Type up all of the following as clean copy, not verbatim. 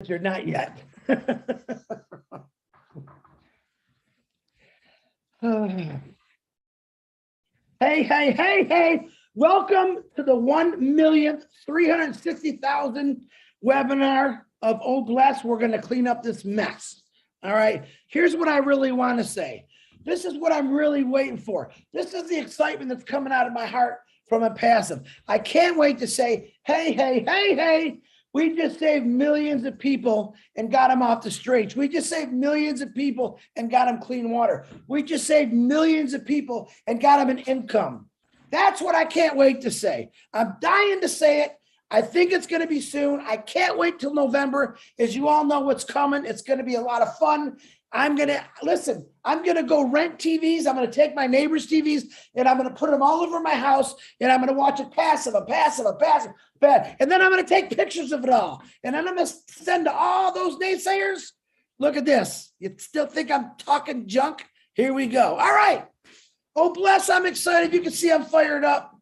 You're not yet. Hey. Welcome to the 1,360,000 webinar of Oh Bless. We're going to clean up this mess. All right. Here's what I really want to say. This is what I'm really waiting for. This is the excitement that's coming out of my heart from a passive. I can't wait to say, hey. We just saved millions of people and got them off the streets. We just saved millions of people and got them clean water. We just saved millions of people and got them an income. That's what I can't wait to say. I'm dying to say it. I think it's going to be soon. I can't wait till November. As you all know what's coming. It's going to be a lot of fun. I'm going to go rent TVs. I'm going to take my neighbor's TVs and I'm going to put them all over my house and I'm going to watch it passive. And then I'm going to take pictures of it all. And then I'm going to send to all those naysayers. Look at this. You still think I'm talking junk? Here we go. All right. Oh, bless. I'm excited. You can see I'm fired up.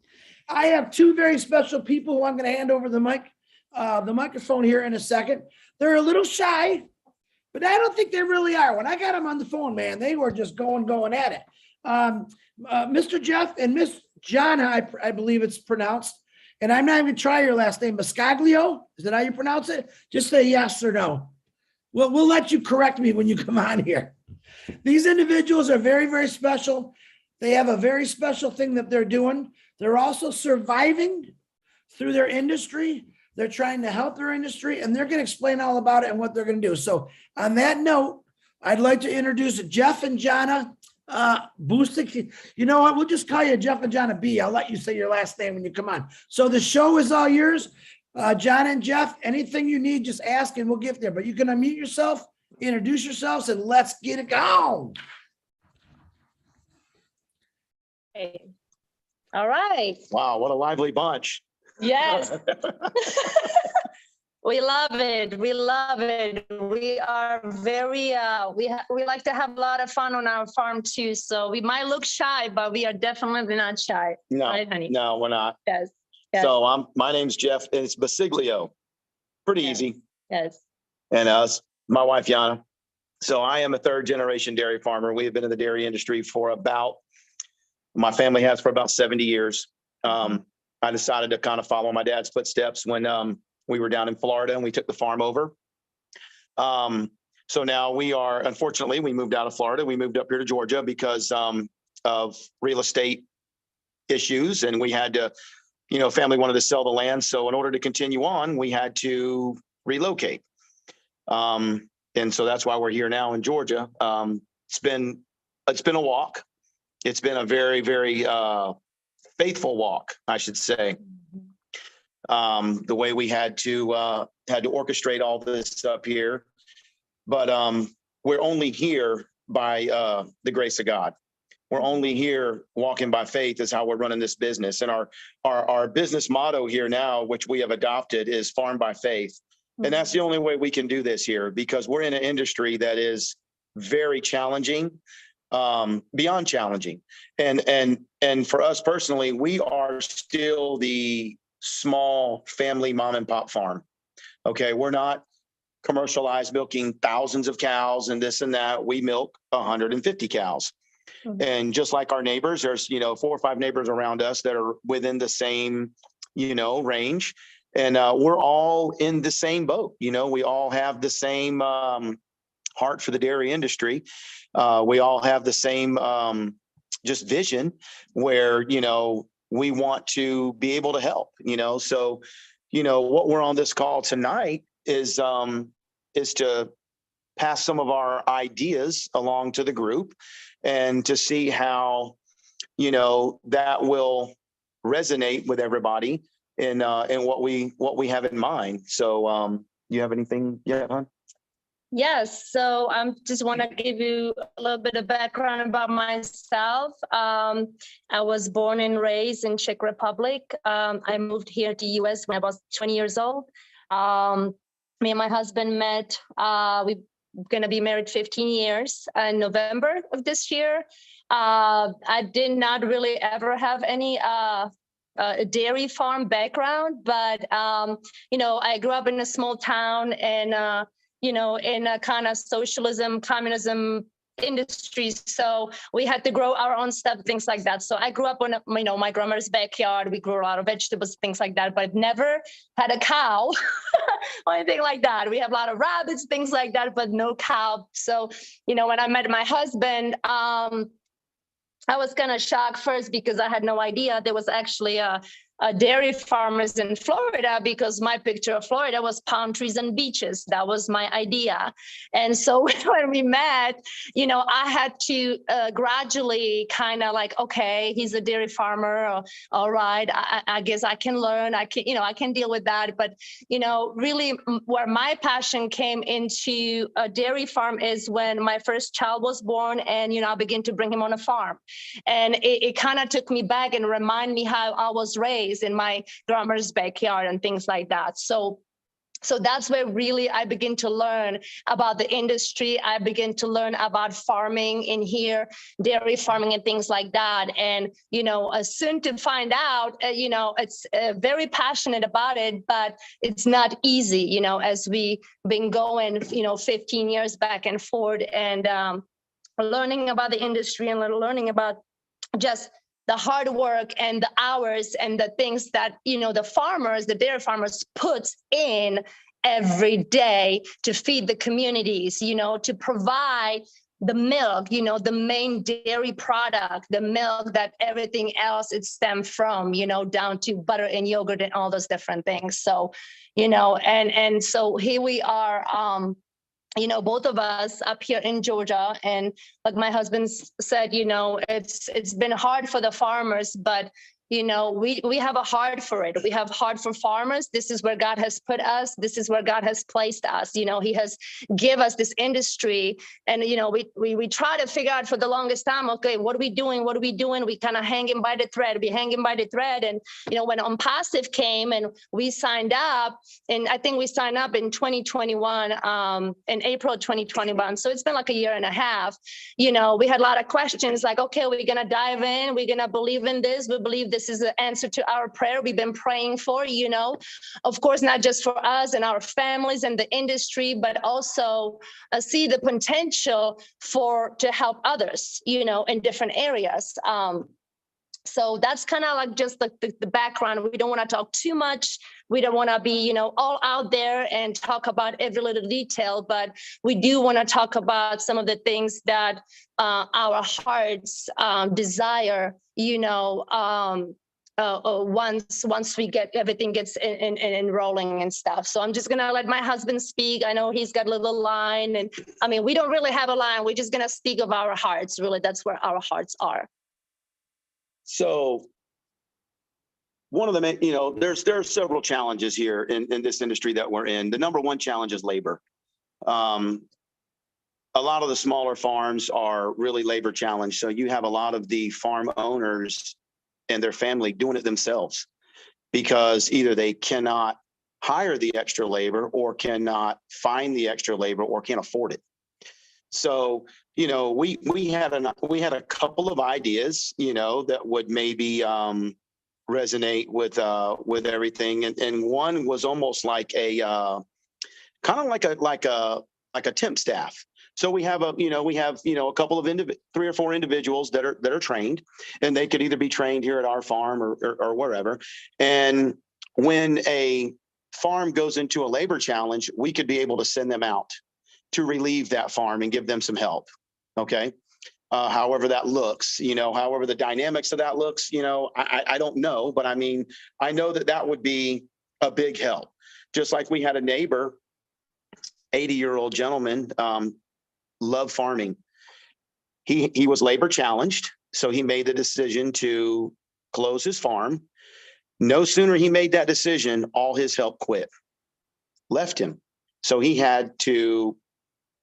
I have two very special people who I'm going to hand over the microphone here in a second. They're a little shy, but I don't think they really are. When I got them on the phone, man, they were just going at it. Mr. Jeff and Miss Jana, I believe it's pronounced, and I'm not even trying your last name, Mascaglio. Is that how you pronounce it? Just say yes or no. Well, we'll let you correct me when you come on here. These individuals are very, very special. They have a very special thing that they're doing. They're also surviving through their industry. They're trying to help their industry, and they're going to explain all about it and what they're going to do. So on that note, I'd like to introduce Jeff and Jana Busek. You know what? We'll just call you Jeff and Jana B. I'll let you say your last name when you come on. So the show is all yours. Jana and Jeff, anything you need, just ask and we'll get there. But you can unmute yourself, introduce yourselves, and let's get it going. Okay. All right. Wow, what a lively bunch. Yes. We love it. We love it. We are very, we like to have a lot of fun on our farm too. So we might look shy, but we are definitely not shy. No, Right, honey? no, we're not. Yes. So my name's Jeff and it's Basiglio. Pretty Yes. easy. Yes. And my wife, Jana. So I am a third generation dairy farmer. We have been in the dairy industry my family has for about 70 years. I decided to kind of follow my dad's footsteps when we were down in Florida and we took the farm over. So now unfortunately, we moved out of Florida. We moved up here to Georgia because of real estate issues. And we had to, family wanted to sell the land. So in order to continue on, we had to relocate. And so that's why we're here now in Georgia. It's been a walk. It's been a very, very faithful walk, I should say. The way we had to orchestrate all this up here, but we're only here by the grace of God. We're only here walking by faith is how we're running this business. And our business motto here now, which we have adopted, is farm by faith. And that's the only way we can do this here because we're in an industry that is very challenging. Beyond challenging. And for us personally, we are still the small family mom and pop farm. Okay. We're not commercialized milking thousands of cows and this and that. We milk 150 cows. Mm-hmm. And just like our neighbors, there's, 4 or 5 neighbors around us that are within the same, range. And we're all in the same boat. We all have the same heart for the dairy industry. We all have the same just vision where, we want to be able to help, So, what we're on this call tonight is to pass some of our ideas along to the group and to see how, that will resonate with everybody in what we have in mind. So you have anything yet, hon? Yes, so I just want to give you a little bit of background about myself. I was born and raised in Czech Republic. I moved here to US when I was 20 years old. Me and my husband met. We're going to be married 15 years in November of this year. I did not really ever have any a dairy farm background, but I grew up in a small town and in a kind of socialism, communism industries. So we had to grow our own stuff, things like that. So I grew up on, my grandma's backyard. We grew a lot of vegetables, things like that, but never had a cow or anything like that. We have a lot of rabbits, things like that, but no cow. So, when I met my husband, I was kind of shocked first because I had no idea there was actually a dairy farmers in Florida, because my picture of Florida was palm trees and beaches. That was my idea. And so when we met, I had to gradually kind of like, okay, he's a dairy farmer. All right. I guess I can learn. I can deal with that. But, really where my passion came into a dairy farm is when my first child was born and, I began to bring him on a farm. And it kind of took me back and reminded me how I was raised in my grandma's backyard and things like that. So that's where really I begin to learn about the industry. I begin to learn about farming in here, dairy farming and things like that. And, soon to find out, it's very passionate about it, but it's not easy, as we been going, 15 years back and forth and learning about the industry and learning about just the hard work and the hours and the things that, the dairy farmers puts in every day to feed the communities, to provide the milk, the main dairy product, the milk that everything else is stemmed from, down to butter and yogurt and all those different things. So, and so here we are, both of us up here in Georgia. And like my husband said, it's been hard for the farmers, but we have a heart for it. We have heart for farmers. This is where God has put us. This is where God has placed us. He has give us this industry. And, we try to figure out for the longest time, okay, what are we doing? What are we doing? We kind of hanging by the thread. And, when OnPassive came and we signed up, and I think we signed up in 2021, in April 2021. So it's been like a year and a half. We had a lot of questions like, okay, we're going to dive in. We're going to believe in this. We believe this is the answer to our prayer we've been praying for, of course, not just for us and our families and the industry, but also see the potential to help others, in different areas. So that's kind of like just the background. We don't want to talk too much. We don't want to be, all out there and talk about every little detail, but we do want to talk about some of the things that our hearts desire, once we get everything gets in rolling and stuff. So I'm just going to let my husband speak. I know he's got a little line, and I mean, we don't really have a line. We're just going to speak of our hearts. Really, that's where our hearts are. So one of the main, there are several challenges here in this industry that we're in. The number one challenge is labor. A lot of the smaller farms are really labor challenged. So you have a lot of the farm owners and their family doing it themselves because either they cannot hire the extra labor or cannot find the extra labor or can't afford it. So, we had a couple of ideas, that would maybe resonate with everything. And one was almost like a kind of like a temp staff. So we have a couple of 3 or 4 individuals that are trained, and they could either be trained here at our farm or wherever. And when a farm goes into a labor challenge, we could be able to send them out to relieve that farm and give them some help. Okay. However that looks, however the dynamics of that looks, I don't know, but I mean, I know that would be a big help. Just like we had a neighbor, 80-year-old gentleman, loved farming. He was labor challenged. So he made the decision to close his farm. No sooner he made that decision, all his help quit, left him. So he had to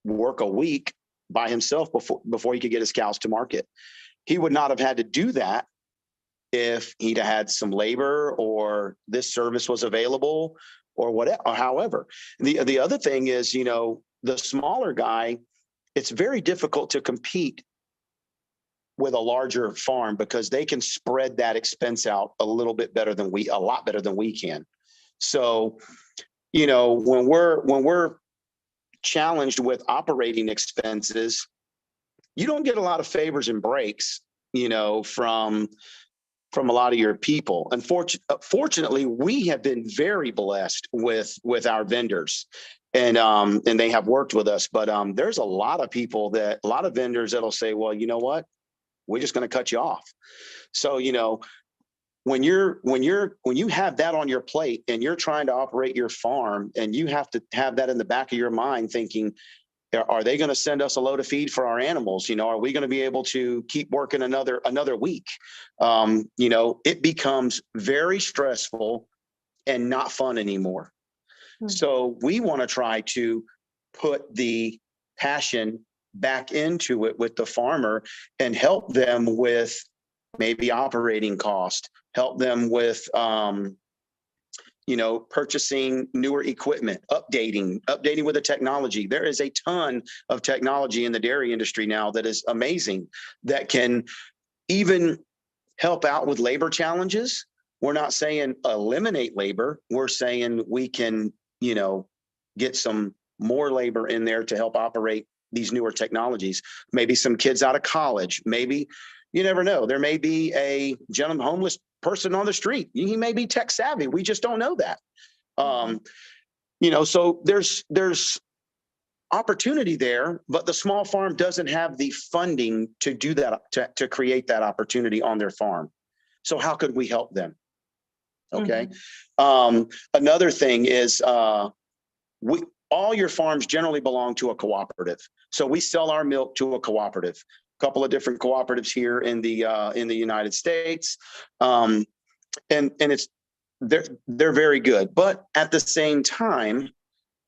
work a week by himself before he could get his cows to market. He would not have had to do that if he'd had some labor or this service was available or whatever, or however. The other thing is, the smaller guy, it's very difficult to compete with a larger farm because they can spread that expense out a lot better than we can. So, when we're challenged with operating expenses, you don't get a lot of favors and breaks, from a lot of your people. Fortunately, we have been very blessed with our vendors, and they have worked with us. But there's a lot of vendors that'll say, well, you know what, we're just going to cut you off. So when you have that on your plate and you're trying to operate your farm, and you have to have that in the back of your mind, thinking, are they going to send us a load of feed for our animals? Are we going to be able to keep working another week? It becomes very stressful and not fun anymore. Mm-hmm. So we want to try to put the passion back into it with the farmer and help them with maybe operating cost, help them with, purchasing newer equipment, updating with the technology. There is a ton of technology in the dairy industry now that is amazing, that can even help out with labor challenges. We're not saying eliminate labor. We're saying we can, get some more labor in there to help operate these newer technologies. Maybe some kids out of college, maybe, you never know. There may be a gentleman, homeless person on the street. He may be tech savvy. We just don't know that. So there's opportunity there, but the small farm doesn't have the funding to do that, to create that opportunity on their farm. So how could we help them? Okay. Mm-hmm. Another thing is, all your farms generally belong to a cooperative. So we sell our milk to a cooperative. Couple of different cooperatives here in the United States, and they're very good. But at the same time,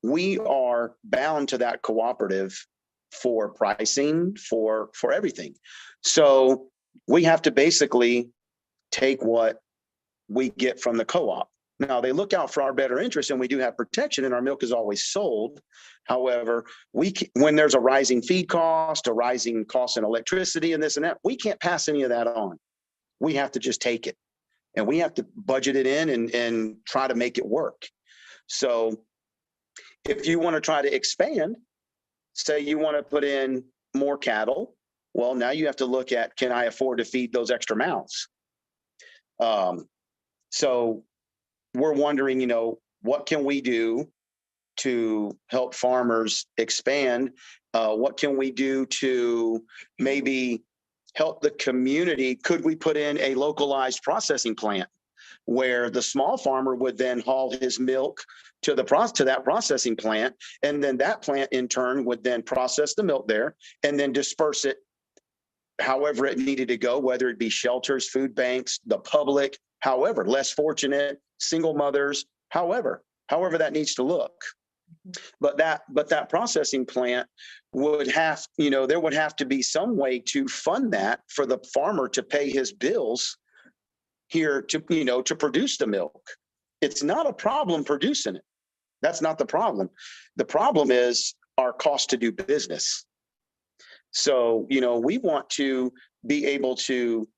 we are bound to that cooperative for pricing, for everything. So we have to basically take what we get from the co-op. Now, they look out for our better interest, and we do have protection, and our milk is always sold. However, when there's a rising feed cost, a rising cost in electricity and this and that, we can't pass any of that on. We have to just take it, and we have to budget it in and try to make it work. So if you want to try to expand, say you want to put in more cattle, well, now you have to look at, can I afford to feed those extra mouths? So we're wondering, what can we do to help farmers expand? What can we do to maybe help the community? Could we put in a localized processing plant where the small farmer would then haul his milk to that processing plant, and then that plant in turn would then process the milk there and then disperse it however it needed to go, whether it be shelters, food banks, the public, however, less fortunate, single mothers, however that needs to look. But that processing plant would have, there would have to be some way to fund that for the farmer to pay his bills here to produce the milk. It's not a problem producing it. That's not the problem. The problem is our cost to do business. So, we want to be able to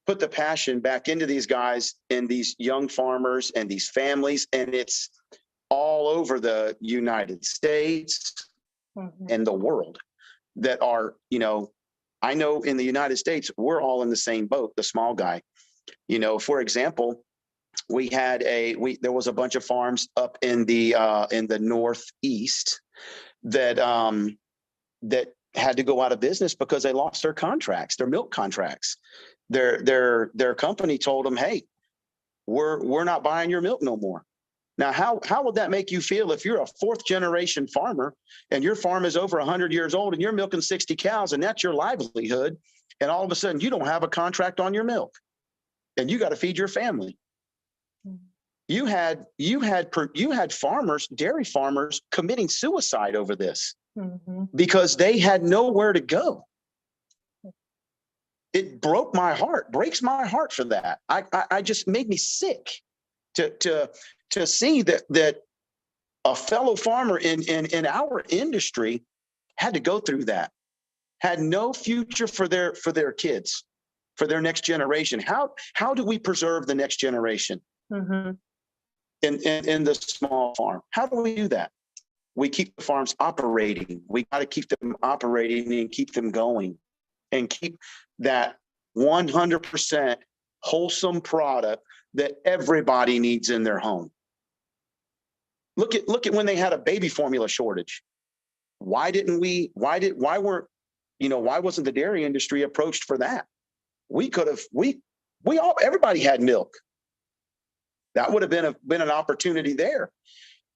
put the passion back into these guys and these young farmers and these families. And it's all over the United States and the world that are, I know in the United States, we're all in the same boat, the small guy. For example, there was a bunch of farms up in the Northeast that had to go out of business because they lost their contracts, their milk contracts. Their company told them, hey, we're not buying your milk no more. Now, how would that make you feel if you're a fourth generation farmer and your farm is over 100 years old and you're milking 60 cows and that's your livelihood, and all of a sudden you don't have a contract on your milk and you got to feed your family? You had farmers, dairy farmers, committing suicide over this because they had nowhere to go. It breaks my heart for that. I just made me sick to see that a fellow farmer in our industry had to go through that, had no future for their kids, for their next generation. How do we preserve the next generation Mhm. in the small farm? How do we do that? We keep the farms operating. We got to keep them operating and keep them going and keep that 100% wholesome product that everybody needs in their home. Look at when they had a baby formula shortage. Why wasn't the dairy industry approached for that? Everybody had milk. That would have been an opportunity there,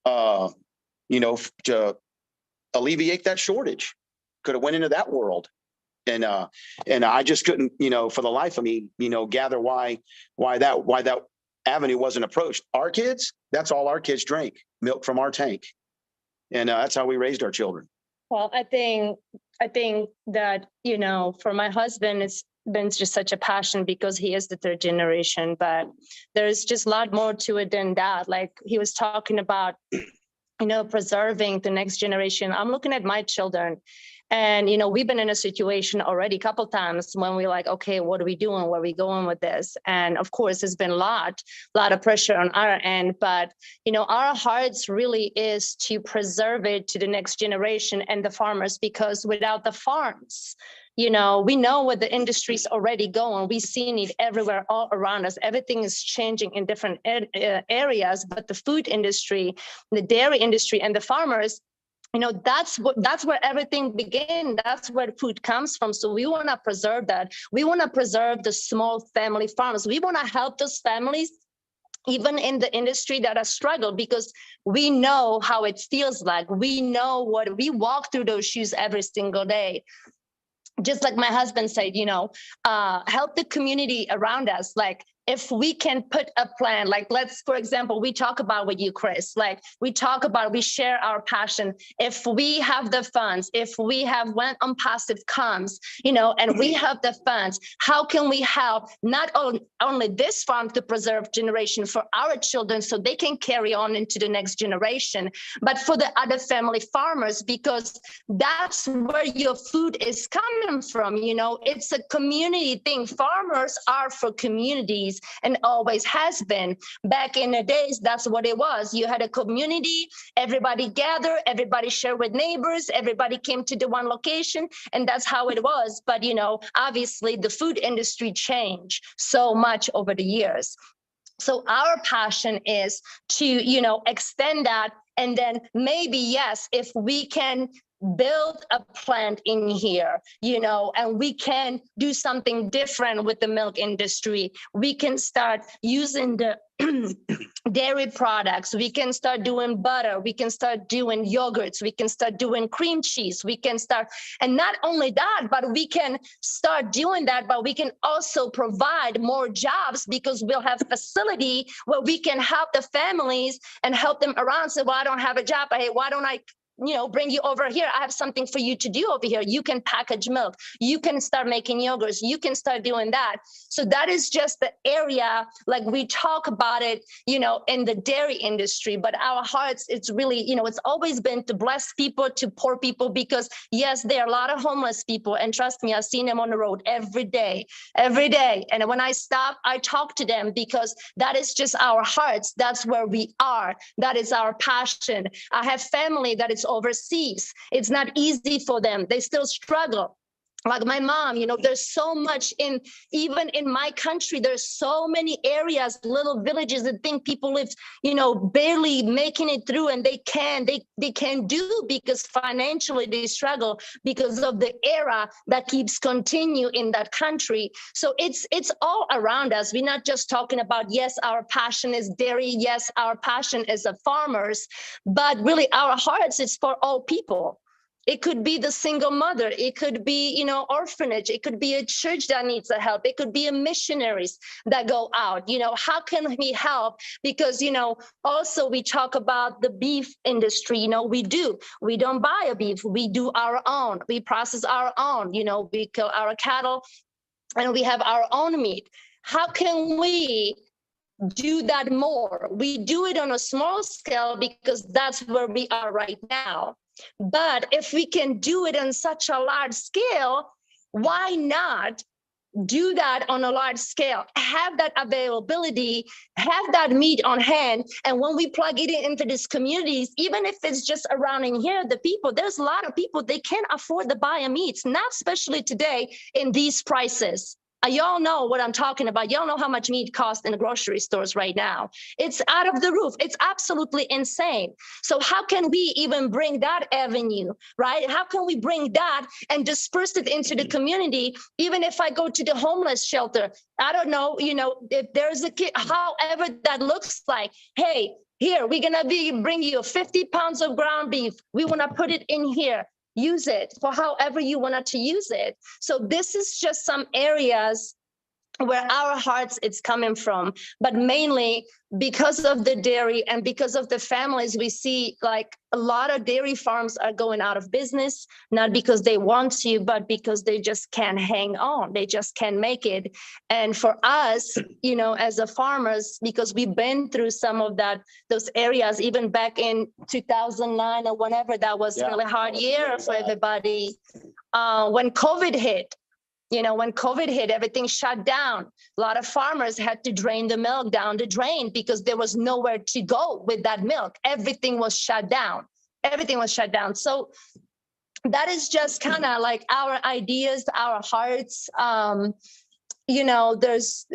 to alleviate that shortage. Could have went into that world. And I just couldn't, for the life of me, gather why that avenue wasn't approached. Our kids, that's all our kids drank, milk from our tank. And that's how we raised our children. Well, I think that, for my husband, it's been just such a passion because he is the third generation, but there's just a lot more to it than that. Like he was talking about, preserving the next generation. I'm looking at my children. And, we've been in a situation already a couple of times when we're like, okay, what are we doing? Where are we going with this? And of course, there's been a lot of pressure on our end, but, our hearts really is to preserve it to the next generation and the farmers, because without the farms, we know where the industry's already going. We've seen it everywhere, all around us. Everything is changing in different areas, but the food industry, the dairy industry, and the farmers, that's where everything began. That's where food comes from. So we want to preserve that. We want to preserve the small family farms. We want to help those families, even in the industry that has struggled, because we know how it feels like. We know what we walk through those shoes every single day. Just like my husband said, help the community around us. Like if we can put a plan, like for example, we talk about with you, Chris, like we share our passion. If we have the funds, if we have when on passive comes, and we have the funds, how can we help not only this farm to preserve generation for our children so they can carry on into the next generation, but for the other family farmers, because that's where your food is coming from. It's a community thing. Farmers are for communities and always has been. Back in the days, that's what it was. You had a community, everybody gathered, everybody shared with neighbors, everybody came to the one location, and that's how it was. But, obviously the food industry changed so much over the years. So our passion is to, extend that. And then maybe, yes, if we can build a plant in here, and we can do something different with the milk industry. We can start using the dairy products. We can start doing butter. We can start doing yogurts. We can start doing cream cheese. And not only that, but we can start doing that, but we can also provide more jobs, because we'll have facility where we can help the families and help them around. So, well, I don't have a job. Hey, why don't I bring you over here? I have something for you to do over here. You can package milk. You can start making yogurts. You can start doing that. So that is just the area, like we talk about it, in the dairy industry, but our hearts, it's really, it's always been to bless people, to poor people, because yes, there are a lot of homeless people. And trust me, I've seen them on the road every day. And when I stop, I talk to them, because that is just our hearts. That's where we are. That is our passion. I have family that is overseas. It's not easy for them. They still struggle. Like my mom, there's so much even in my country, there's so many areas, little villages that think people live, barely making it through, and they can do, because financially they struggle because of the era that keeps continue in that country. So it's all around us. We're not just talking about, yes, our passion is dairy. Yes, our passion is a farmers, but really our hearts is for all people. It could be the single mother. It could be, orphanage. It could be a church that needs the help. It could be a missionaries that go out. How can we help? Because, also we talk about the beef industry. We don't buy a beef. We do our own. We process our own. We kill our cattle, and we have our own meat. How can we do that more? We do it on a small scale because that's where we are right now. But if we can do it on such a large scale, why not do that on a large scale, have that availability, have that meat on hand. And when we plug it into these communities, even if it's just around in here, there's a lot of people, they can't afford to buy a meat, not especially today in these prices. Y'all know what I'm talking about. Y'all know how much meat costs in the grocery stores right now. It's out of the roof. It's absolutely insane. So how can we even bring that avenue, right? How can we bring that and disperse it into the community? Even if I go to the homeless shelter, I don't know, if there's a kid, however that looks like, hey, here, we're gonna bring you 50 pounds of ground beef. We wanna put it in here. Use it for however you wanted to use it. So this is just some areas where our hearts it's coming from, but mainly because of the dairy and because of the families, we see like a lot of dairy farms are going out of business, not because they want to, but because they just can't hang on. They just can't make it. And for us, as a farmers, because we've been through some of those areas, even back in 2009 or whenever, that was really hard year for everybody. When COVID hit, everything shut down. A lot of farmers had to drain the milk down the drain because there was nowhere to go with that milk. Everything was shut down. So that is just kind of like our ideas, our hearts. God has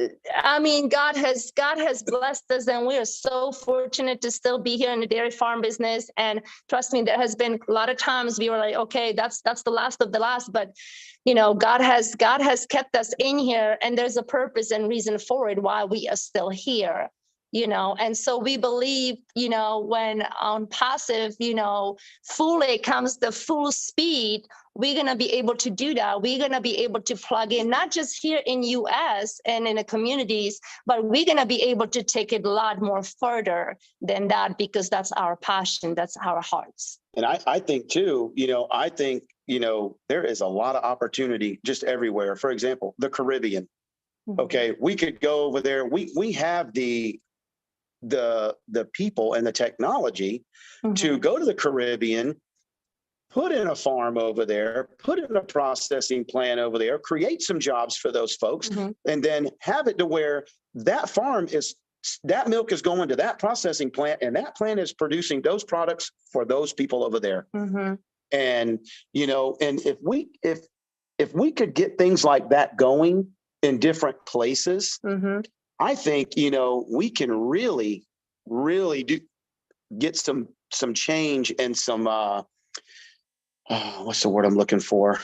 blessed us, and we are so fortunate to still be here in the dairy farm business. And trust me, there has been a lot of times we were like, okay, that's the last of the last, but God has kept us in here, and there's a purpose and reason for it why we are still here. And so we believe, when on passive, fully comes the full speed, we're going to be able to do that. We're going to be able to plug in, not just here in US and in the communities, but we're going to be able to take it a lot more further than that, because that's our passion. That's our hearts. And I think too, there is a lot of opportunity just everywhere. For example, the Caribbean. Okay. We could go over there. We have the people and the technology to go to the Caribbean, put in a farm over there, put in a processing plant over there, create some jobs for those folks, and then have it to where that milk is going to that processing plant, and that plant is producing those products for those people over there. And, and if we could get things like that going in different places, I think, we can really, really get some change and some, what's the word I'm looking for?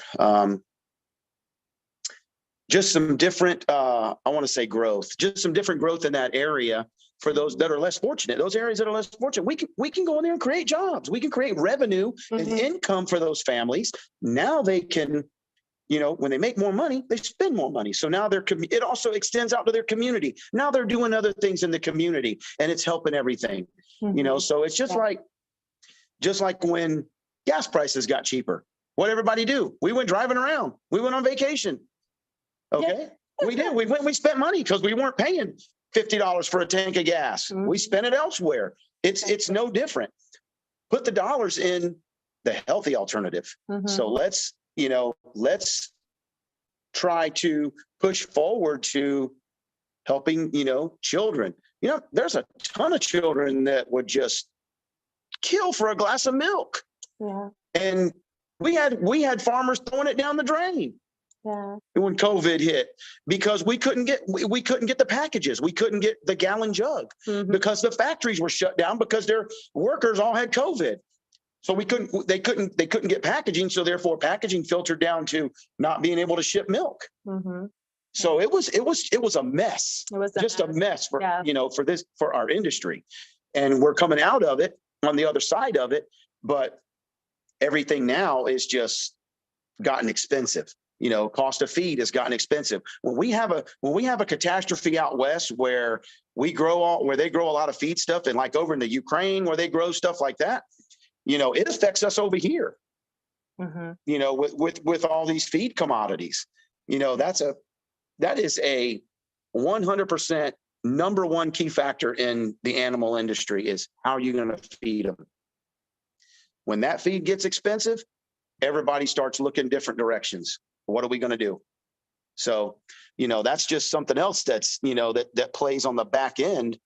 Just some different, I want to say growth, just some different growth in that area for those that are less fortunate, those areas that are less fortunate. We can go in there and create jobs. We can create revenue and income for those families. Now they can, when they make more money, they spend more money. So now it also extends out to their community. Now they're doing other things in the community, and it's helping everything, so it's just like when gas prices got cheaper, what everybody do? We went driving around. We went on vacation. Okay. We did. We spent money because we weren't paying $50 for a tank of gas. We spent it elsewhere. It's no different. Put the dollars in the healthy alternative. So let's try to push forward to helping, children. There's a ton of children that would just kill for a glass of milk. Yeah. And we had farmers throwing it down the drain. Yeah. When COVID hit, because we couldn't get the packages. We couldn't get the gallon jug because the factories were shut down because their workers all had COVID. So they couldn't get packaging. So therefore packaging filtered down to not being able to ship milk. So it was a mess. It was a mess for, for our industry. And we're coming out of it on the other side of it, but everything now is just gotten expensive. Cost of feed has gotten expensive. When we have a catastrophe out west where they grow a lot of feed stuff, and like over in the Ukraine where they grow stuff like that, it affects us over here. With all these feed commodities, that is a 100% number one key factor in the animal industry is how are you going to feed them? When that feed gets expensive, everybody starts looking different directions. What are we going to do? So, that's just something else that's, that plays on the back end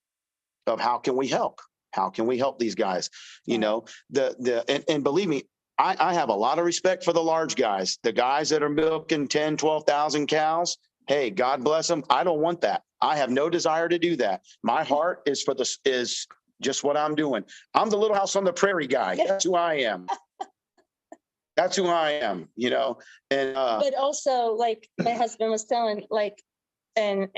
of how can we help? How can we help these guys? And believe me, I have a lot of respect for the large guys, the guys that are milking 10, 12,000 cows. Hey, God bless them. I don't want that. I have no desire to do that. My heart is is just what I'm doing. I'm the little house on the prairie guy. That's who I am. That's who I am, and But also, like my husband was telling, like, and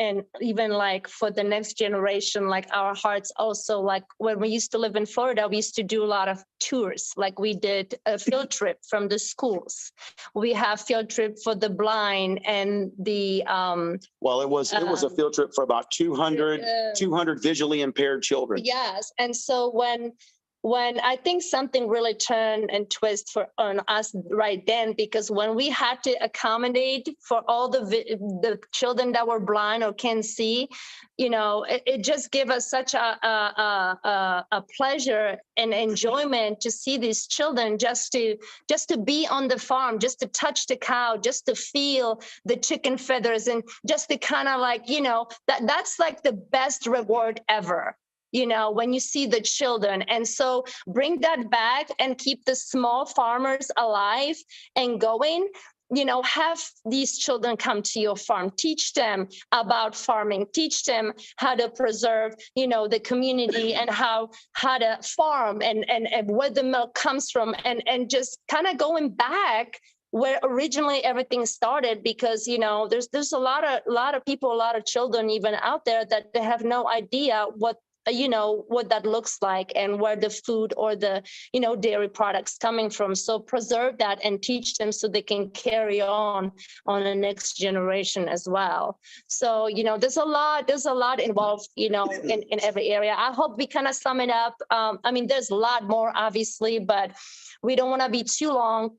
even like for the next generation, like our hearts also, like when we used to live in Florida, we used to do a lot of tours. Like we did a field trip from the schools. We have field trip for the blind and the well, it was a field trip for about 200 visually impaired children. Yes. And so when I think something really turned and twist on us right then, because when we had to accommodate for all the children that were blind or can't see, it just gave us such a pleasure and enjoyment to see these children just to be on the farm, just to touch the cow, just to feel the chicken feathers, and just to kind of like, that's like the best reward ever. When you see the children. And so bring that back and keep the small farmers alive and going. Have these children come to your farm, teach them about farming, teach them how to preserve, the community and how to farm and where the milk comes from, and just kind of going back where originally everything started, because there's a lot of people, a lot of children even out there that they have no idea what that looks like and where the food or the dairy products coming from. So preserve that and teach them so they can carry on the next generation as well. So there's a lot involved in every area. I hope we kind of sum it up. There's a lot more obviously, but we don't want to be too long.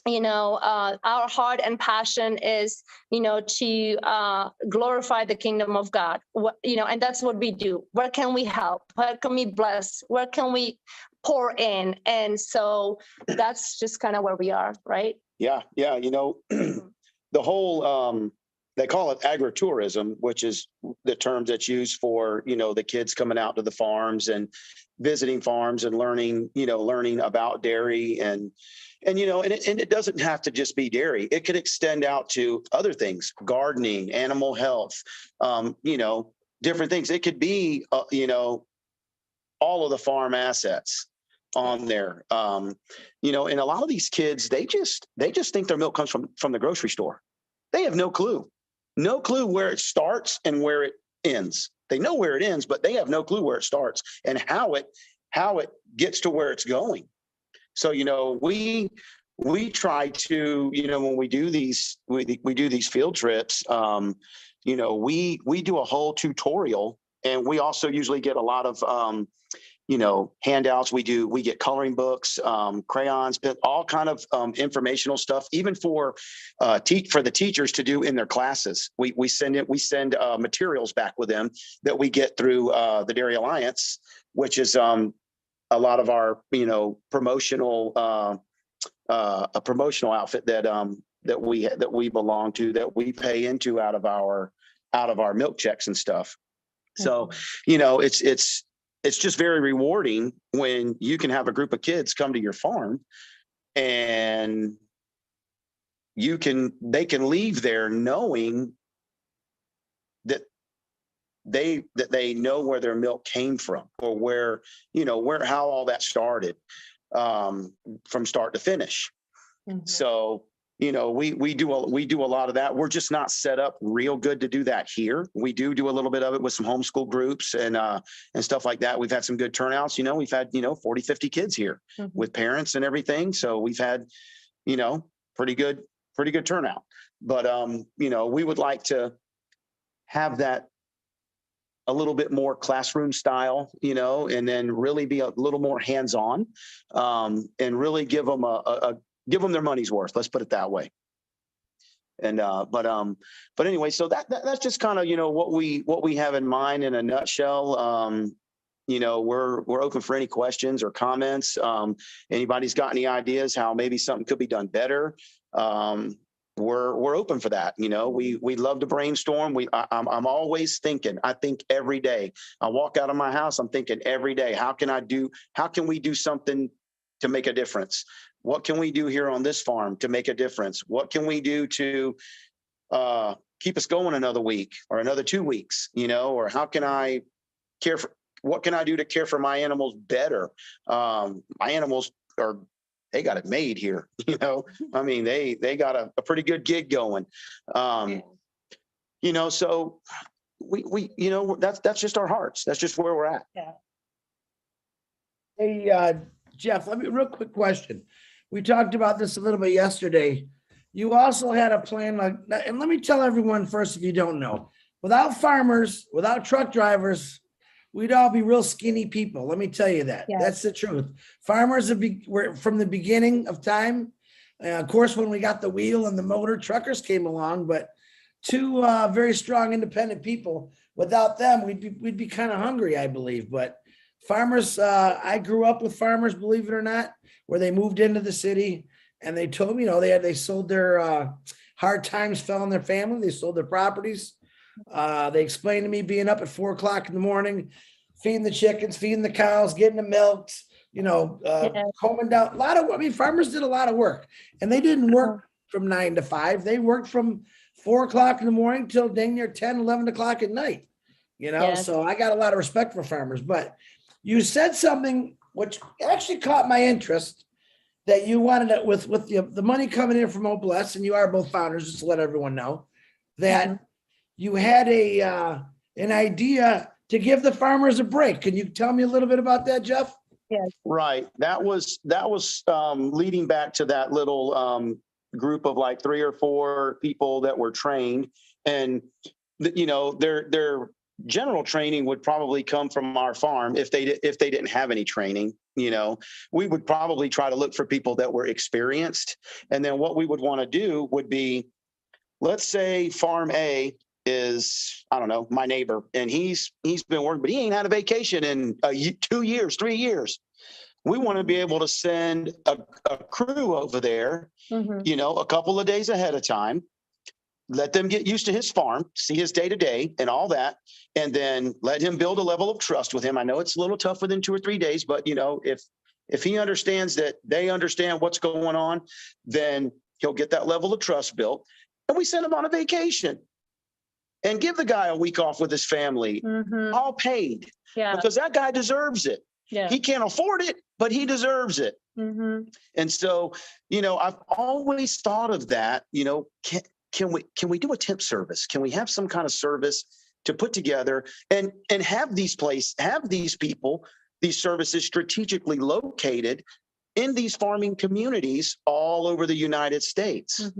Our heart and passion is, to glorify the kingdom of God, and that's what we do. Where can we help? Where can we bless? Where can we pour in? And so that's just kind of where we are, right? Yeah. The whole, they call it agritourism, which is the term that's used for, the kids coming out to the farms and visiting farms and learning about dairy and it doesn't have to just be dairy. It could extend out to other things, gardening, animal health, different things. It could be, all of the farm assets on there. And a lot of these kids, they just think their milk comes from the grocery store. They have no clue where it starts and where it ends. They know where it ends, but they have no clue where it starts and how it gets to where it's going. So, we try to, when we do these, we do these field trips, we do a whole tutorial, and we also usually get a lot of, handouts. We get coloring books, crayons, all kind of informational stuff, even for the teachers to do in their classes. We send materials back with them that we get through the Dairy Alliance, which is a lot of our, promotional, a promotional outfit that we belong to, that we pay into out of our milk checks and stuff. So, it's just very rewarding when you can have a group of kids come to your farm and they can leave there knowing that they know where their milk came from, or how all that started, from start to finish. Mm-hmm. So, we do a lot of that. We're just not set up real good to do that here. We do a little bit of it with some homeschool groups and stuff like that. We've had some good turnouts. We've had, 40, 50 kids here, mm-hmm. with parents and everything. So we've had, pretty good turnout. But, we would like to have that a little bit more classroom style, and then really be a little more hands-on, and really give them give them their money's worth. Let's put it that way. And, but anyway, so that's just kind of, what we have in mind in a nutshell. we're open for any questions or comments. Anybody's got any ideas how maybe something could be done better? We're open for that. We love to brainstorm. I'm always thinking. I think every day. I walk out of my house, I'm thinking every day, how can we do something to make a difference? What can we do here on this farm to make a difference? What can we do to keep us going another week or another 2 weeks? Or how can I what can I do to care for my animals better? My animals they got it made here. I mean, they got a pretty good gig going. So we that's just our hearts. That's just where we're at. Hey, Jeff, real quick question. We talked about this a little bit yesterday. You also had a plan, and let me tell everyone first, if you don't know, without farmers, without truck drivers, we'd all be real skinny people. Let me tell you that. Yes. That's the truth. Farmers were from the beginning of time. Of course, when we got the wheel and the motor, truckers came along, but two very strong, independent people. Without them, we'd be kind of hungry, I believe. But farmers, I grew up with farmers, believe it or not, where they moved into the city and they told me, they sold their hard times fell on their family. They sold their properties. They explained to me being up at 4 o'clock in the morning, feeding the chickens, feeding the cows, getting the milks, combing down farmers did a lot of work, and they didn't work from 9 to 5. They worked from 4 o'clock in the morning till dang near 10, 11 o'clock at night, Yes. so I got a lot of respect for farmers. But you said something which actually caught my interest, that you wanted it with the money coming in from Oblast, and you are both founders, just to let everyone know that you had an idea to give the farmers a break. Can you tell me a little bit about that, Jeff? Yes. Right. That was leading back to that little group of like 3 or 4 people that were trained, and their general training would probably come from our farm if they didn't have any training. We would probably try to look for people that were experienced, and then what we would want to do would be, let's say Farm A is, I don't know, my neighbor, and he's been working, but he ain't had a vacation in 2 years, 3 years. We want to be able to send a crew over there, a couple of days ahead of time, let them get used to his farm, see his day to day and all that, and then let him build a level of trust with him. I know it's a little tough within 2 or 3 days, but if he understands that they understand what's going on, then he'll get that level of trust built. And we send him on a vacation and give the guy a week off with his family, all paid, because that guy deserves it. Yeah. He can't afford it, but he deserves it. And so, I've always thought of that, can we do a temp service? Can we have some kind of service to put together and have these people, these services strategically located in these farming communities all over the United States?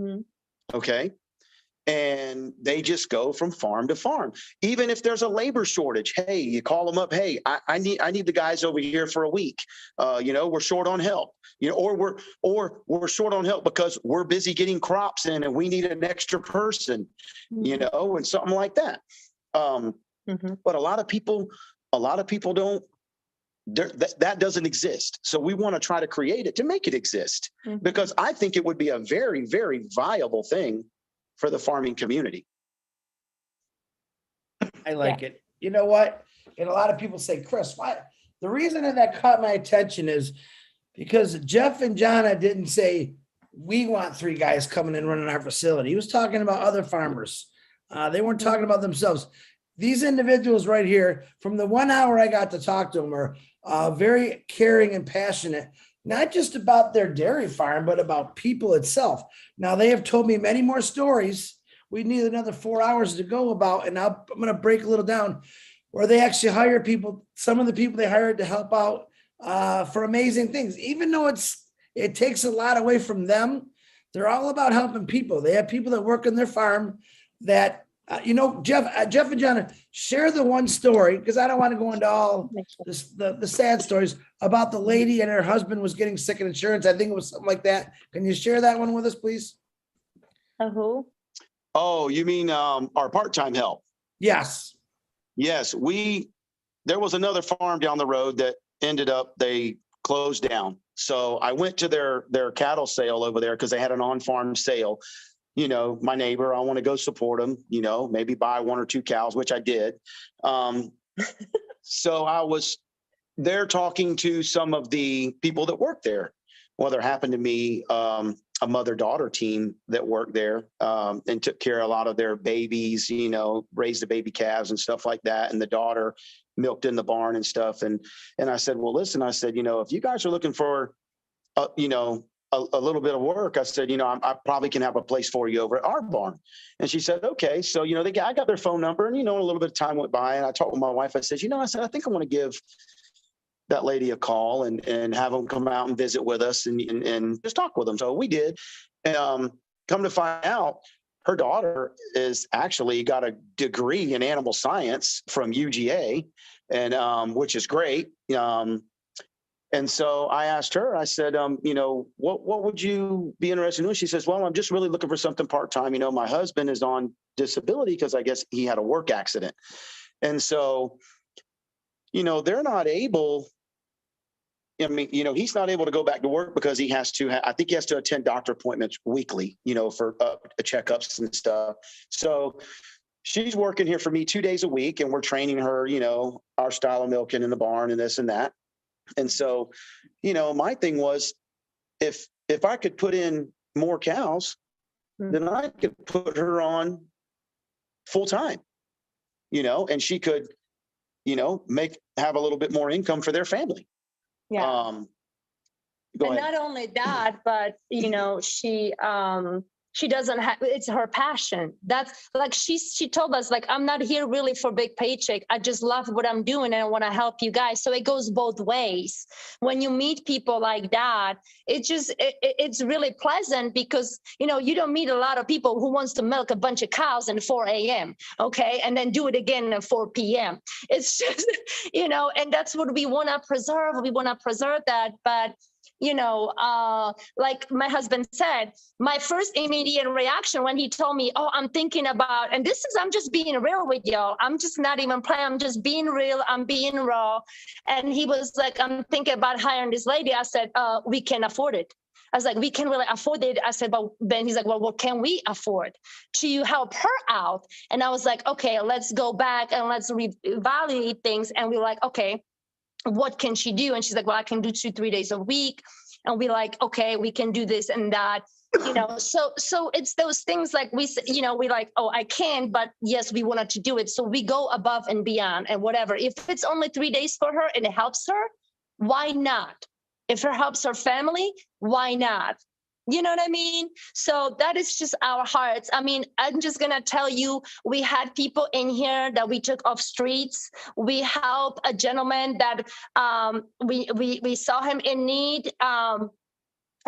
Okay. And they just go from farm to farm. Even if there's a labor shortage, hey, you call them up. Hey, I need the guys over here for a week. We're short on help. Or we're short on help because we're busy getting crops in and we need an extra person. And something like that. But a lot of people don't. That doesn't exist. So we want to try to create it to make it exist, because I think it would be a very, very viable thing for the farming community. I like it. You know what? And a lot of people say, Chris, why? The reason that caught my attention is because Jeff and Jonna didn't say, we want 3 guys coming and running our facility. He was talking about other farmers. They weren't talking about themselves. These individuals right here, from the 1 hour I got to talk to them, are very caring and passionate, not just about their dairy farm, but about people itself. Now, they have told me many more stories. We need another 4 hours to go about, and I'm going to break a little down, where they actually hire people. Some of the people they hired to help out for amazing things, even though it takes a lot away from them. They're all about helping people. They have people that work on their farm that, Jeff and John, share the one story, because I don't want to go into all this, the sad stories about the lady and her husband was getting sick in insurance. I think it was something like that. Can you share that one with us, please? Who? Oh, you mean our part-time help? Yes. Yes, we there was another farm down the road that ended up, they closed down. So I went to their cattle sale over there because they had an on-farm sale. You know, my neighbor, I want to go support him, you know, maybe buy 1 or 2 cows, which I did. So I was there talking to some of the people that work there. Well, there happened to be a mother-daughter team that worked there and took care of a lot of their babies, you know, raised the baby calves and stuff like that. And the daughter milked in the barn and stuff. And I said, well, listen, I said, you know, if you guys are looking for, you know, a little bit of work, I said, you know, I probably can have a place for you over at our barn. And she said, okay. So, you know, I got their phone number, and, you know, a little bit of time went by, and I talked with my wife. I said, you know, I think I want to give that lady a call and have them come out and visit with us and just talk with them. So we did. Come to find out, her daughter is actually got a degree in animal science from UGA, and which is great. And so I asked her, I said, you know, what would you be interested in doing? She says, well, I'm just really looking for something part-time. You know, my husband is on disability because I guess he had a work accident. And so, you know, they're not able, I mean, you know, he's not able to go back to work because he has to, I think he has to attend doctor appointments weekly, you know, for checkups and stuff. So she's working here for me 2 days a week, and we're training her, you know, our style of milking in the barn and this and that. And so, you know, my thing was, if I could put in more cows, then I could put her on full time, you know, and she could, you know, have a little bit more income for their family. Yeah. Go And ahead. not only that, but you know, she doesn't have, it's her passion. That's like, she told us, like, I'm not here really for big paycheck. I just love what I'm doing and I want to help you guys. So it goes both ways. When you meet people like that, it's really pleasant, because, you know, you don't meet a lot of people who wants to milk a bunch of cows at 4 a.m. Okay. And then do it again at 4 p.m. It's just, you know, and that's what we want to preserve. We want to preserve that. But you know, like my husband said, my first immediate reaction when he told me, oh, I'm thinking about, and I'm just being real with y'all. I'm just not even playing. I'm just being real. I'm being raw. And he was like, I'm thinking about hiring this lady. I said, we can afford it. I was like, we can really afford it. I said, but then he's like, well, what can we afford to help her out? And I was like, okay, let's go back and let's reevaluate things. And we're like, okay, what can she do? And she's like, well, I can do 2-3 days a week. And we're like, okay, we can do this and that, you know. So it's those things, like we, you know, we like, oh, I can, but yes, we wanted to do it. So we go above and beyond and whatever. If it's only 3 days for her and it helps her, why not? If it helps her family, why not? You know what I mean? So that is just our hearts. I mean, I'm just going to tell you, we had people in here that we took off streets. We helped a gentleman that we saw him in need.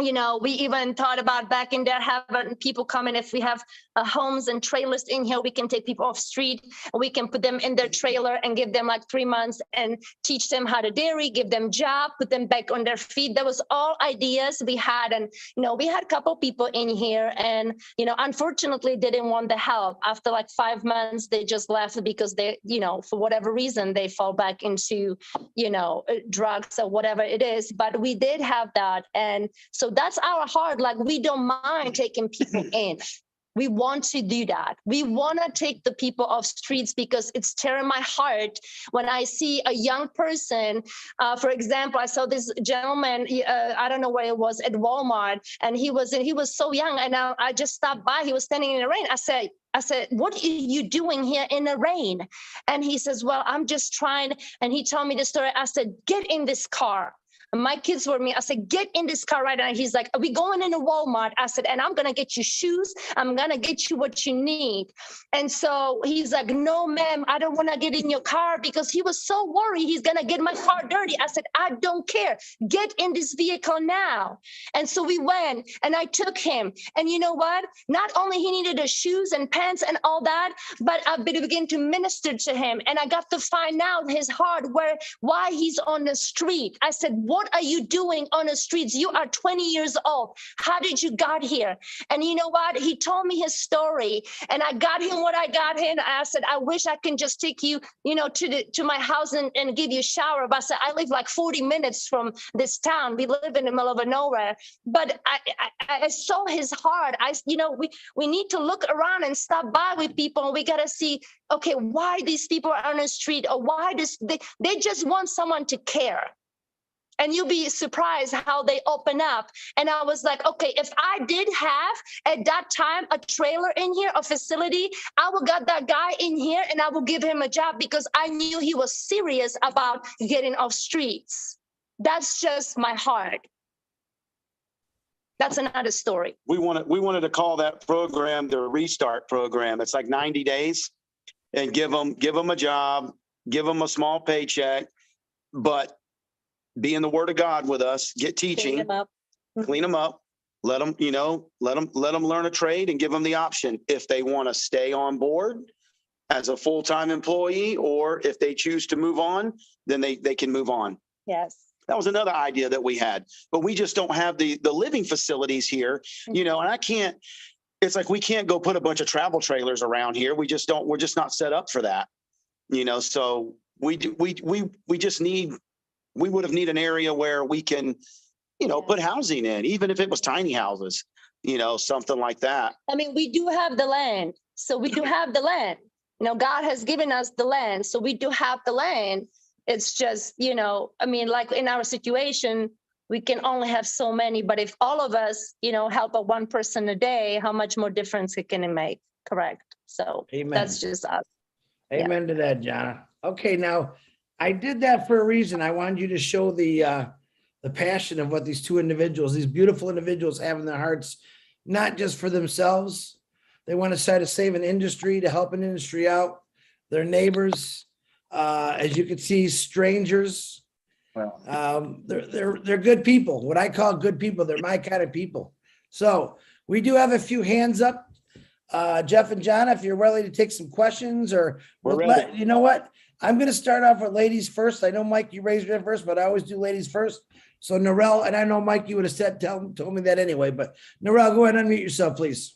You know, we even thought about back in there having people come in. If we have homes and trailers in here, we can take people off street. We can put them in their trailer and give them like 3 months and teach them how to dairy, give them job, put them back on their feet. That was all ideas we had. And, you know, we had a couple people in here, and, you know, unfortunately they didn't want the help. After like 5 months, they just left because they, you know, for whatever reason, they fall back into, you know, drugs or whatever it is. But we did have that. And so that's our heart. Like, we don't mind taking people in. We want to do that. We want to take the people off streets, because it's tearing my heart when I see a young person. For example, I saw this gentleman, I don't know where it was, at Walmart, and he was so young, and I just stopped by. He was standing in the rain. I said, what are you doing here in the rain? And he says, well, I'm just trying. And he told me the story. I said, get in this car. And my kids were me. I said, get in this car right now. He's like, are we going into Walmart? I said, and I'm going to get you shoes. I'm going to get you what you need. And so he's like, no, ma'am, I don't want to get in your car, because he was so worried he's going to get my car dirty. I said, I don't care. Get in this vehicle now. And so we went, and I took him. And you know what? Not only he needed the shoes and pants and all that, but I began to minister to him. And I got to find out his heart, why he's on the street. I said, what what are you doing on the streets? You are 20 years old. How did you got here? And you know what? He told me his story, and I got him what I got him. I said, I wish I can just take you, to my house and give you a shower. But I said, I live like 40 minutes from this town. We live in the middle of nowhere. But I saw his heart. We need to look around and stop by with people. And we got to see, okay, why these people are on the street, or why they just want someone to care. And you'll be surprised how they open up. And I was like, okay, if I did have at that time a trailer in here, a facility, I would got that guy in here and I would give him a job, because I knew he was serious about getting off streets. That's just my heart. That's another story. We wanted to call that program the Restart Program. It's like 90 days, and give them a job, give them a small paycheck, but be in the Word of God with us, get teaching, clean them up, let them learn a trade, and give them the option if they want to stay on board as a full-time employee, or if they choose to move on, then they can move on. Yes. That was another idea that we had, but we just don't have the living facilities here, and I can't, it's like, we can't go put a bunch of travel trailers around here. We're just not set up for that, so we would have need an area where we can, put housing in, even if it was tiny houses, something like that. I mean, we do have the land. So we do have the land. God has given us the land. So we do have the land. It's just, like in our situation, we can only have so many. But if all of us, help a one person a day, how much more difference it can make? Correct. So Amen. That's just us. Amen to that, Jana. Okay, now I did that for a reason. I wanted you to show the passion of what these two individuals, these beautiful individuals, have in their hearts, not just for themselves. They want to try to save an industry, to help an industry out, their neighbors, as you can see, strangers. They're good people. What I call good people. They're my kind of people. So we do have a few hands up. Jeff and Jana, if you're ready to take some questions, or you know what? I'm going to start off with ladies first. I know, Mike, you raised your hand first, but I always do ladies first. So Narelle, and I know, Mike, you would have told me that anyway, but Narelle, go ahead and unmute yourself, please.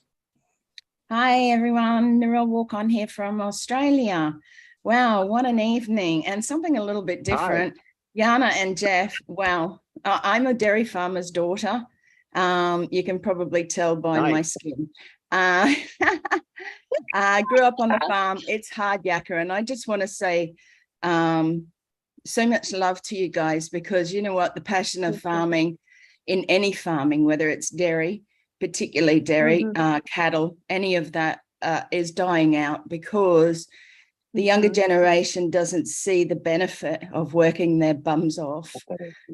Hi, everyone. Narelle Walk-On here from Australia. Wow, what an evening, and something a little bit different. Jana and Jeff, wow, I'm a dairy farmer's daughter. You can probably tell by my skin. I grew up on the farm. It's hard yakka, and I just want to say so much love to you guys, because you know what, the passion of farming, in any farming, whether it's dairy, particularly dairy, cattle, any of that is dying out, because the younger generation doesn't see the benefit of working their bums off.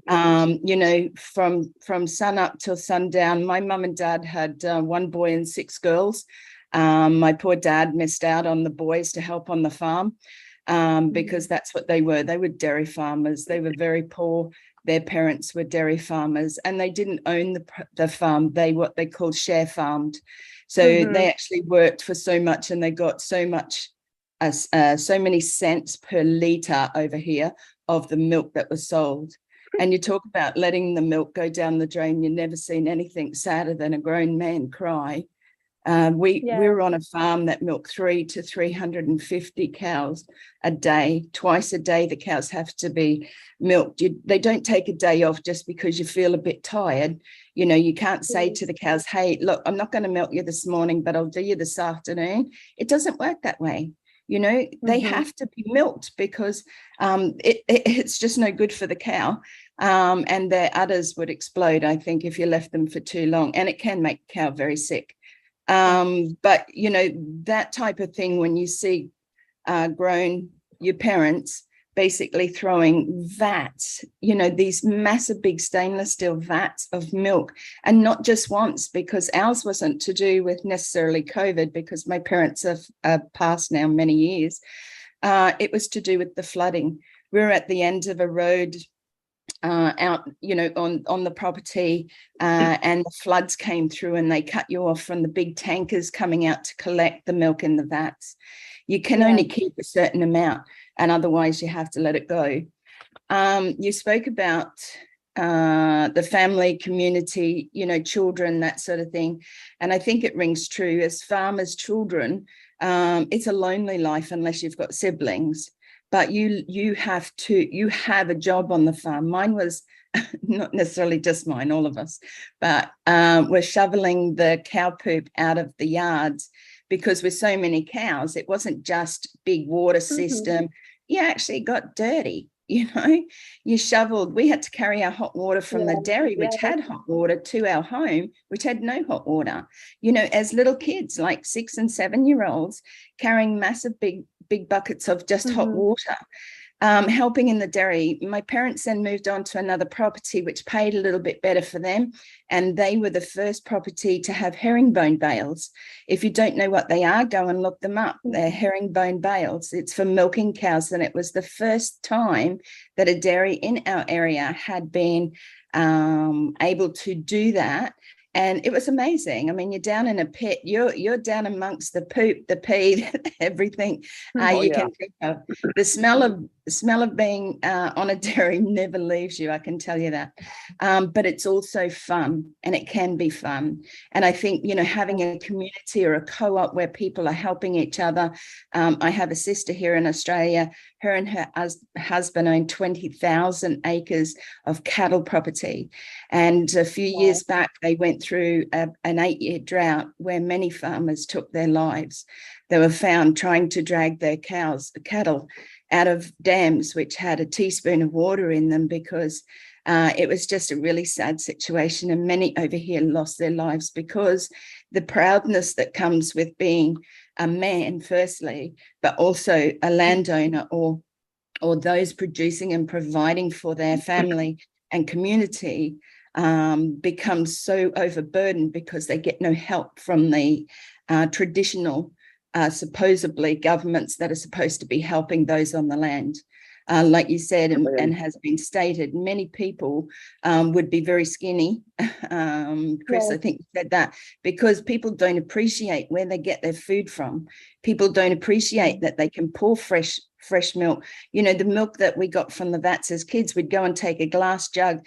From sun up till sundown. My mum and dad had one boy and 6 girls. My poor dad missed out on the boys to help on the farm, because that's what they were. They were dairy farmers. They were very poor. Their parents were dairy farmers, and they didn't own the farm. What they called share farmed. So they actually worked for so much, and they got so many cents per litre over here of the milk that was sold. And you talk about letting the milk go down the drain. You've never seen anything sadder than a grown man cry. We were on a farm that milked 300 to 350 cows a day. Twice a day, the cows have to be milked. They don't take a day off just because you feel a bit tired. You can't say to the cows, hey, look, I'm not going to milk you this morning, but I'll do you this afternoon. It doesn't work that way. They have to be milked, because it's just no good for the cow. And their udders would explode, I think, if you left them for too long. And it can make the cow very sick. But, that type of thing, when you see your parents basically throwing vats, these massive big stainless steel vats of milk, and not just once, because ours wasn't to do with necessarily COVID, because my parents have passed now many years. It was to do with the flooding. We were at the end of a road out, on the property, and the floods came through, and they cut you off from the big tankers coming out to collect the milk in the vats. You can only keep a certain amount, and otherwise you have to let it go. You spoke about the family, community, children, that sort of thing. And I think it rings true as farmers' children. It's a lonely life unless you've got siblings, but you have a job on the farm. Mine was not necessarily just mine, all of us, but we're shoveling the cow poop out of the yards because with so many cows, it wasn't just big water system. You actually got dirty. You shoveled. We had to carry our hot water from the dairy, which had hot water, to our home, which had no hot water. As little kids, like 6 and 7 year olds, carrying massive big buckets of just hot water. Helping in the dairy. My parents then moved on to another property which paid a little bit better for them, and they were the first property to have herringbone bales. If you don't know what they are, go and look them up. They're herringbone bales. It's for milking cows, and it was the first time that a dairy in our area had been able to do that. And it was amazing. I mean, you're down in a pit, you're down amongst the poop, the pee, everything you can think of. The smell of being on a dairy never leaves you, I can tell you that. But it's also fun, and it can be fun. And I think, having a community or a co-op where people are helping each other. I have a sister here in Australia. Her and her husband own 20,000 acres of cattle property. And a few years back, they went through an 8-year drought where many farmers took their lives. They were found trying to drag their cattle out of dams which had a teaspoon of water in them because it was just a really sad situation. And many over here lost their lives because the proudness that comes with being a man, firstly, but also a landowner or those producing and providing for their family and community becomes so overburdened because they get no help from the traditional, supposedly governments that are supposed to be helping those on the land. Like you said, and has been stated, many people would be very skinny. Chris, I think you said that, because people don't appreciate where they get their food from. People don't appreciate that they can pour fresh milk. The milk that we got from the vats as kids, we'd go and take a glass jug,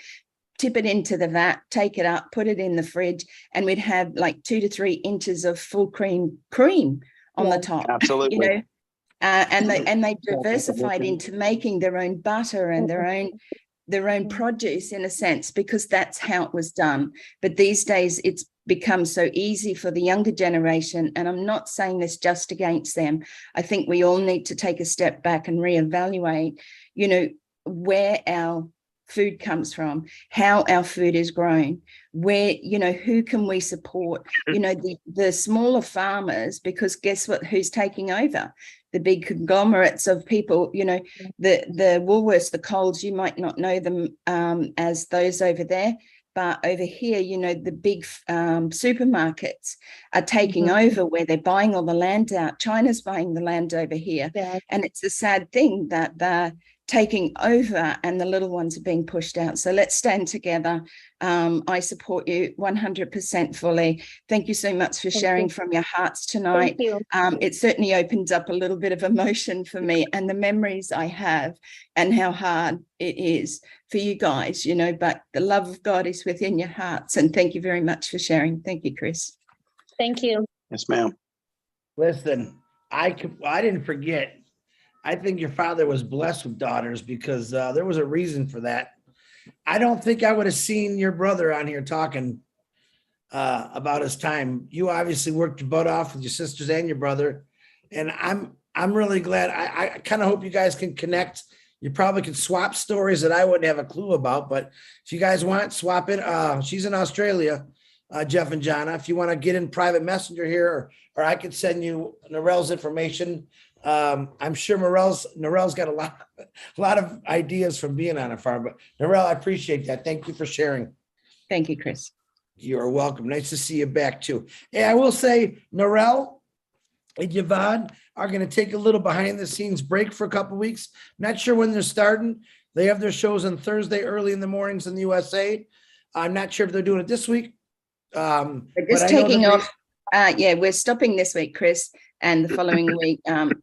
tip it into the vat, take it up, put it in the fridge, and we'd have like 2 to 3 inches of full cream on the top. Absolutely. And they diversified into making their own butter and their own produce, in a sense, because that's how it was done. But these days it's become so easy for the younger generation, and I'm not saying this just against them. I think we all need to take a step back and reevaluate, where our food comes from, how our food is grown, where, who can we support, the smaller farmers, because guess what, who's taking over? The big conglomerates of people, the Woolworths, the Coles, you might not know them as those over there, but over here, the big supermarkets are taking over, where they're buying all the land out. China's buying the land over here. Yeah. And it's a sad thing that they're taking over and the little ones are being pushed out. So let's stand together. I support you 100% fully. Thank you so much for sharing from your hearts tonight. It certainly opens up a little bit of emotion for me, and the memories I have and how hard it is for you guys, but the love of God is within your hearts. And thank you very much for sharing. Thank you, Chris. Thank you. Yes, ma'am. Listen, I didn't forget. I think your father was blessed with daughters, because there was a reason for that. I don't think I would have seen your brother on here talking about his time. You obviously worked your butt off with your sisters and your brother, and I'm really glad. I kind of hope you guys can connect. You probably could swap stories that I wouldn't have a clue about, but if you guys want, swap it. She's in Australia, Jeff and Jana. If you want to get in private messenger here, or I could send you Narelle's information. I'm sure Narelle's got a lot of ideas from being on a farm, but Narelle, I appreciate that. Thank you for sharing. Thank you, Chris. You're welcome. Nice to see you back too. And I will say, Narelle and Yvonne are going to take a little behind the scenes break for a couple of weeks. Not sure when they're starting. They have their shows on Thursday early in the mornings in the USA. I'm not sure if they're doing it this week. We're just taking off. We're stopping this week, Chris, and the following week,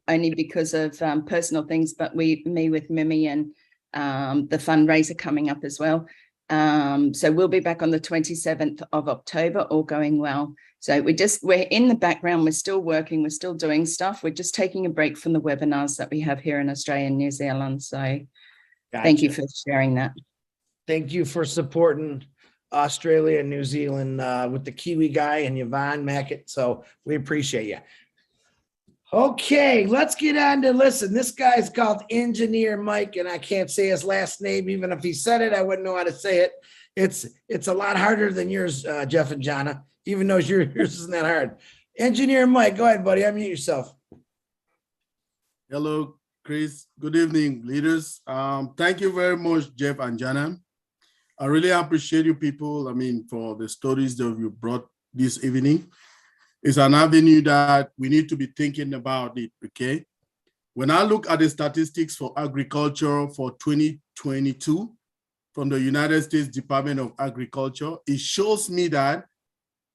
only because of personal things, but me with Mimi and the fundraiser coming up as well. So we'll be back on the 27th of October, all going well. So we're in the background, we're still working, we're still doing stuff. We're just taking a break from the webinars that we have here in Australia and New Zealand. So thank you Gotcha. for sharing that. Thank you for supporting Australia and New Zealand with the Kiwi guy and Yvonne Mackett. So we appreciate you. Okay, let's get on to listen. This guy's called Engineer Mike, and I can't say his last name. Even if he said it, I wouldn't know how to say it. It's a lot harder than yours, Jeff and Jonna, even though yours isn't that hard. Engineer Mike, go ahead, buddy. Unmute yourself. Hello, Chris. Good evening, leaders. Thank you very much, Jeff and Jana. I really appreciate you people, for the stories that you brought this evening. It's an avenue that we need to be thinking about it, okay? When I look at the statistics for agriculture for 2022 from the United States Department of Agriculture, it shows me that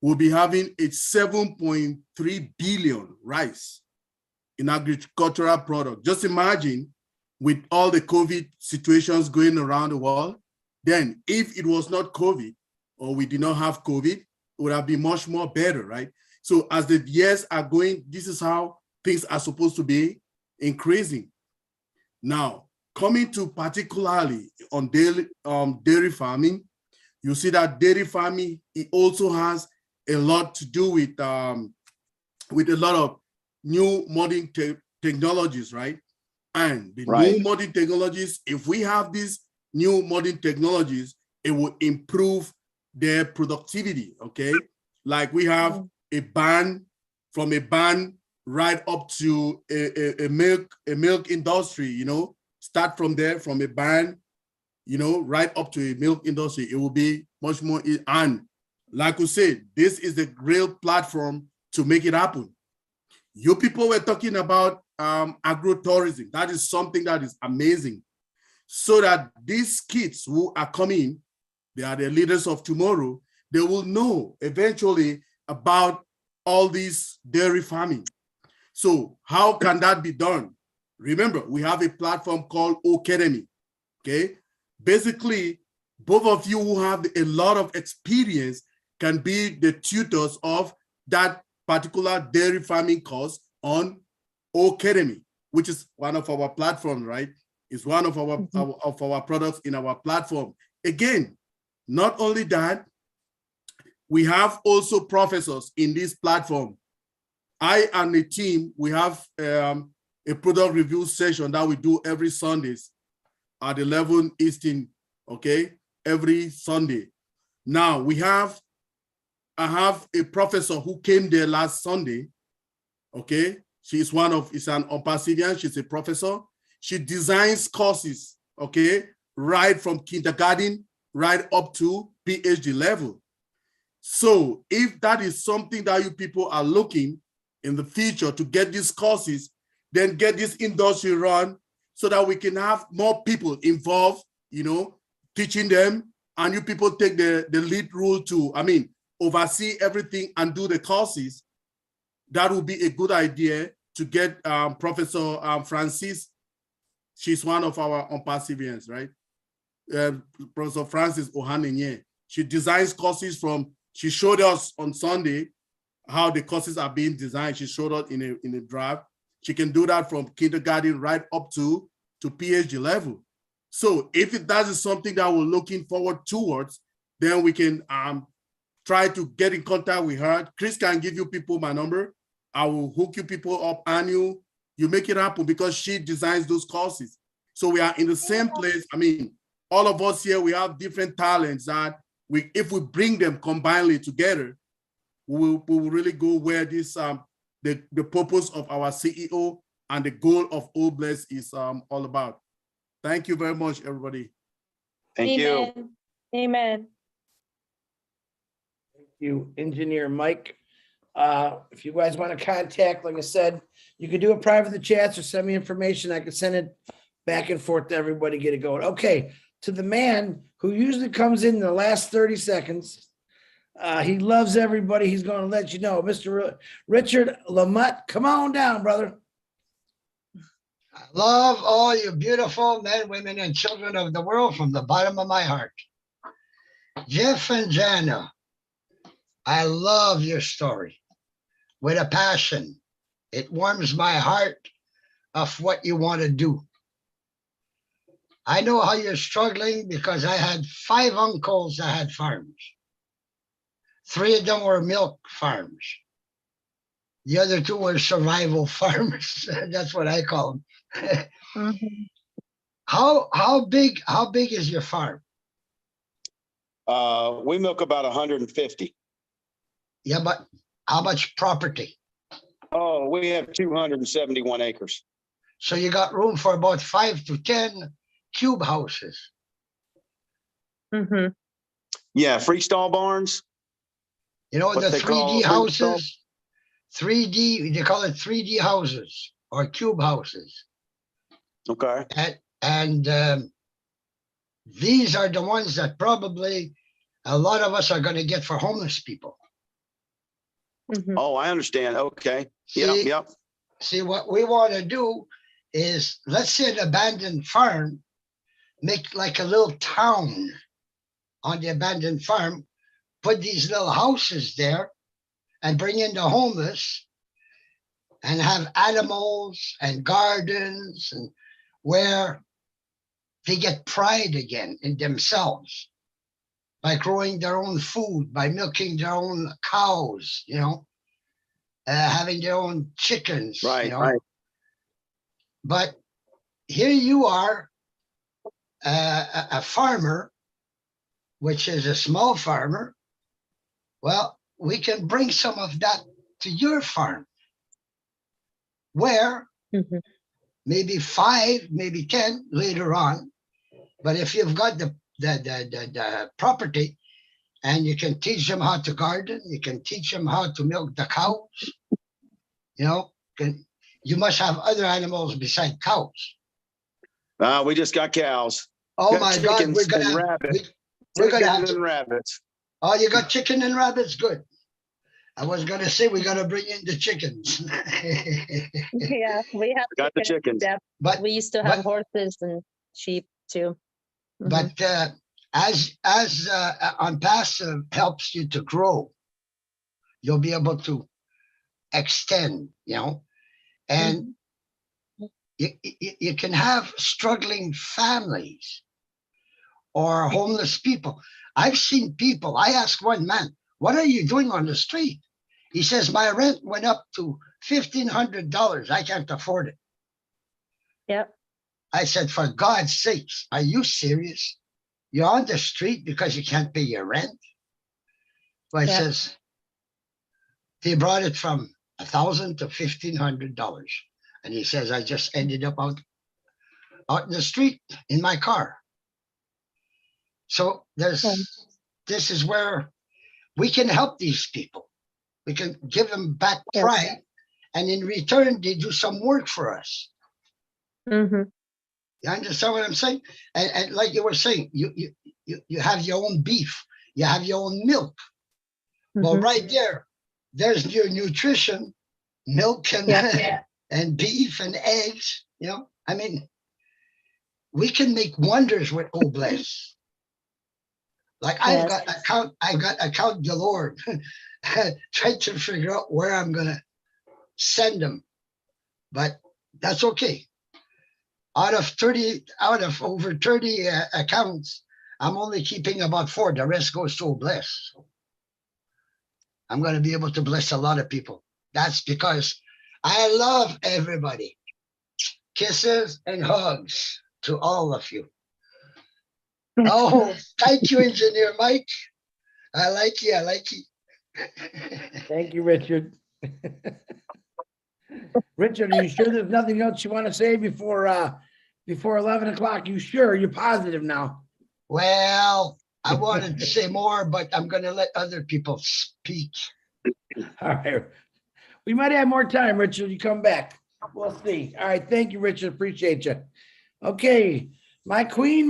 we'll be having a 7.3 billion rice in agricultural product. Just imagine with all the COVID situations going around the world, then if it was not COVID or we did not have COVID, it would have been much more better, right? So as the years are going, this is how things are supposed to be increasing. Now, coming to particularly on dairy farming, you see that dairy farming, it also has a lot to do with a lot of new modern technologies, right? And the new modern technologies, if we have these new modern technologies, it will improve their productivity, okay? Like we have a barn, from a barn right up to a milk industry, start from there, from a barn, right up to a milk industry. It will be much more, and like we said, this is the real platform to make it happen. You people were talking about agro-tourism. That is something that is amazing. So that these kids who are coming, they are the leaders of tomorrow, they will know eventually about all these dairy farming. So how can that be done? Remember, we have a platform called Academy, okay? Basically, both of you who have a lot of experience can be the tutors of that particular dairy farming course on Academy, which is one of our platforms, right? It's one of our products in our platform. Again, not only that, we have also professors in this platform. I and the team, we have a product review session that we do every Sundays at 11 Eastern, okay? Every Sunday. Now I have a professor who came there last Sunday, okay? She's an Ompasivian, she's a professor. She designs courses, okay? Right from kindergarten, right up to PhD level. So if that is something that you people are looking in the future to get these courses, then get this industry run so that we can have more people involved, teaching them, and you people take the lead role to, oversee everything and do the courses. That would be a good idea to get Professor Francis. She's one of our Ompasivians, right? Professor Francis Ohanenye. She designs courses she showed us on Sunday how the courses are being designed. She showed us in a draft. She can do that from kindergarten right up to PhD level. So if that is something that we're looking forward towards, then we can try to get in contact with her. Chris can give you people my number. I will hook you people up and you make it happen because she designs those courses. So we are in the same place. All of us here, we have different talents that if we bring them combinedly together, we will really go where this the purpose of our CEO and the goal of Obless is all about. Thank you very much, everybody. Thank you. Amen. Thank you, Engineer Mike. If you guys want to contact, like I said, you can do it private in the chats or send me information. I can send it back and forth to everybody, get it going. Okay, to the man who usually comes in the last 30 seconds. He loves everybody. He's going to let you know. Mr. Richard Lamotte, come on down, brother. I love all you beautiful men, women, and children of the world from the bottom of my heart. Jeff and Jana, I love your story with a passion. It warms my heart of what you want to do. I know how you're struggling because I had 5 uncles that had farms. 3 of them were milk farms. The other 2 were survival farmers. That's what I call them. Mhm. How big is your farm? We milk about 150. Yeah, but how much property? Oh, we have 271 acres. So you got room for about 5 to 10 cube houses. Mhm. Yeah, freestall barns. You know, What the they call 3D a freestall? houses, 3D, they call it 3D houses or cube houses. Okay. And these are the ones that probably a lot of us are going to get for homeless people. Mhm. Oh, I understand. Okay. See, Yep. see what we want to do is, let's say an abandoned farm, make like a little town on the abandoned farm, put these little houses there and bring in the homeless and have animals and gardens, and where they get pride again in themselves by growing their own food, by milking their own cows, having their own chickens, Right. But here you are, a farmer, which is a small farmer. Well, we can bring some of that to your farm, where Mhm. maybe 5, maybe 10 later on. But if you've got the property, and you can teach them how to garden, you can teach them how to milk the cows. You must have other animals beside cows. We just got cows. Oh Got my God, chickens and rabbits. we're gonna Chickens have. and rabbits. Oh, you got chicken and rabbits? Good. I was gonna say we gotta bring in the chickens. Yeah, we have Got the chickens, chickens. yeah. But We used to have but horses and sheep too. Mhm. but as on passive helps you to grow, you'll be able to extend, and you can have struggling families or homeless people. I've seen people. I asked one man, "What are you doing on the street?" He says, "My rent went up to $1,500. I can't afford it." Yep. I said, "For God's sakes, are you serious? You're on the street because you can't pay your rent?" Well, he Yeah. says he brought it from $1,000 to $1,500, and he says, "I just ended up out in the street in my car." So this is where we can help these people. We can give them back Yes. pride, and in return, they do some work for us. Mhm. You understand what I'm saying? And like you were saying, you have your own beef, you have your own milk. Well, Mhm. right there's your nutrition, milk and Yeah. and beef and eggs. I mean, we can make wonders with Obless. Like Yes. I got account galore, trying to figure out where I'm gonna send them, but that's okay. Out of over 30 accounts, I'm only keeping about 4. The rest goes to Obless. I'm going to be able to bless a lot of people. That's because I love everybody. Kisses and hugs to all of you. Oh, thank you, Engineer Mike. I like you. Thank you, Richard. Richard, are you sure there's nothing else you want to say before 11 o'clock? You sure? You're positive now? Well, I wanted to say more, but I'm going to let other people speak. All right. We might have more time, Richard. You come back. We'll see. All right. Thank you, Richard. Appreciate you. Okay. My queen,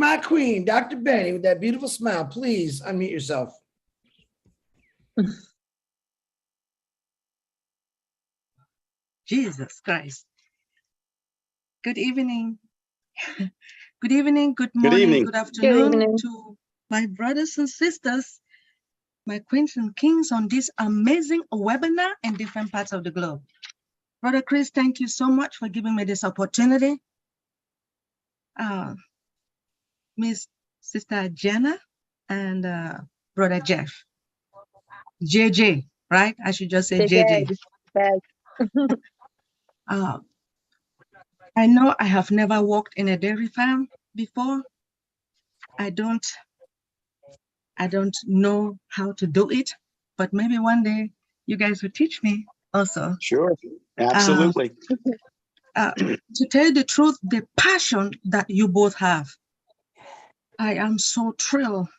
Dr. Benny, with that beautiful smile, please unmute yourself. Jesus Christ. Good evening. Good evening, good morning, evening. good afternoon evening. to my brothers and sisters, my queens and kings on this amazing webinar in different parts of the globe. Brother Chris, thank you so much for giving me this opportunity. Miss Sister Jenna and Brother Jeff. JJ, right? I should just say JJ. Yes. I know I have never worked in a dairy farm before. I don't know how to do it, but maybe one day you guys will teach me also. Sure. Absolutely. To tell you the truth, the passion that you both have, I am so thrilled.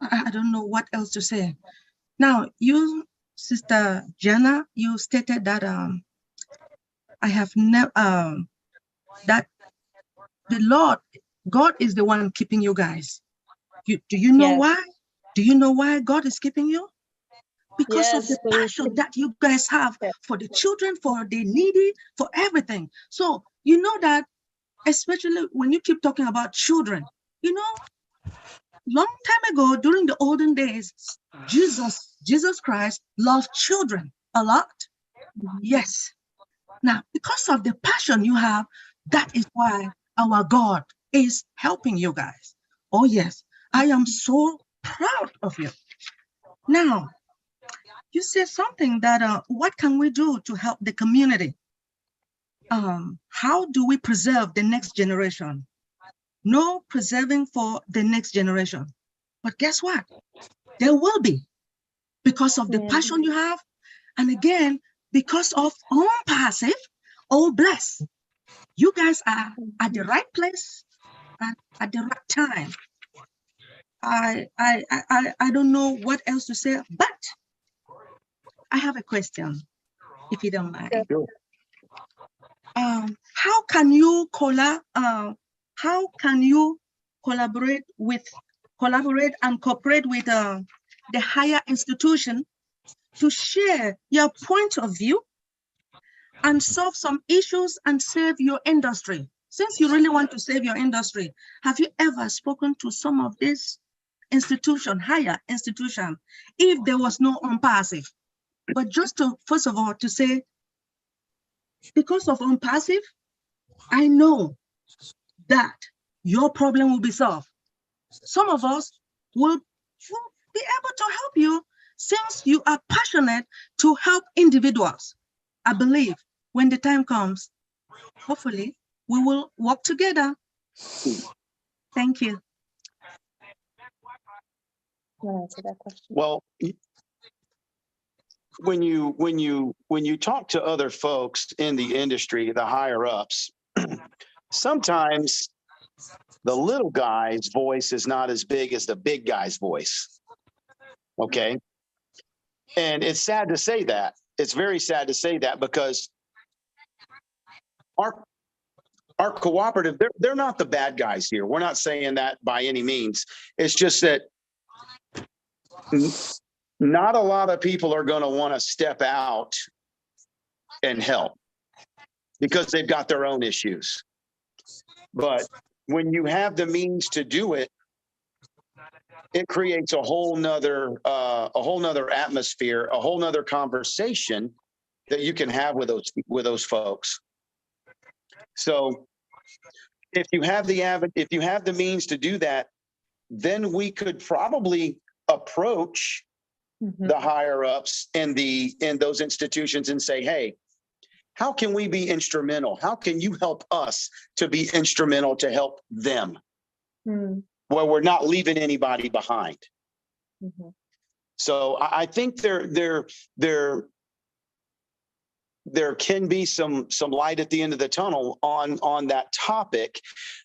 I don't know what else to say. Now, you, Sister Jenna, you stated that I have never that the Lord, God is the one keeping you guys. Do you know Yes. why? Do you know why God is keeping you? Because of the Yes, passion that you guys have Yes. for the children, for the needy, for everything. So you know that, especially when you keep talking about children, you know, long time ago, during the olden days, Jesus Christ loved children a lot. Yes. Now, because of the passion you have, that is why our God is helping you guys. Oh, yes. I am so proud of you. Now, you said something that what can we do to help the community? How do we preserve the next generation? No preserving for the next generation. But guess what? There will be, because of the Yeah. passion you have. And again, because of passive, bless. You guys are at the right place and at the right time. I don't know what else to say, but I have a question, if you don't mind. Sure. How can you collaborate and cooperate with the higher institution to share your point of view and solve some issues and save your industry? Since you really want to save your industry, have you ever spoken to some of these higher institution, if there was no passive? But just to, first of all, to say, because of passive, I know that your problem will be solved. Some of us will be able to help you, since you are passionate to help individuals. I believe when the time comes, hopefully, we will work together. Thank you. Want to answer that question? Well, when you talk to other folks in the industry, the higher ups, sometimes the little guy's voice is not as big as the big guy's voice. Okay. And it's sad to say that. It's very sad to say that, because our cooperative, they're not the bad guys here. We're not saying that by any means. It's just that not a lot of people are going to want to step out and help because they've got their own issues. But when you have the means to do it, it creates a whole nother atmosphere, a whole nother conversation that you can have with those folks. So if you have the means to do that, then we could probably approach the higher ups in those institutions and say, hey, how can we be instrumental? How can you help us to be instrumental to help them? Where we're not leaving anybody behind. So I think there can be some light at the end of the tunnel on that topic.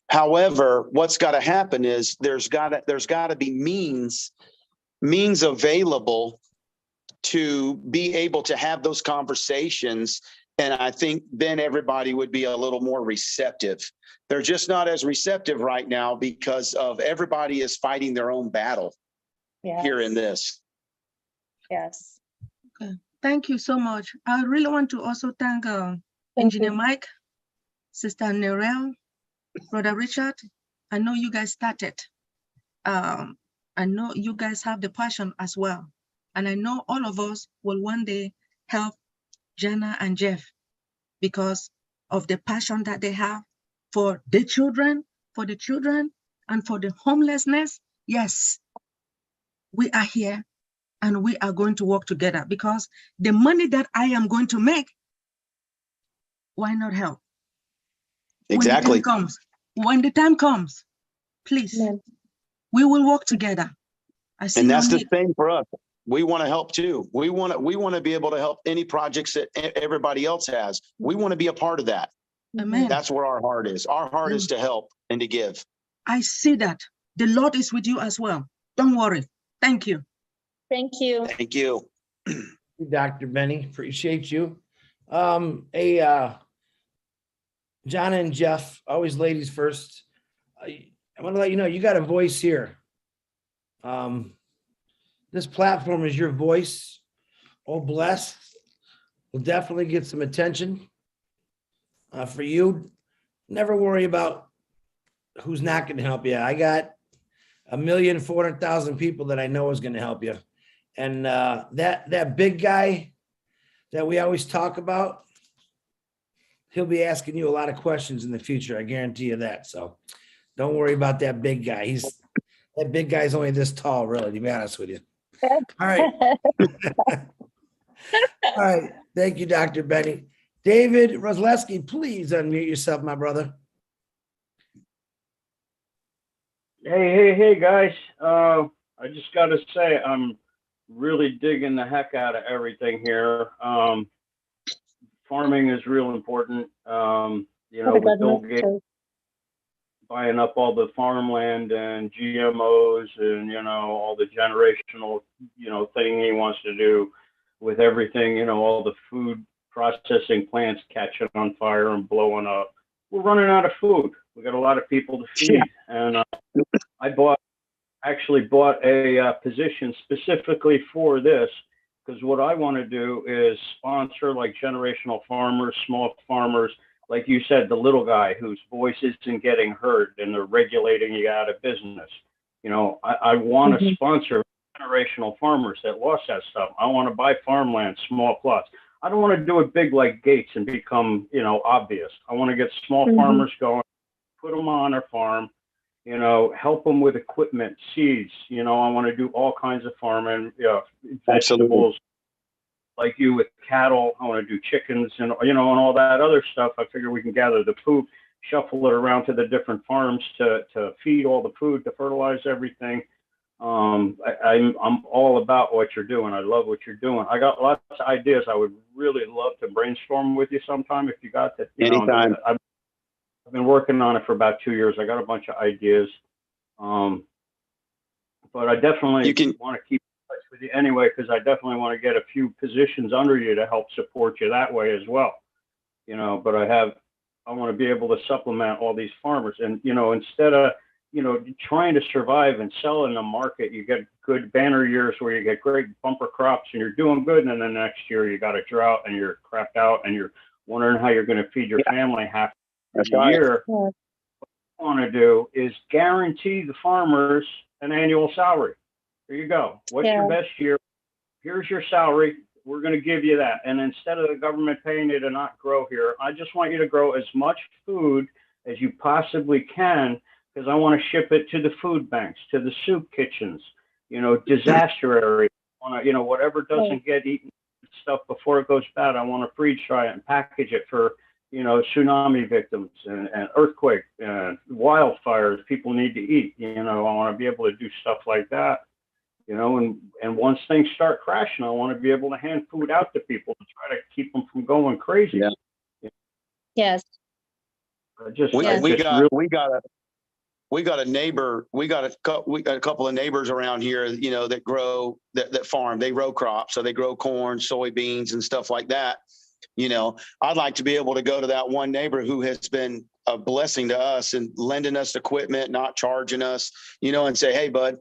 However, what's got to happen is there's got to be means available to be able to have those conversations. And I think then everybody would be a little more receptive. They're just not as receptive right now because of everybody is fighting their own battle here in this. Yes. Okay. Thank you so much. I really want to also thank Engineer Mike, Sister Nerel, Brother Richard. I know you guys started. I know you guys have the passion as well. And I know all of us will one day help Jana and Jeff because of the passion that they have for the children, and for the homelessness. Yes, we are here and we are going to work together because the money that I am going to make, why not help? Exactly. When the time comes, please, Amen. we will work together. I see And no that's the need. thing for us. We want to help too. We want to be able to help any projects that everybody else has. We want to be a part of that. Amen. That's where our heart is. Our heart is to help and to give. I see that. The Lord is with you as well. Don't worry. Thank you. Thank you. Thank you. Dr. Benny, appreciate you. John and Jeff, always ladies first. I want to let you know, you got a voice here. This platform is your voice. Oh, blessed. Will definitely get some attention for you. Never worry about who's not going to help you. I got 1,400,000 people that I know is going to help you. And that big guy that we always talk about, he'll be asking you a lot of questions in the future. I guarantee you that. So don't worry about that big guy. That big guy's only this tall, really, to be honest with you. All right. All right. Thank you, Dr. Benny. David Rosleski, please unmute yourself, my brother. Hey, guys. I just got to say, I'm really digging the heck out of everything here. Farming is real important. With Bill Gates buying up all the farmland and GMOs and, all the generational, thing he wants to do with everything, all the food processing plants catching on fire and blowing up. We're running out of food. We got a lot of people to feed. And I actually bought a position specifically for this, because what I want to do is sponsor like generational farmers, small farmers, like you said, the little guy whose voice isn't getting heard and they're regulating you out of business. I want to sponsor generational farmers that lost that stuff. I want to buy farmland, small plots. I don't want to do it big like Gates and become, obvious. I want to get small farmers going, put them on their farm, help them with equipment, seeds. I want to do all kinds of farming, vegetables, like you with cattle. I want to do chickens and, and all that other stuff. I figure we can gather the poop, shuffle it around to the different farms to feed all the food, to fertilize everything. I'm all about what you're doing. I love what you're doing. I got lots of ideas. I would really love to brainstorm with you sometime if you got that. Anytime. I've been working on it for about 2 years. I got a bunch of ideas. But I definitely want to keep in touch with you anyway, because I definitely want to get a few positions under you to help support you that way as well. But I want to be able to supplement all these farmers. And, instead of, trying to survive and sell in the market, you get good banner years where you get great bumper crops and you're doing good. And then the next year you got a drought and you're crapped out and you're wondering how you're going to feed your family half the year. What I want to do is guarantee the farmers an annual salary. There you go. What's your best year? Here's your salary. We're going to give you that. And instead of the government paying you to not grow here, I just want you to grow as much food as you possibly can, because I want to ship it to the food banks, to the soup kitchens, disaster areas. Whatever doesn't get eaten stuff before it goes bad, I want to freeze dry it and package it for, tsunami victims and earthquake and wildfires. People need to eat. I want to be able to do stuff like that. And once things start crashing, I want to be able to hand food out to people to try to keep them from going crazy. Yeah. Yes. We got a neighbor. We got a couple of neighbors around here, that grow that farm. They row crops, so they grow corn, soybeans, and stuff like that. I'd like to be able to go to that one neighbor who has been a blessing to us and lending us equipment, not charging us, and say, hey, bud,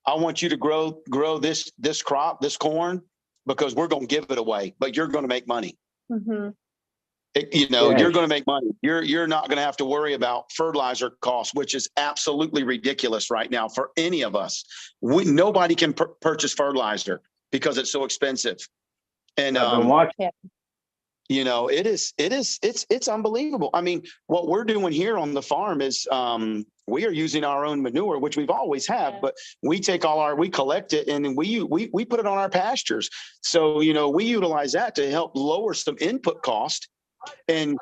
I want you to grow this crop, this corn, because we're going to give it away, but you're going to make money. Yes. You're going to make money. You're not going to have to worry about fertilizer costs, which is absolutely ridiculous right now for any of us. Nobody can purchase fertilizer because it's so expensive. And I've been watching. it's unbelievable. I mean, what we're doing here on the farm is we are using our own manure, which we've always have, but we collect it and we put it on our pastures. So, we utilize that to help lower some input cost and,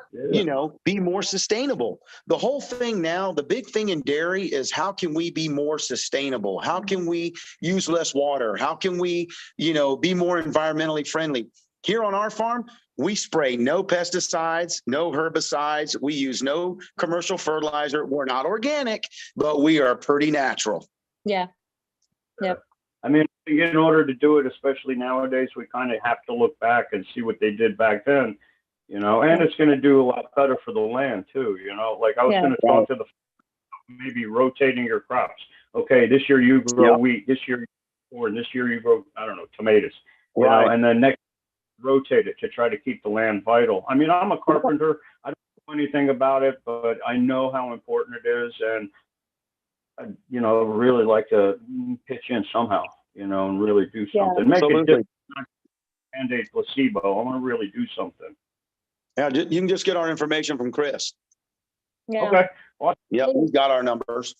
be more sustainable. The whole thing now, the big thing in dairy is how can we be more sustainable? How can we use less water? How can we, be more environmentally friendly? Here on our farm, we spray no pesticides, no herbicides. We use no commercial fertilizer. We're not organic, but we are pretty natural. Yeah. Yep. I mean, in order to do it, especially nowadays, we kind of have to look back and see what they did back then, and it's going to do a lot better for the land too. Like I was going to talk to maybe rotating your crops. Okay, this year you grow wheat, this year you grow corn, this year you grow, I don't know, tomatoes, and then next rotate it to try to keep the land vital. I mean, I'm a carpenter. I don't know anything about it, but I know how important it is. And, I really like to pitch in somehow, and really do something. Make it different, not Band-Aid placebo. I want to really do something. Yeah, you can just get our information from Chris. Yeah. Okay. Awesome. Yep, he's got our numbers.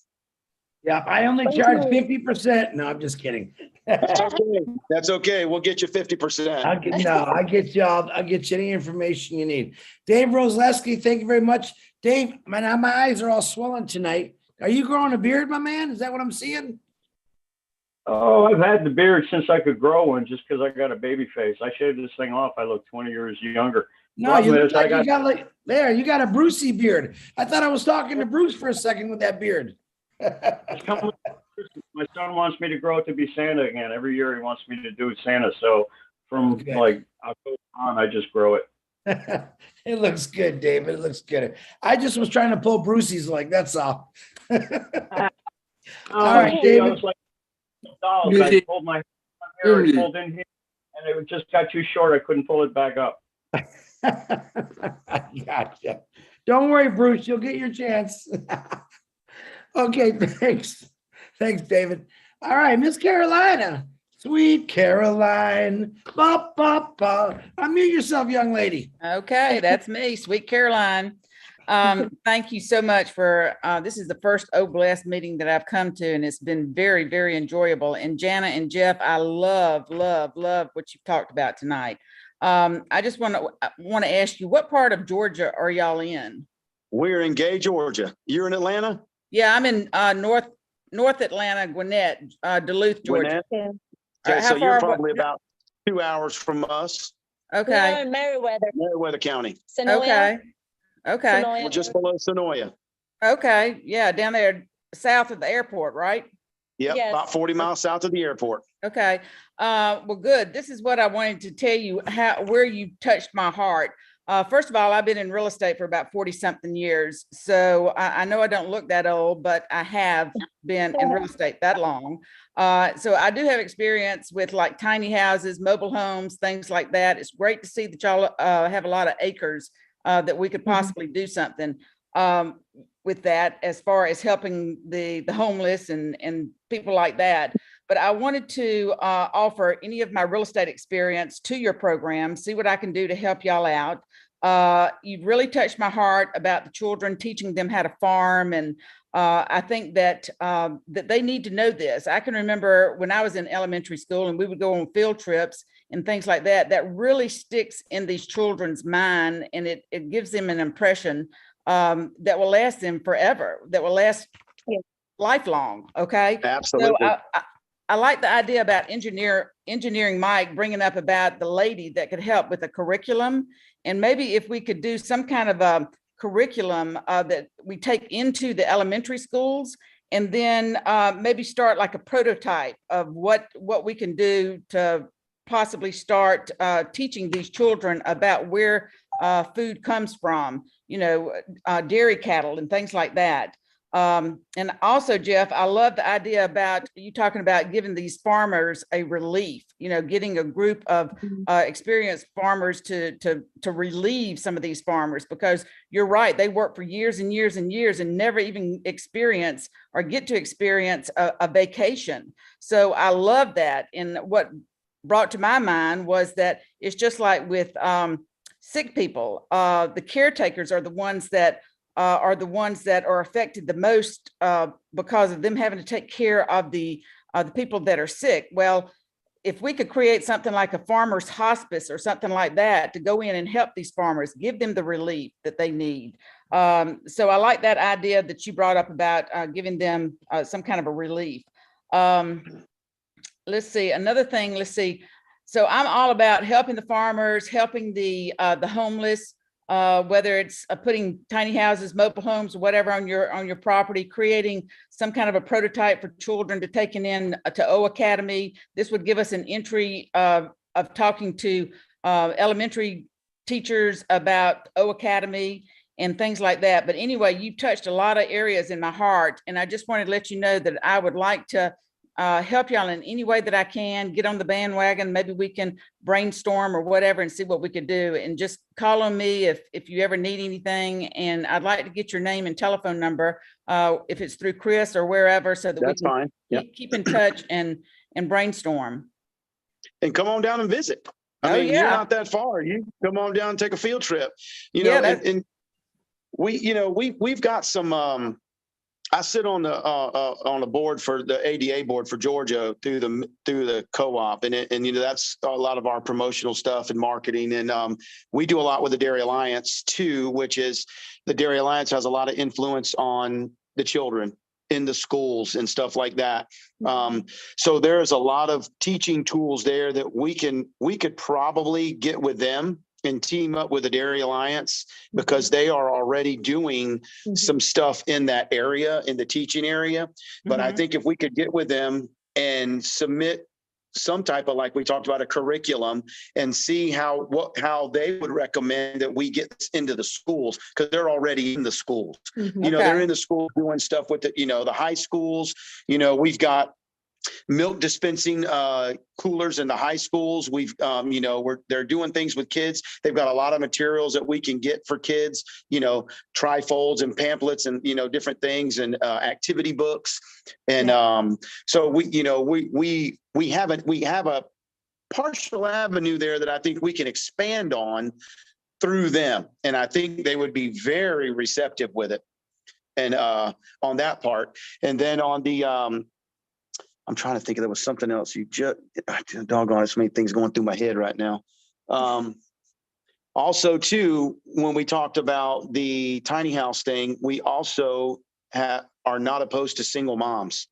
Yeah, I only charge 50%. No, I'm just kidding. That's okay. We'll get you 50%. I'll get you any information you need. Dave Roslewski, thank you very much. Dave, my eyes are all swollen tonight. Are you growing a beard, my man? Is that what I'm seeing? Oh, I've had the beard since I could grow one, just because I got a baby face. I shaved this thing off. I look 20 years younger. No, you look like you got a Brucey beard. I thought I was talking to Bruce for a second with that beard. My son wants me to grow it to be Santa again. Every year he wants me to do Santa. So from like October on, I just grow it. It looks good, David. It looks good. I just was trying to pull Brucey's leg. That's all. All right, David. I was like, I pulled my hair and pulled in here, and it just got too short. I couldn't pull it back up. Gotcha. Don't worry, Bruce. You'll get your chance. Okay, thanks. Thanks, David. All right, Miss Carolina. Sweet Caroline. Ba, ba, ba. Unmute yourself, young lady. Okay, that's me, Sweet Caroline. Thank you so much for, this is the first Blast meeting that I've come to, and it's been very, very enjoyable. And Jana and Jeff, I love what you've talked about tonight. I just want to ask you, what part of Georgia are y'all in? We're in Gay, Georgia. You're in Atlanta? Yeah, I'm in North Atlanta, Gwinnett, Duluth, Georgia. Gwinnett? Okay, so you're probably about 2 hours from us. Okay. Yeah, Meriwether County. Sonoya. Okay. We're just below Sonoya. Okay. Yeah, down there south of the airport, right? Yep, Yes. about 40 miles south of the airport. Okay. Well, good. This is what I wanted to tell you, where you touched my heart. First of all, I've been in real estate for about 40 something years. So I know I don't look that old, but I have been in real estate that long. So I do have experience with like tiny houses, mobile homes, things like that. It's great to see that y'all have a lot of acres that we could possibly do something with that as far as helping the homeless and people like that. But I wanted to offer any of my real estate experience to your program, see what I can do to help y'all out. You've really touched my heart about the children, teaching them how to farm. And I think that they need to know this. I can remember when I was in elementary school and we would go on field trips and things like that, that really sticks in these children's mind, and it gives them an impression that will last them forever, that will last lifelong. Okay. Absolutely. So I like the idea about engineering Mike bringing up about the lady that could help with a curriculum. And maybe if we could do some kind of a curriculum that we take into the elementary schools, and then maybe start like a prototype of what we can do to possibly start teaching these children about where food comes from, dairy cattle and things like that. And also, Jeff, I love the idea about you talking about giving these farmers a relief, getting a group of experienced farmers to relieve some of these farmers, because you're right, they work for years and years and years and never even experience or get to experience a vacation. So I love that. And what brought to my mind was that it's just like with sick people, the caretakers are the ones that are affected the most because of them having to take care of the people that are sick. Well, if we could create something like a farmer's hospice or something like that to go in and help these farmers, give them the relief that they need. So I like that idea that you brought up about giving them some kind of a relief. Let's see, another thing, So I'm all about helping the farmers, helping the homeless, whether it's putting tiny houses, mobile homes, or whatever on your property, creating some kind of a prototype for children to taking in to O Academy. This would give us an entry of talking to elementary teachers about O Academy and things like that. But anyway, you touched a lot of areas in my heart, and I just wanted to let you know that I would like to help y'all in any way that I can. Get on the bandwagon. Maybe we can brainstorm or whatever and see what we could do. And just call on me if you ever need anything. And I'd like to get your name and telephone number if it's through Chris or wherever, so that That's we can fine. Yep. keep in touch and brainstorm. And come on down and visit. I mean, yeah. You're not that far. You come on down and take a field trip. And we've got some. I sit on the board for the ADA board for Georgia through the co-op, and that's a lot of our promotional stuff and marketing, and we do a lot with the Dairy Alliance too, which is the Dairy Alliance has a lot of influence on the children in the schools and stuff like that. So there's a lot of teaching tools there that we could probably get with them and team up with the Dairy Alliance, because they are already doing some stuff in that area, in the teaching area. But I think if we could get with them and submit some type of, like we talked about, a curriculum, and see how they would recommend that we get this into the schools, because they're already in the schools. They're in the schools doing stuff with the high schools. We've got milk dispensing coolers in the high schools. We've they're doing things with kids. They've got a lot of materials that we can get for kids, trifolds and pamphlets and different things, and activity books. And so we have a partial avenue there that I think we can expand on through them, and I think they would be very receptive with it. And on that part, and then on the I'm trying to think, there was something else. Doggone, it's many things going through my head right now. Also, too, when we talked about the tiny house thing, we also are not opposed to single moms.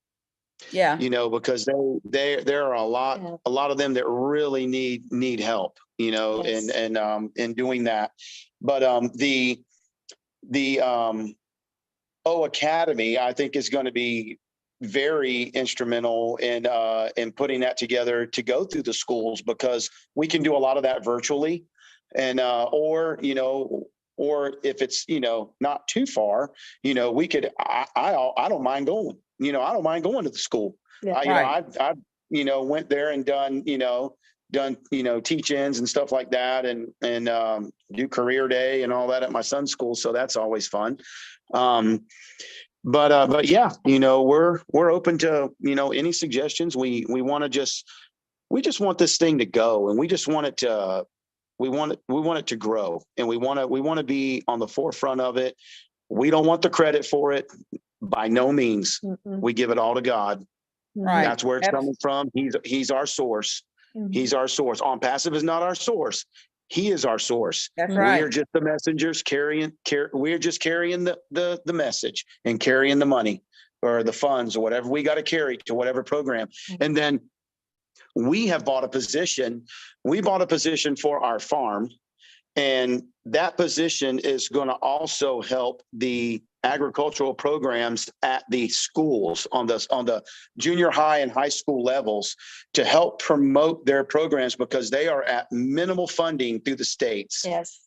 Yeah. Because there are a lot of them that really need help. Yes. And doing that. But the O Academy, I think, is going to be very instrumental in putting that together to go through the schools, because we can do a lot of that virtually, and or if it's not too far, we could. I don't mind going. I don't mind going to the school. Yeah. I went there and done teach-ins and stuff like that, and do career day and all that at my son's school, so that's always fun. But yeah, we're open to, any suggestions. We just want this thing to go, and we just want it to, we want it to grow, and we want to be on the forefront of it. We don't want the credit for it by no means. We give it all to God. Right. That's where it's coming from. He's our source. He's our source. On Passive is not our source. He is our source. That's right. We are just the messengers we're just carrying the message and carrying the money or the funds or whatever we got to carry to whatever program. And then we have bought a position. We bought a position for our farm, and that position is going to also help the agricultural programs at the schools on the junior high and high school levels to help promote their programs because they are at minimal funding through the states. Yes.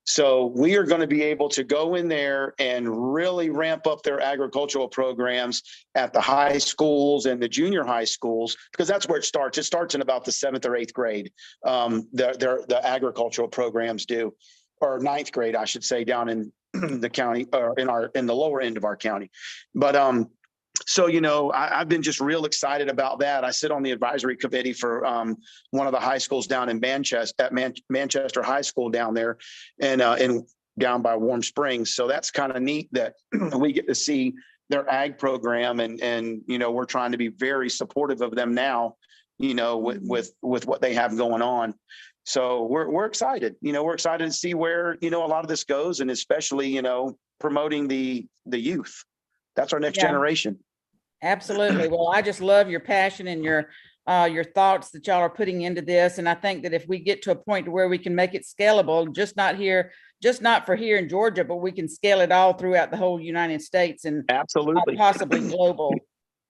So we are going to be able to go in there and really ramp up their agricultural programs at the high schools and the junior high schools, because that's where it starts. It starts in about the 7th or 8th grade. The agricultural programs do, or 9th grade, I should say, down in the county or in the lower end of our county. But so, I've been just real excited about that. I sit on the advisory committee for one of the high schools down in Manchester, Manchester High School down there, and down by Warm Springs. So that's kind of neat that we get to see their ag program, and we're trying to be very supportive of them now, with what they have going on. So we're excited. We're excited to see where a lot of this goes, and especially promoting the youth. That's our next generation. Absolutely. Well, I just love your passion and your thoughts that y'all are putting into this. And I think that if we get to a point to where we can make it scalable, just not for here in Georgia, but we can scale it all throughout the whole United States and absolutely possibly global.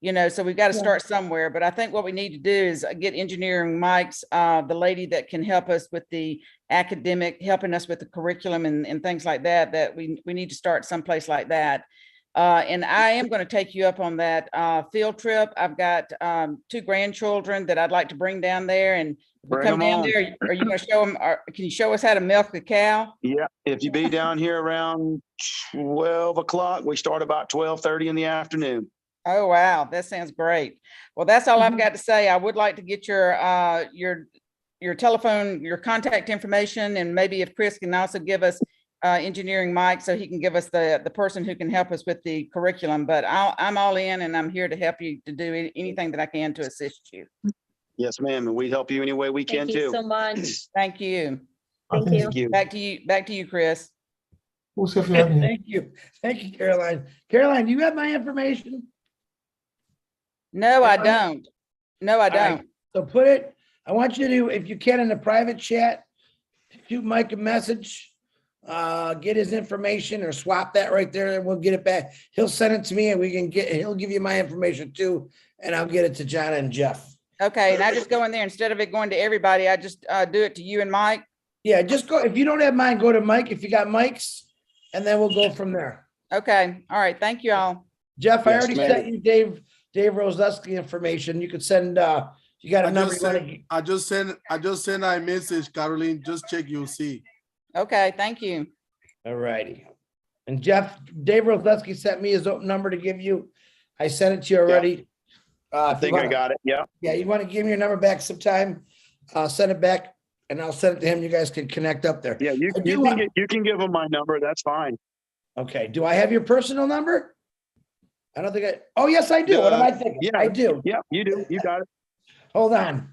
So we've got to start somewhere. But I think what we need to do is get Engineering Mike's, the lady that can help us with the academic, helping us with the curriculum and things like that we need to start someplace like that. And I am going to take you up on that field trip. I've got 2 grandchildren that I'd like to bring down there, and we come down there. Are you going to show them? Can you show us how to milk the cow? Yeah, if you be down here around 12 o'clock, we start about 12:30 in the afternoon. Oh wow, that sounds great. Well, that's all I've got to say. I would like to get your telephone, your contact information, and maybe if Chris can also give us Engineering Mike, so he can give us the person who can help us with the curriculum. But I'm all in, and I'm here to help you to do anything that I can to assist you. Yes, ma'am, and we help you any way we can Thank you too. so much. Thank you. Thank you. Thank you. Back to you, Chris. Thank you. Thank you, Caroline. Caroline, you have my information? No, I don't. No, I All right. don't. So put it, I want you to, if you can, in the private chat, shoot Mike a message, get his information or swap that right there and we'll get it back. He'll send it to me and he'll give you my information too. And I'll get it to John and Jeff. Okay, and I just go in there, instead of it going to everybody, I just do it to you and Mike. Yeah, just go, if you don't have mine, go to Mike, if you got Mike's, and then we'll go from there. Okay, all right, thank you all. Jeff, I Yes, already ma'am. sent you Dave Roseski information. You could send, you got a number you want to. I just sent a message, Caroline. Just check, you'll see. Okay, thank you. All righty. And Jeff, Dave Roseski sent me his number to give you. I sent it to you already. I think I got it. Yeah. Yeah, you want to give me your number back sometime? Send it back and I'll send it to him. You guys can connect up there. Yeah, you can give him my number. That's fine. Okay. Do I have your personal number? I don't think oh, yes, I do. What am I thinking? Yeah. I do. Yeah, you do. You got it. Hold on.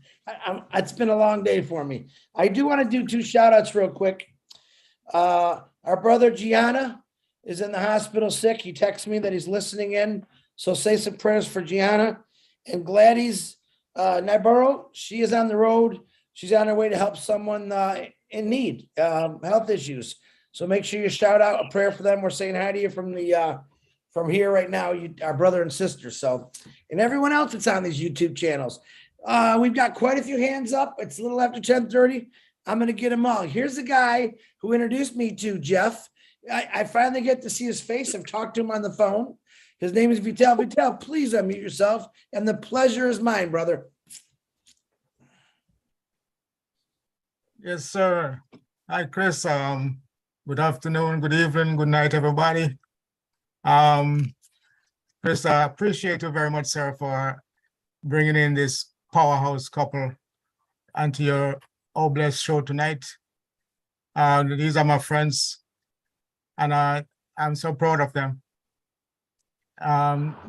It's been a long day for me. I do want to do 2 shout outs real quick. Our brother Gianna is in the hospital sick. He texted me that he's listening in. So say some prayers for Gianna. And Gladys Navarro, she is on the road. She's on her way to help someone in need, health issues. So make sure you shout out a prayer for them. We're saying hi to you from here right now, our brother and sister. So, and everyone else that's on these YouTube channels. We've got quite a few hands up. It's a little after 10:30. I'm going to get them all. Here's the guy who introduced me to Jeff. I finally get to see his face. I've talked to him on the phone. His name is Vital. Vital, please unmute yourself. And the pleasure is mine, brother. Yes, sir. Hi, Chris. Good afternoon, good evening, good night, everybody. Chris, I appreciate you very much, sir, for bringing in this powerhouse couple onto your Oh Blessed show tonight. These are my friends, and I'm so proud of them.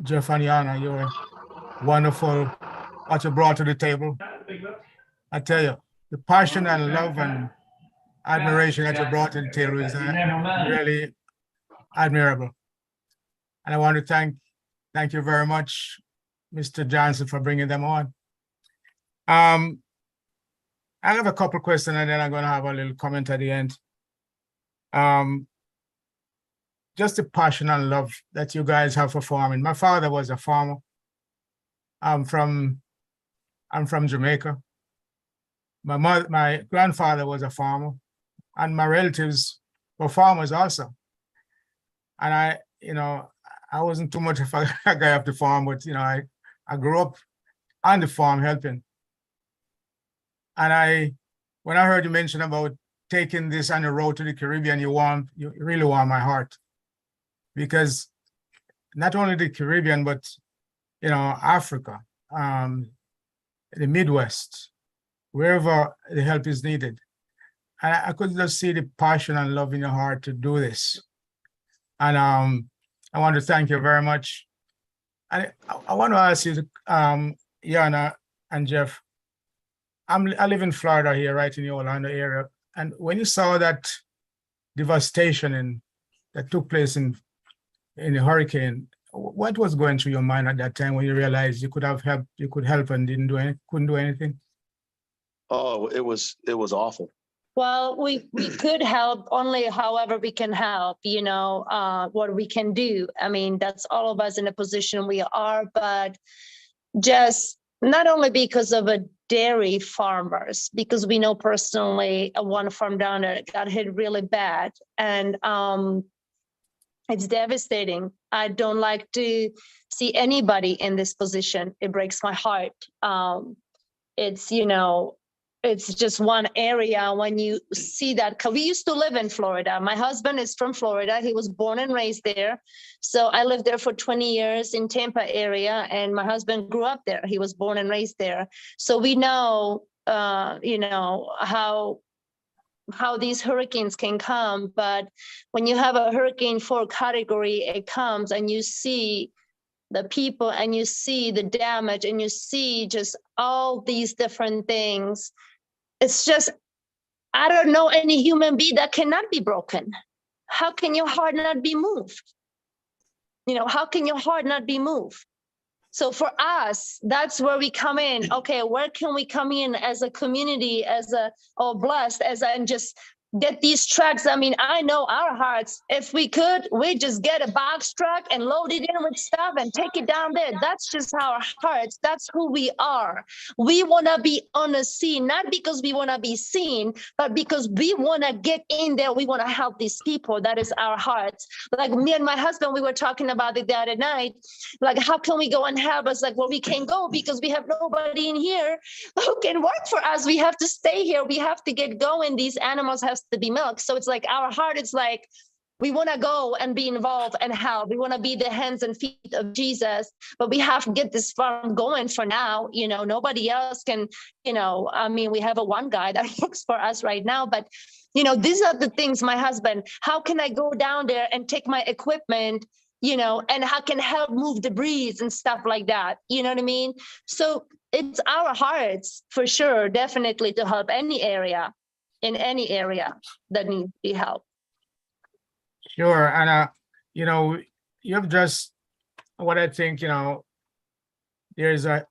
Jeff and Yana, you're wonderful what you brought to the table. I tell you, the passion and love and admiration that you brought to the table is really admirable. And I want to thank you very much, Mr. Johnson, for bringing them on. I have a couple questions and then I'm going to have a little comment at the end. just the passion and love that you guys have for farming. My father was a farmer. I'm from Jamaica. My grandfather was a farmer, and my relatives were farmers also. And I wasn't too much of a guy of the farm, but I grew up on the farm helping. And when I heard you mention about taking this on the road to the Caribbean, you really warm my heart, because not only the Caribbean, but Africa, the Midwest, wherever the help is needed. And I could just see the passion and love in your heart to do this. And I want to thank you very much. And I want to ask you, Yana and Jeff, I live in Florida here, right in the Orlando area. And when you saw that devastation that took place in the hurricane, what was going through your mind at that time when you realized you could help and couldn't do anything? Oh, it was awful. Well, we could help only however we can help, what we can do. I mean, that's all of us in a position we are, but just not only because of a dairy farmers, because we know personally one farm down there got hit really bad, and it's devastating. I don't like to see anybody in this position. It breaks my heart. It's just one area when you see that. We used to live in Florida. My husband is from Florida. He was born and raised there. So I lived there for 20 years in Tampa area, and my husband grew up there. He was born and raised there. So we know, how these hurricanes can come. But when you have a Hurricane 4 category, it comes and you see the people and you see the damage and you see just all these different things. It's just, I don't know any human being that cannot be broken. How can your heart not be moved? How can your heart not be moved? So for us, that's where we come in. Okay, where can we come in as a community, blessed, and just get these trucks? I mean, I know our hearts, if we could, we just get a box truck and load it in with stuff and take it down there. That's just our hearts. That's who we are. We want to be on the scene, not because we want to be seen, but because we want to get in there. We want to help these people. That is our hearts. Like me and my husband, we were talking about it the other night. Like, how can we go and help us? Like, well, we can't go because we have nobody in here who can work for us. We have to stay here. We have to get going. These animals have to be milk. So it's like our heart, it's like we want to go and be involved and help. We want to be the hands and feet of Jesus, but we have to get this farm going for now. Nobody else can, we have one guy that works for us right now, but these are the things, my husband, how can I go down there and take my equipment, and how can help move debris and stuff like that? You know what I mean? So it's our hearts for sure, definitely, to help any area, in any area that needs to be helped. Sure. And, you've just, what I think, there's a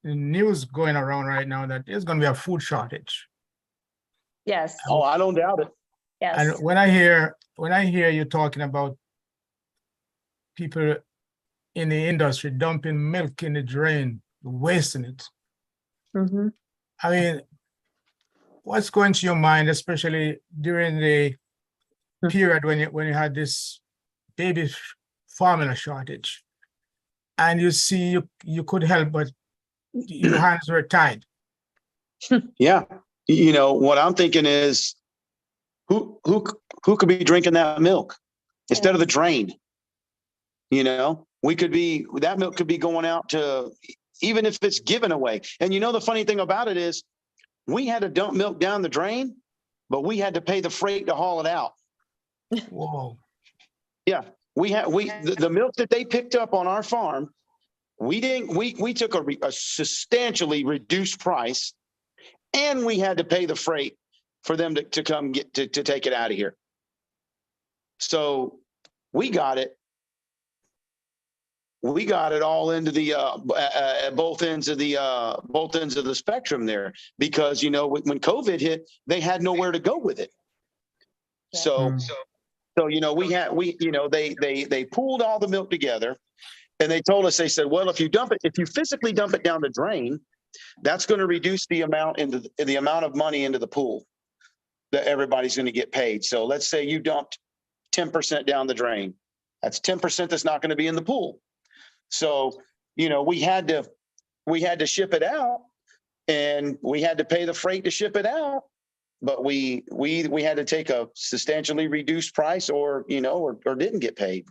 news going around right now that there's going to be a food shortage. Yes. Oh, I don't doubt it. Yes. And when I hear you talking about people in the industry dumping milk in the drain, wasting it. Mm-hmm. I mean, what's going to your mind, especially during the period when you had this baby formula shortage, and you see you could help, but your hands were tied? Yeah. What I'm thinking is, who could be drinking that milk instead of the drain? That milk could be going out to, even if it's given away. And the funny thing about it is, we had to dump milk down the drain, but we had to pay the freight to haul it out. Whoa. Yeah, the milk that they picked up on our farm, we took a substantially reduced price, and we had to pay the freight for them to come to take it out of here. So we got it. We got it all into the both ends of the spectrum there, because when COVID hit, they had nowhere to go with it. So So, they pooled all the milk together and they told us, they said, well, if you physically dump it down the drain, that's going to reduce the amount of money into the pool that everybody's going to get paid. So let's say you dumped 10% down the drain. That's 10% that's not going to be in the pool. So, we had to ship it out and we had to pay the freight to ship it out. But we had to take a substantially reduced price or didn't get paid.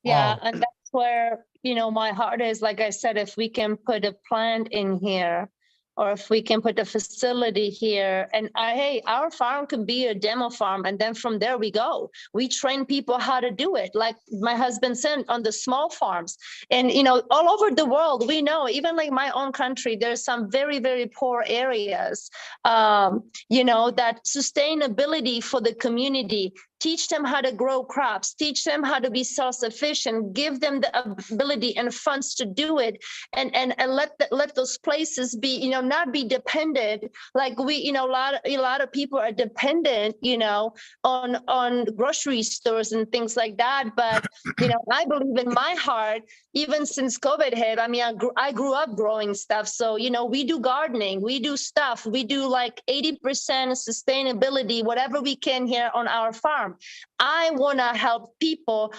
Yeah, Wow. and that's where, my heart is, like I said, if we can put a plant in here, or if we can put a facility here, and hey, our farm can be a demo farm, and then from there we go. We train people how to do it, like my husband said, on the small farms. And all over the world, we know, even like my own country, there's some very, very poor areas. That sustainability for the community. Teach them how to grow crops, teach them how to be self-sufficient, give them the ability and funds to do it, and let those places be, not be dependent. Like a lot of people are dependent, on grocery stores and things like that. But, I believe in my heart, even since COVID hit, I grew up growing stuff. So, we do gardening, we do stuff, we do like 80% sustainability, whatever we can here on our farm. I want to help people,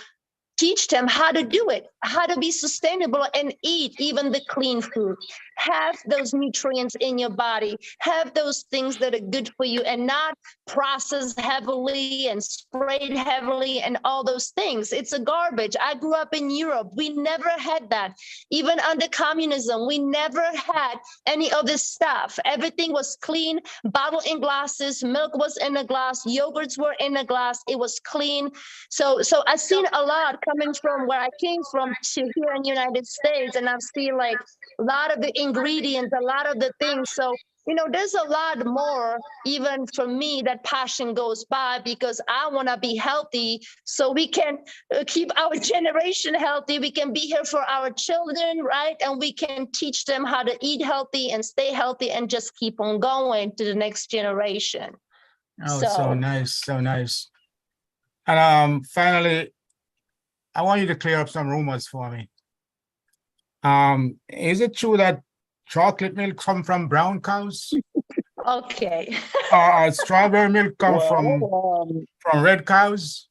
teach them how to do it, how to be sustainable and eat even the clean food. Have those nutrients in your body, have those things that are good for you and not processed heavily and sprayed heavily and all those things. It's a garbage. I grew up in Europe. We never had that. Even under communism, we never had any of this stuff. Everything was clean, bottled in glasses, milk was in a glass, yogurts were in a glass, it was clean. So I've seen a lot coming from where I came from to here in the United States, and I've seen like a lot of the ingredients, a lot of the things. So, there's a lot more, even for me, that passion goes by, because I want to be healthy so we can keep our generation healthy. We can be here for our children, right? And we can teach them how to eat healthy and stay healthy and just keep on going to the next generation. Oh, so nice, so nice. And finally, I want you to clear up some rumors for me. Is it true that chocolate milk come from brown cows? Okay. Strawberry milk come from red cows?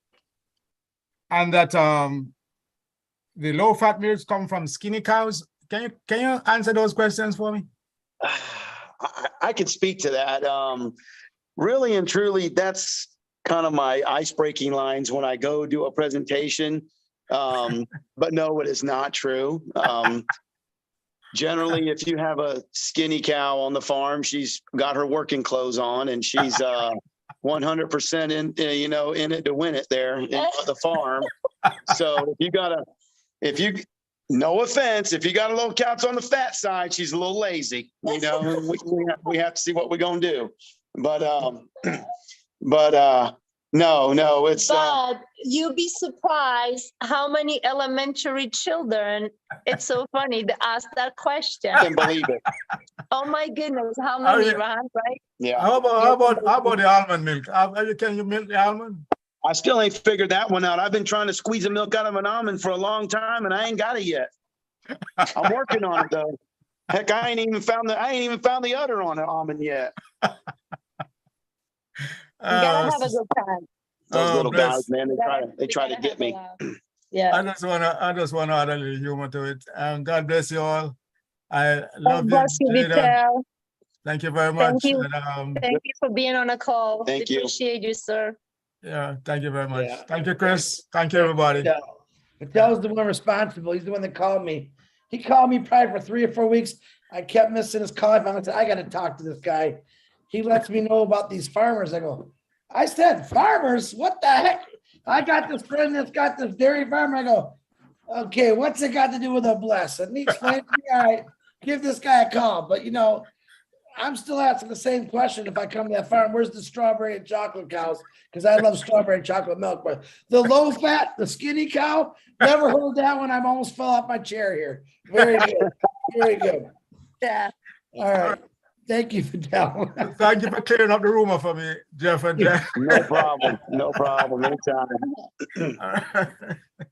And that the low fat milks come from skinny cows? Can you answer those questions for me? I could speak to that. Really and truly, that's kind of my ice-breaking lines when I go do a presentation. But no, it is not true. Generally, if you have a skinny cow on the farm, she's got her working clothes on and she's 100% in it to win it there in the farm. So no offense, if you got a little couch on the fat side, she's a little lazy. We have to see what we're gonna do. But no, it's. But you'll be surprised how many elementary children. It's so funny to ask that question. I can believe it. Oh my goodness, how many, Ron? Right? Yeah. How about the almond milk? Can you milk the almond? I still ain't figured that one out. I've been trying to squeeze the milk out of an almond for a long time, and I ain't got it yet. I'm working on it though. Heck, I ain't even found the udder on an almond yet. You gotta have a good time. Those little bless. guys, man, they try to get me. Yeah. I just wanna add a little humor to it. God bless you all. I love you. Bless you, Jada. Vitel. Thank you very much. Thank you. And, Thank you for being on a call. Thank you. Appreciate you, sir. yeah, thank you very much. Yeah. Thank you, Chris. Thank you, everybody. Vitel's the one responsible. He's the one that called me. He called me probably for 3 or 4 weeks. I kept missing his call. I finally said, I got to talk to this guy. He lets me know about these farmers. I said, farmers? What the heck? I got this friend that's got this dairy farm. I go, okay, what's it got to do with a bless? And he explained to me, all right, give this guy a call. But, I'm still asking the same question if I come to that farm. Where's the strawberry and chocolate cows? Because I love strawberry and chocolate milk. But the low fat, the skinny cow, never heard that one. I almost fell off my chair here. Very good. Very good. Yeah. All right. Thank you, Fidel. Thank you for clearing up the rumor for me, Jeff and Jeff. No problem. No problem. Anytime.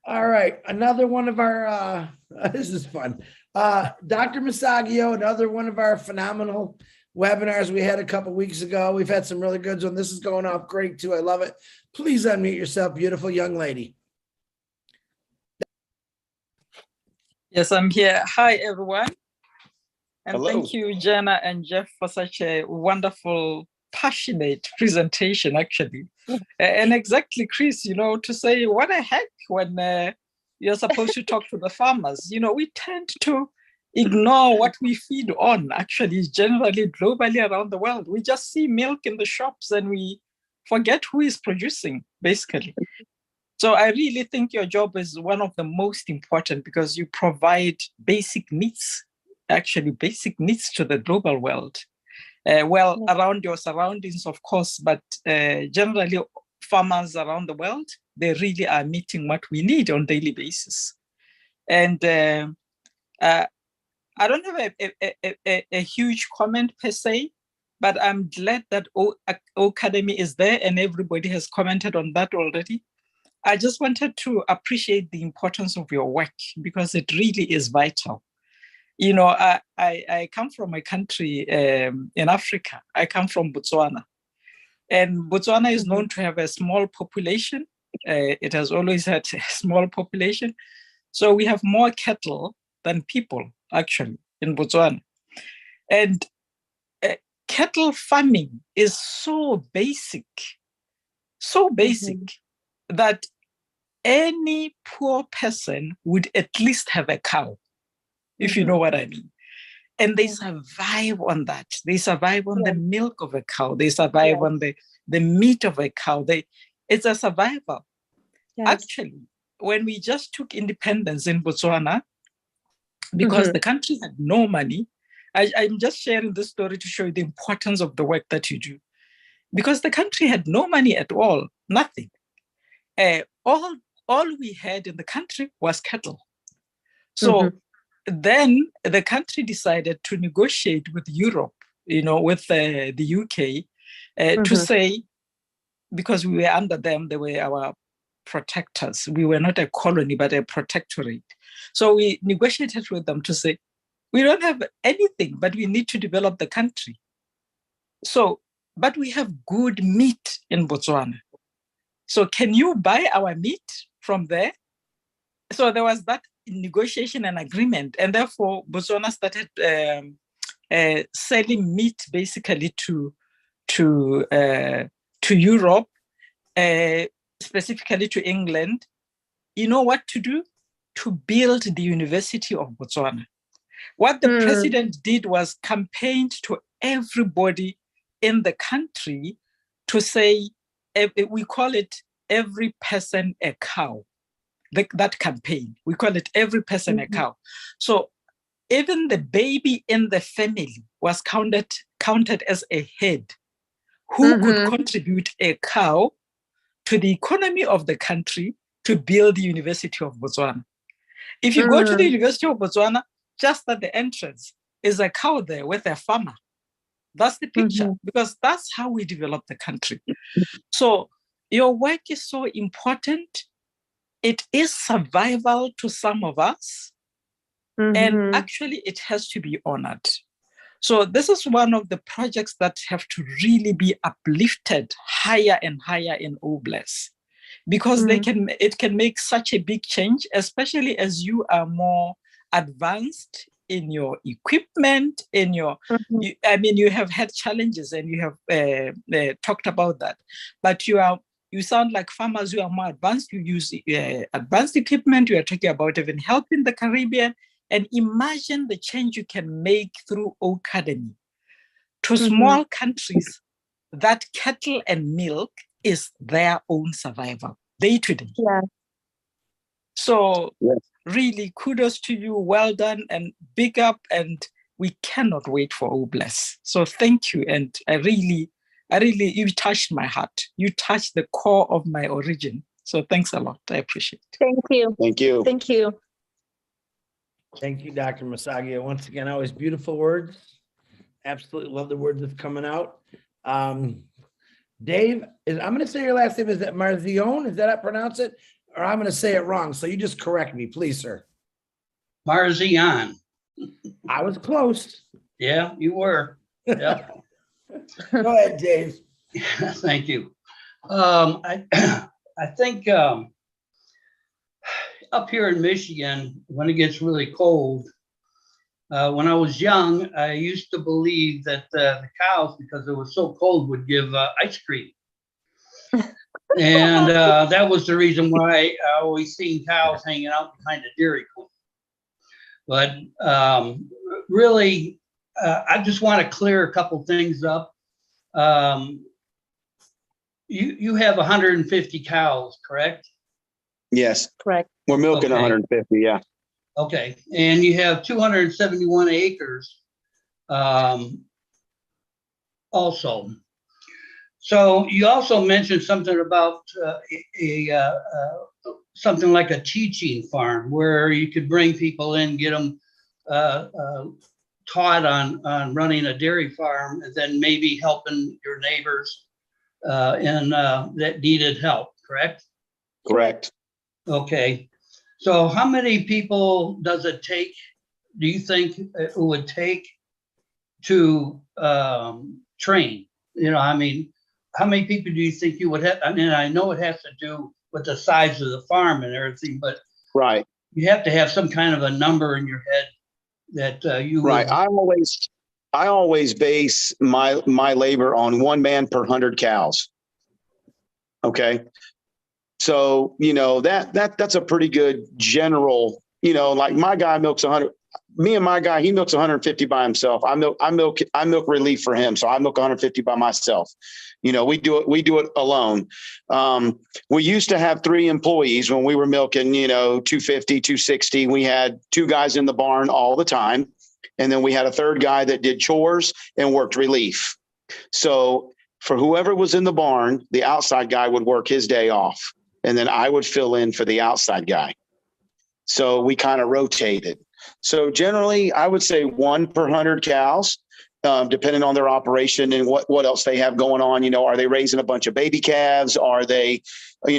All right, another one of our, this is fun. Dr. Masagio, another one of our phenomenal webinars we had a couple weeks ago. We've had some really good ones. This is going off great too. I love it. Please unmute yourself, beautiful young lady. Yes, I'm here. Hi, everyone. And Hello. thank you, Jenna and Jeff, for such a wonderful, passionate presentation, actually. And exactly, Chris, to say, what the heck when you're supposed to talk to the farmers? We tend to ignore what we feed on, actually, generally, globally around the world. We just see milk in the shops and we forget who is producing, basically. So I really think your job is one of the most important because you provide basic needs, actually basic needs to the global world. Around your surroundings, of course, but generally farmers around the world, they really are meeting what we need on a daily basis. And I don't have a huge comment per se, but I'm glad that Academy is there and everybody has commented on that already. I just wanted to appreciate the importance of your work because it really is vital. I come from a country in Africa. I come from Botswana. And Botswana is known to have a small population. It has always had a small population. So we have more cattle than people, actually, in Botswana. And cattle farming is so basic that any poor person would at least have a cow, if you know what I mean. And they survive on that. They survive on the milk of a cow. They survive on the meat of a cow. It's a survival. Actually, when we just took independence in Botswana, because the country had no money, I'm just sharing this story to show you the importance of the work that you do. Because the country had no money at all, nothing. All we had in the country was cattle. So then the country decided to negotiate with Europe, with the UK, to say, because we were under them, they were our protectors. We were not a colony, but a protectorate. So we negotiated with them to say, we don't have anything, but we need to develop the country. But we have good meat in Botswana. So can you buy our meat from there? So there was that negotiation and agreement. And therefore, Botswana started selling meat basically to Europe, specifically to England. You know what to do? To build the University of Botswana. What the president did was campaigned to everybody in the country to say, we call it every person a cow. That campaign, we call it every person a cow. So even the baby in the family was counted as a head who could contribute a cow to the economy of the country to build the University of Botswana. If you go to the University of Botswana, just at the entrance is a cow there with a farmer. That's the picture, because that's how we develop the country. So your work is so important. It is survival to some of us, and actually it has to be honored. So this is one of the projects that have to really be uplifted higher and higher in OBLES, because it can make such a big change, especially as you are more advanced in your equipment, in your, you have had challenges and you have talked about that, but you sound like farmers who are more advanced. You use advanced equipment. You are talking about even helping the Caribbean, and imagine the change you can make through Academy to small countries that cattle and milk is their own survival day to day. So really kudos to you. Well done and big up. And we cannot wait for OBLES. So thank you. And I really, you touched my heart. You touched the core of my origin. So thanks a lot. I appreciate it. Thank you. Thank you. Thank you. Thank you, Dr. Masagio. Once again, always beautiful words. Absolutely love the word that's coming out. Dave, I'm going to say your last name. Is it Marzion? Is that how I pronounce it? Or I'm going to say it wrong. So you just correct me, please, sir. Marzion. I was close. Yeah, you were. Yeah. Go ahead, Dave. Thank you. I think up here in Michigan, when it gets really cold, when I was young, I used to believe that the cows, because it was so cold, would give ice cream. And that was the reason why I always seen cows hanging out behind a Dairy Queen. But really, I just want to clear a couple things up. You have 150 cows, correct? Yes, Correct. we're milking Okay. 150. Yeah. Okay, and you have 271 acres also. So you also mentioned something about something like a teaching farm where you could bring people in, get them taught on running a dairy farm, and then maybe helping your neighbors that needed help, correct? Correct. Okay, so how many people does it take, do you think it would take to train? You know, I mean, how many people do you think you would have? I mean, I know it has to do with the size of the farm and everything, but Right. you have to have some kind of a number in your head that you would. Right. I always base my labor on 1 man per 100 cows. Okay. So, you know, that's a pretty good general, you know, like my guy milks 100. Me and my guy, he milks 150 by himself. I milk relief for him. So I milk 150 by myself. You know, we do it alone. We used to have 3 employees when we were milking, you know, 250, 260. We had 2 guys in the barn all the time. And then we had a 3rd guy that did chores and worked relief. So for whoever was in the barn, the outside guy would work his day off. And then I would fill in for the outside guy. So we kind of rotated. So generally, I would say 1 per 100 cows, depending on their operation and what else they have going on. You know, are they raising a bunch of baby calves? Are they have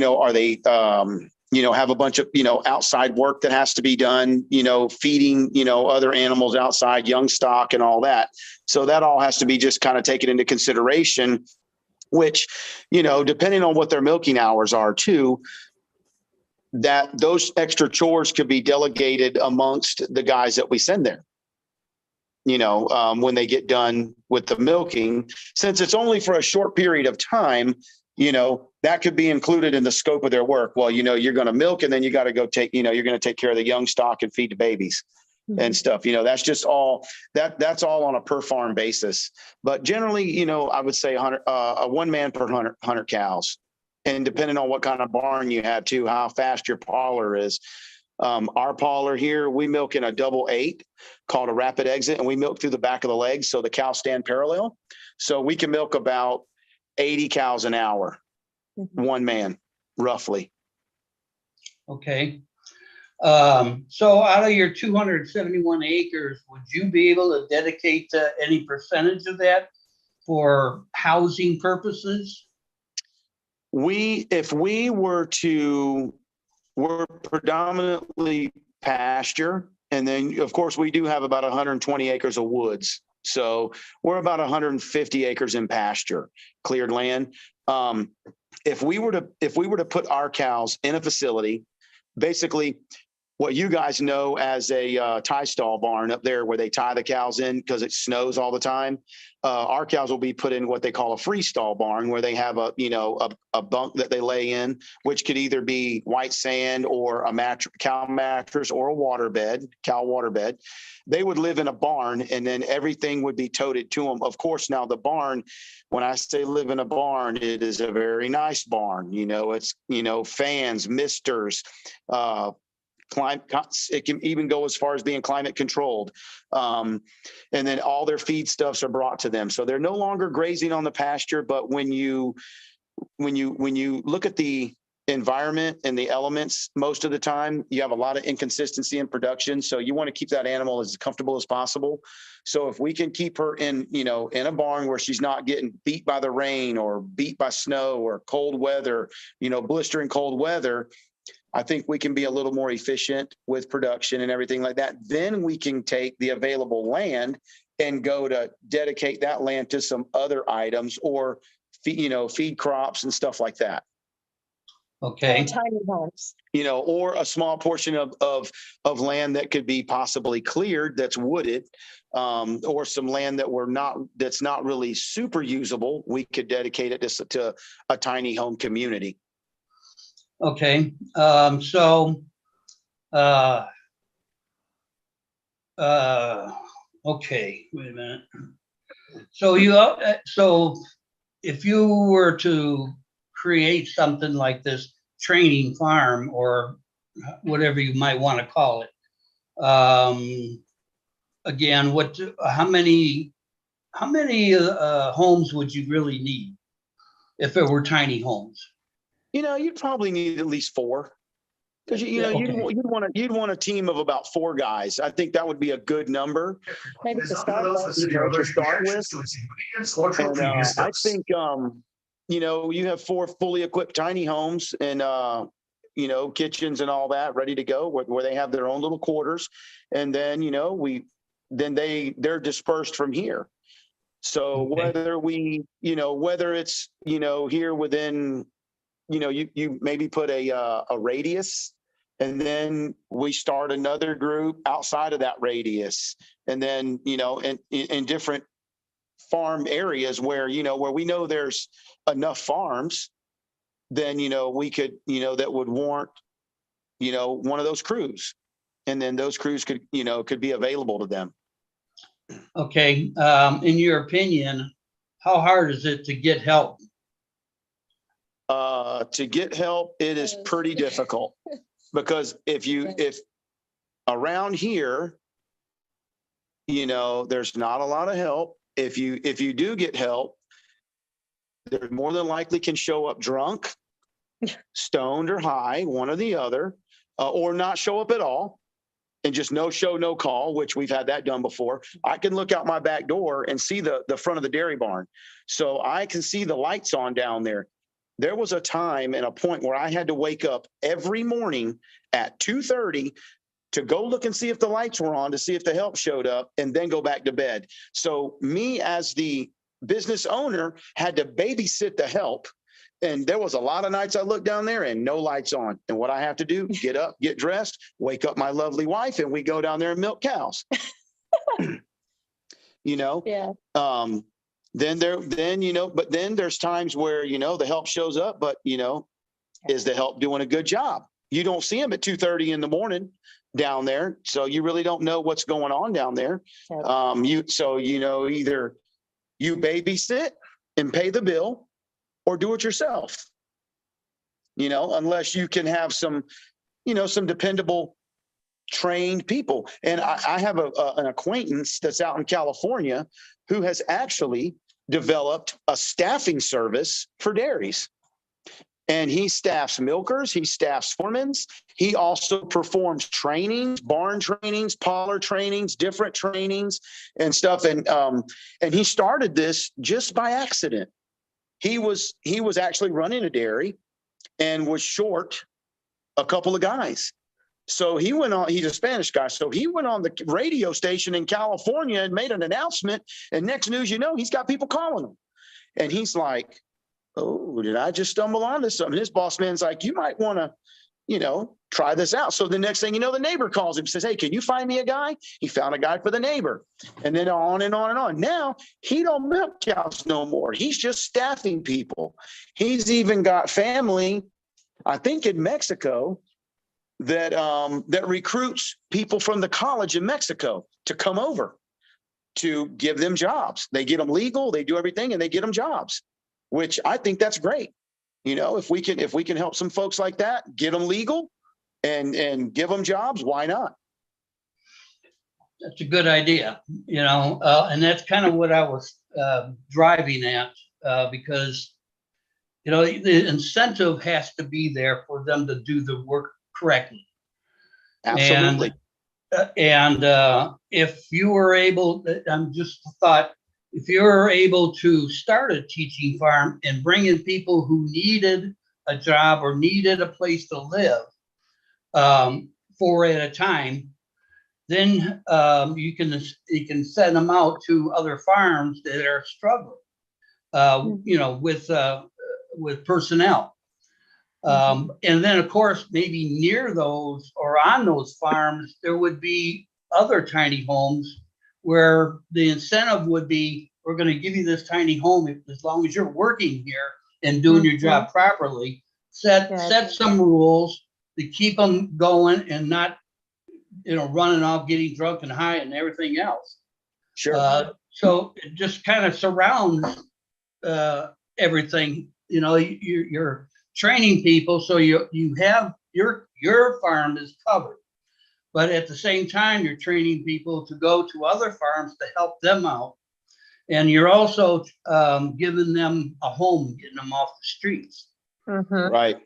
a bunch of, outside work that has to be done, feeding, other animals outside, young stock and all that. So that all has to be just kind of taken into consideration, which, depending on what their milking hours are too, that those extra chores could be delegated amongst the guys that we send there. When they get done with the milking, since it's only for a short period of time, that could be included in the scope of their work. Well, you're going to milk and then you got to go you're going to take care of the young stock and feed the babies and stuff. That's just all that's all on a per farm basis. But generally, I would say 1 man per 100 cows. And depending on what kind of barn you have too, how fast your parlor is. Our parlor here, we milk in a 8 called a rapid exit, and we milk through the back of the legs. So the cows stand parallel. So we can milk about 80 cows an hour, 1 man, roughly. Okay. So out of your 271 acres, would you be able to dedicate any percentage of that for housing purposes? We're predominantly pasture. And then of course we do have about 120 acres of woods. So we're about 150 acres in pasture, cleared land. If we were to put our cows in a facility, basically what you guys know as a tie stall barn up there where they tie the cows in because it snows all the time. Our cows will be put in what they call a freestall barn where they have a bunk that they lay in, which could either be white sand or a cow mattress or a cow water bed. They would live in a barn and then everything would be toted to them. Of course, now the barn, when I say live in a barn, it is a very nice barn. It's, fans, misters, it can even go as far as being climate controlled. And then all their feedstuffs are brought to them. So they're no longer grazing on the pasture. But when you look at the environment and the elements most of the time. You have a lot of inconsistency in production. So you want to keep that animal as comfortable as possible. So if we can keep her in, you know, in a barn where she's not getting beat by the rain or beat by snow or cold weather, you know, blistering cold weather, I think we can be a little more efficient with production and everything like that. Then we can take the available land and go to dedicate that land to some other items or, you know, feed crops and stuff like that. Okay, Tiny homes. You know, or a small portion of land that could be possibly cleared that's wooded, or some land that's not really super usable. We could dedicate it to a tiny home community. okay. Okay, wait a minute. So so if you were to create something like this training farm or whatever you might want to call it, again, how many homes would you really need if it were tiny homes? You know, you'd probably need at least 4. Because you know, Okay. you'd want a team of about 4 guys. I think that would be a good number. Maybe to start with. You know, to start with. And I think you know, you have 4 fully equipped tiny homes and you know, kitchens and all that ready to go where they have their own little quarters. And then, you know, they're dispersed from here. So whether it's, you know, here within, you know, you maybe put a radius, and then we start another group outside of that radius. And then, you know, in different farm areas where, you know, where we know there's enough farms, then, you know, we could, you know, that would warrant, you know, one of those crews. And then those crews could, you know, could be available to them. Okay, in your opinion, how hard is it to get help? To get help, it is pretty difficult because if around here, you know, there's not a lot of help. If you do get help, they're more than likely can show up drunk, stoned or high, one or the other, or not show up at all and just no show, no call, which we've had that done before. I can look out my back door and see the front of the dairy barn. So I can see the lights on down there. There was a time and a point where I had to wake up every morning at 2:30 to go look and see if the lights were on, to see if the help showed up, and then go back to bed. So me as the business owner had to babysit the help. And there was a lot of nights I looked down there and no lights on. And what I have to do, get up, get dressed, wake up my lovely wife, and we go down there and milk cows. You know? Yeah. Then, you know, but then there's times where, you know, the help shows up, but, you know, is the help doing a good job? You don't see them at 2:30 in the morning down there. So you really don't know what's going on down there. You know, either you babysit and pay the bill or do it yourself, you know, unless you can have some, you know, some dependable trained people. And I have an acquaintance that's out in California who has actually developed a staffing service for dairies. And he staffs milkers, he staffs foremans. He also performs trainings, barn trainings, parlor trainings, different trainings and stuff. And he started this just by accident. He was actually running a dairy and was short a couple of guys. So he went on, he's a Spanish guy. So he went on the radio station in California and made an announcement. And next news, you know, he's got people calling him. And he's like, oh, did I just stumble onto something? His boss man's like, you might want to, you know, try this out. So the next thing you know, the neighbor calls him, says, hey, can you find me a guy? He found a guy for the neighbor. And then on and on and on. Now he don't milk cows no more. He's just staffing people. He's even got family, I think in Mexico, that recruits people from the college in Mexico to come over to give them jobs. They get them legal, they do everything, and they get them jobs, which I think that's great. You know, if we can help some folks like that, get them legal and give them jobs, why not? That's a good idea, you know, and that's kind of what I was driving at, because You know, the incentive has to be there for them to do the work correctly. Absolutely. And if you were able, I'm just thought, if you were able to start a teaching farm and bring in people who needed a job or needed a place to live, 4 at a time, then you can send them out to other farms that are struggling, you know, with personnel. And then, of course, maybe near those or on those farms, there would be other tiny homes where the incentive would be, we're going to give you this tiny home as long as you're working here and doing your job properly. Set some rules to keep them going and not, you know, running off, getting drunk and high and everything else. Sure. So it just kind of surrounds everything. You know, you're training people, so you have your farm is covered, but at the same time you're training people to go to other farms to help them out, and you're also giving them a home, getting them off the streets. Right.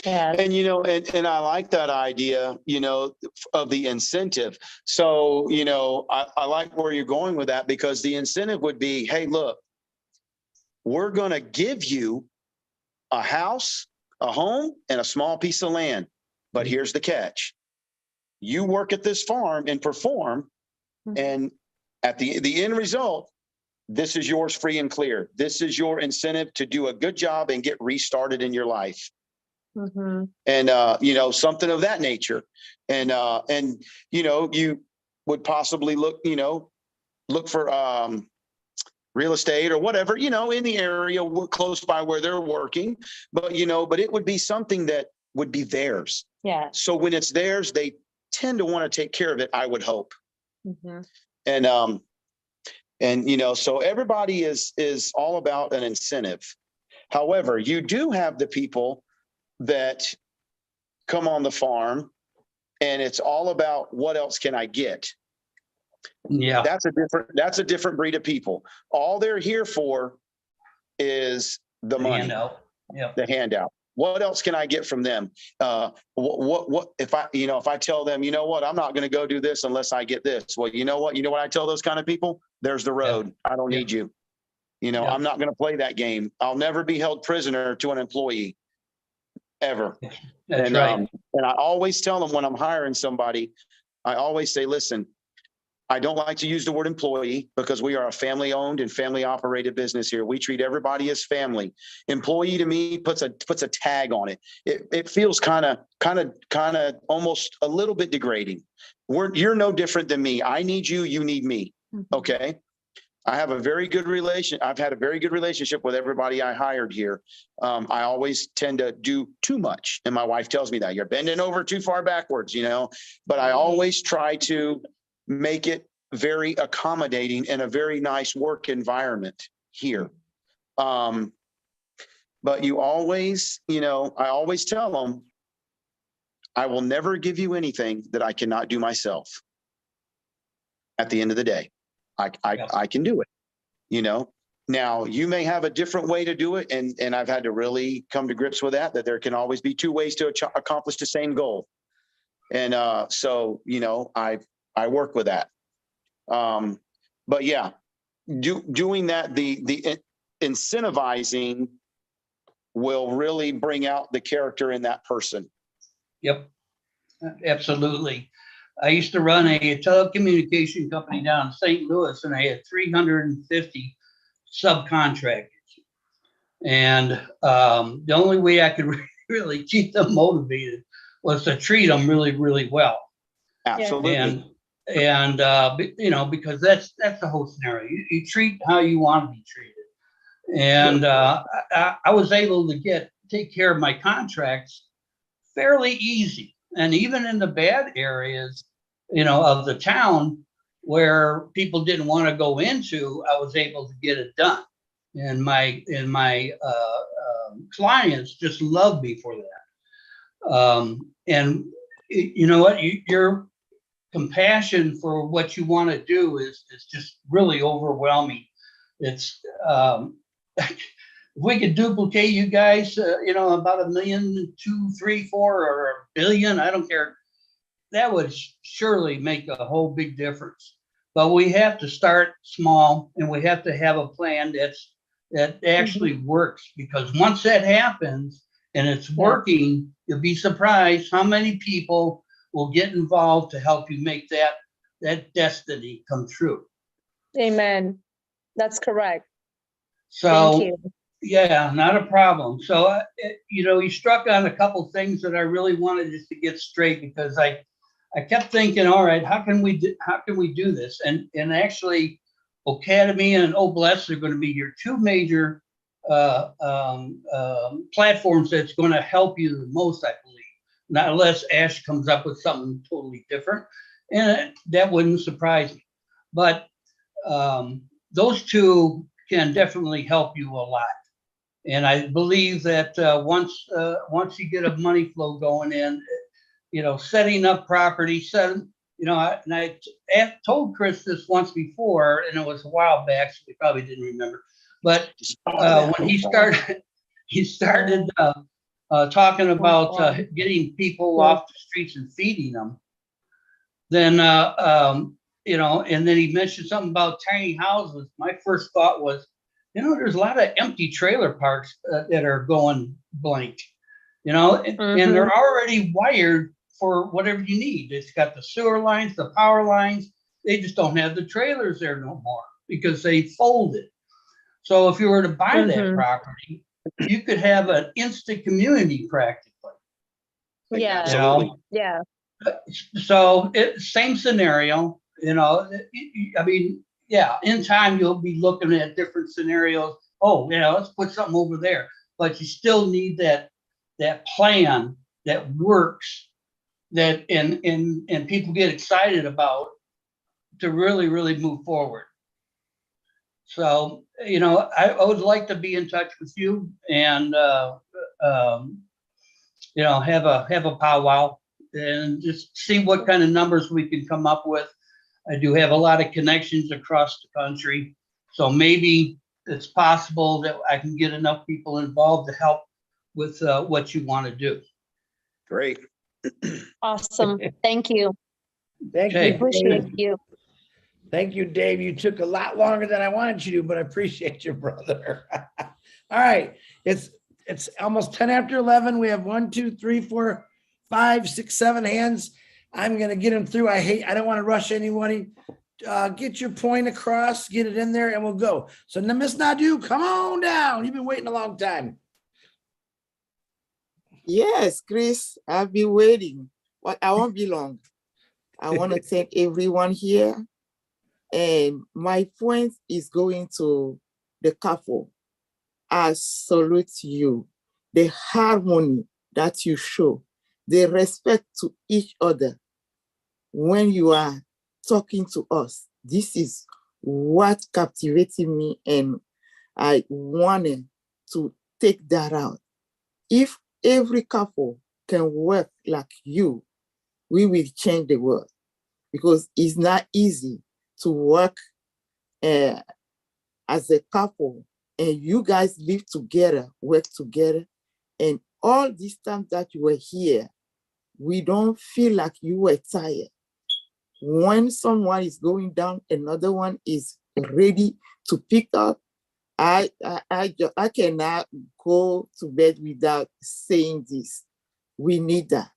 Yeah. And, you know, and I like that idea, you know, of the incentive. So, you know, I like where you're going with that, because the incentive would be, hey, look, we're going to give you a house, a home, and a small piece of land. But here's the catch. You work at this farm and perform, and at the end result, this is yours free and clear. This is your incentive to do a good job and get restarted in your life. And, you know, something of that nature. And, you know, you would possibly look for real estate or whatever, you know, in the area close by where they're working. But, you know, but it would be something that would be theirs. Yeah. So when it's theirs, they tend to want to take care of it, I would hope. And, you know, so everybody is all about an incentive. However, you do have the people that come on the farm and it's all about what else can I get? Yeah. That's a different breed of people. All they're here for is the money, handout. Yeah. the handout. What else can I get from them? What if I tell them, you know what, I'm not going to go do this unless I get this. Well, you know what I tell those kind of people? There's the road. I don't need you. You know, I'm not going to play that game. I'll never be held prisoner to an employee. Ever. That's right. And I always tell them when I'm hiring somebody, I always say, listen, I don't like to use the word employee because we are a family owned and family operated business here. We treat everybody as family. Employee to me puts a tag on it. It feels kind of almost a little bit degrading. You're no different than me. I need you. You need me. Okay. I've had a very good relationship with everybody I hired here. I always tend to do too much. And my wife tells me that you're bending over too far backwards, you know, but I always try to make it very accommodating and a very nice work environment here. But you always, you know, I always tell them, I will never give you anything that I cannot do myself. At the end of the day. I can do it, you know. Now you may have a different way to do it. And I've had to really come to grips with that there can always be two ways to accomplish the same goal. And so, you know, I work with that. But yeah, doing that, the incentivizing will really bring out the character in that person. Yep, absolutely. I used to run a telecommunication company down in St. Louis, and I had 350 subcontractors. And the only way I could really keep them motivated was to treat them really, really well. Absolutely. And you know, because that's the whole scenario. You treat how you want to be treated. And I was able to take care of my contracts fairly easy. And even in the bad areas, you know, of the town where people didn't want to go into, I was able to get it done. And my clients just loved me for that. And you know what, your compassion for what you want to do is just really overwhelming. It's if we could duplicate you guys, about 1 million, 2, 3, 4, or 1 billion, I don't care. That would surely make a whole big difference. But we have to start small, and we have to have a plan that actually works, because once that happens and it's working, you'll be surprised how many people will get involved to help you make that destiny come true. Amen. That's correct. So, Thank you. yeah, not a problem. So, you struck on a couple things that I really wanted just to get straight, because I kept thinking, all right, how can we do this? And actually, Academy and Oblast are going to be your two major platforms that's going to help you the most, I believe. Not unless Ash comes up with something totally different, and that wouldn't surprise me. But those two can definitely help you a lot. And I believe that once you get a money flow going in, setting up property, I told Chris this once before, and it was a while back, so he probably didn't remember. But when he started talking about getting people off the streets and feeding them, then and then he mentioned something about tiny houses. My first thought was, there's a lot of empty trailer parks that are going blank, and they're already wired for whatever you need. It's got the sewer lines, the power lines. They just don't have the trailers there no more because they folded. So if you were to buy that property, you could have an instant community practically. Yeah. Absolutely. Yeah. So same scenario, I mean, yeah, in time, you'll be looking at different scenarios. Oh, let's put something over there, but you still need that plan that works, that and people get excited about, to really, really move forward. So, I would like to be in touch with you and, have a powwow and just see what kind of numbers we can come up with. I do have a lot of connections across the country, so maybe it's possible that I can get enough people involved to help with what you want to do. Great. Awesome. Thank you. Thank Okay. you. Appreciate Dave. you. Thank you, Dave. You took a lot longer than I wanted you to, but I appreciate you, brother. All right. It's almost 10 after 11. We have 1, 2, 3, 4, 5, 6, 7 hands. I'm going to get them through. I don't want to rush anybody. Get your point across, get it in there, and we'll go. So Miss Nadu, come on down. You've been waiting a long time. Yes, Chris, I've been waiting, but I won't be long. I want to thank everyone here. And my point is going to the couple. I salute you. The harmony that you show, the respect to each other when you are talking to us. This is what captivated me, and I wanted to take that out. If every couple can work like you, we will change the world, because it's not easy to work as a couple and you guys live together, work together. And all this time that you were here, we don't feel like you were tired. When someone is going down, another one is ready to pick up. I cannot go to bed without saying this. We need that.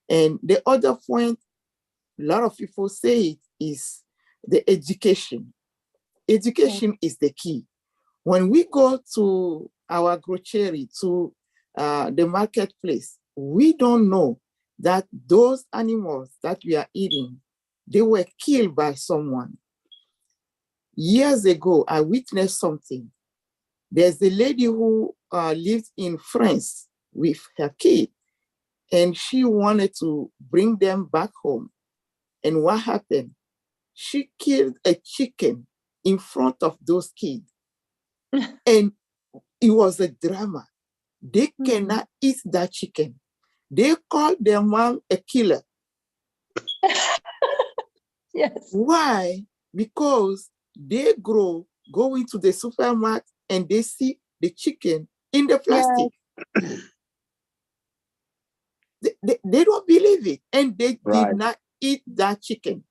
And the other point, a lot of people say it, is the education. Education is the key. When we go to our grocery, to the marketplace, we don't know that those animals that we are eating, they were killed by someone. Years ago, I witnessed something. There's a lady who lived in France with her kid, and she wanted to bring them back home. And what happened? She killed a chicken in front of those kids. And it was a drama. They cannot eat that chicken. They called their mom a killer. Yes. Why? Because they go into the supermarket and they see the chicken in the plastic. They don't believe it, and they Right. did not eat that chicken.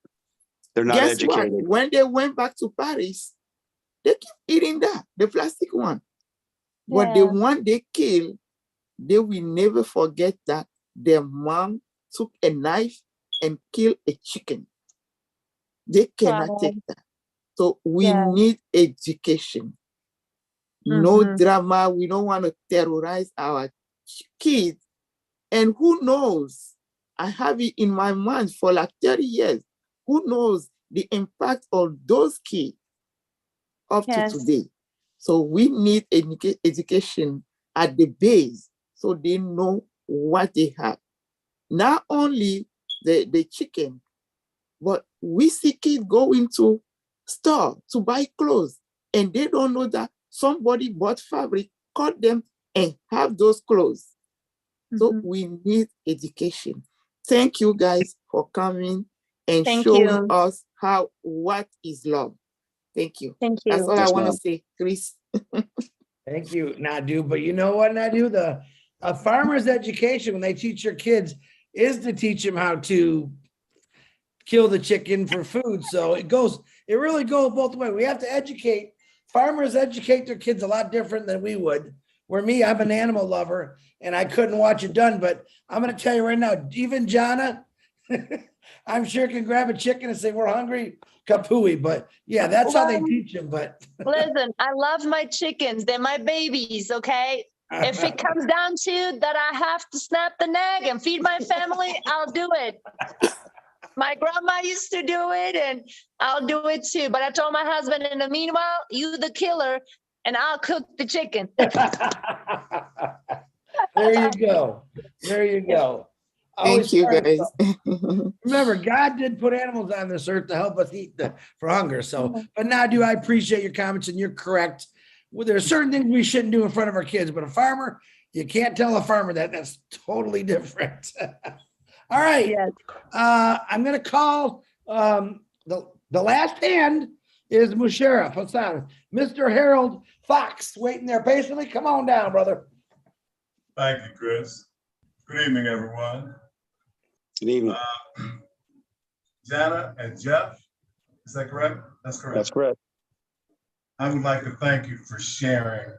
They're not Guess educated. what? When they went back to Paris, they keep eating that, the plastic one. But the Yeah. one they killed, they will never forget that their mom took a knife and killed a chicken. They cannot Wow. take that. So we Yeah. need education. No Mhm. drama. We don't want to terrorize our kids. And who knows? I have it in my mind for like 30 years. Who knows the impact of those kids up Yes. to today? So we need education at the base so they know what they have. Not only the chicken, but we see kids go into store to buy clothes and they don't know that somebody bought fabric, cut them and have those clothes. So Mhm. we need education. Thank you guys for coming and Thank showing you. us what is love. Thank you. Thank That's you. all I Yes, want to ma'am. say, Chris. Thank you, Nadu. But you know what, Nadu? A farmer's education, when they teach your kids, is to teach them how to kill the chicken for food. So it really goes both ways. We have to educate. Farmers educate their kids a lot different than we would. Where me, I'm an animal lover and I couldn't watch it done. But I'm going to tell you right now, even Jana, I'm sure can grab a chicken and say, we're hungry, kapooey. But yeah, that's how they Well, teach them. But listen, I love my chickens. They're my babies, okay? If it comes down to that I have to snap the neck and feed my family, I'll do it. My grandma used to do it and I'll do it too. But I told my husband, in the meanwhile, you the killer and I'll cook the chicken. there you go. There you go. Thank you, guys. Remember, God did put animals on this earth to help us eat for hunger. So, but Nadu, I appreciate your comments and you're correct. Well, there are certain things we shouldn't do in front of our kids, but a farmer, you can't tell a farmer that. That's totally different. All right. Yes. I'm going to call the last hand is Musharraf Hassan. Mr. Harold Fox waiting there patiently. Come on down, brother. Thank you, Chris. Good evening, everyone. Good evening. Jana and Jeff, is that correct? That's correct. That's correct. I would like to thank you for sharing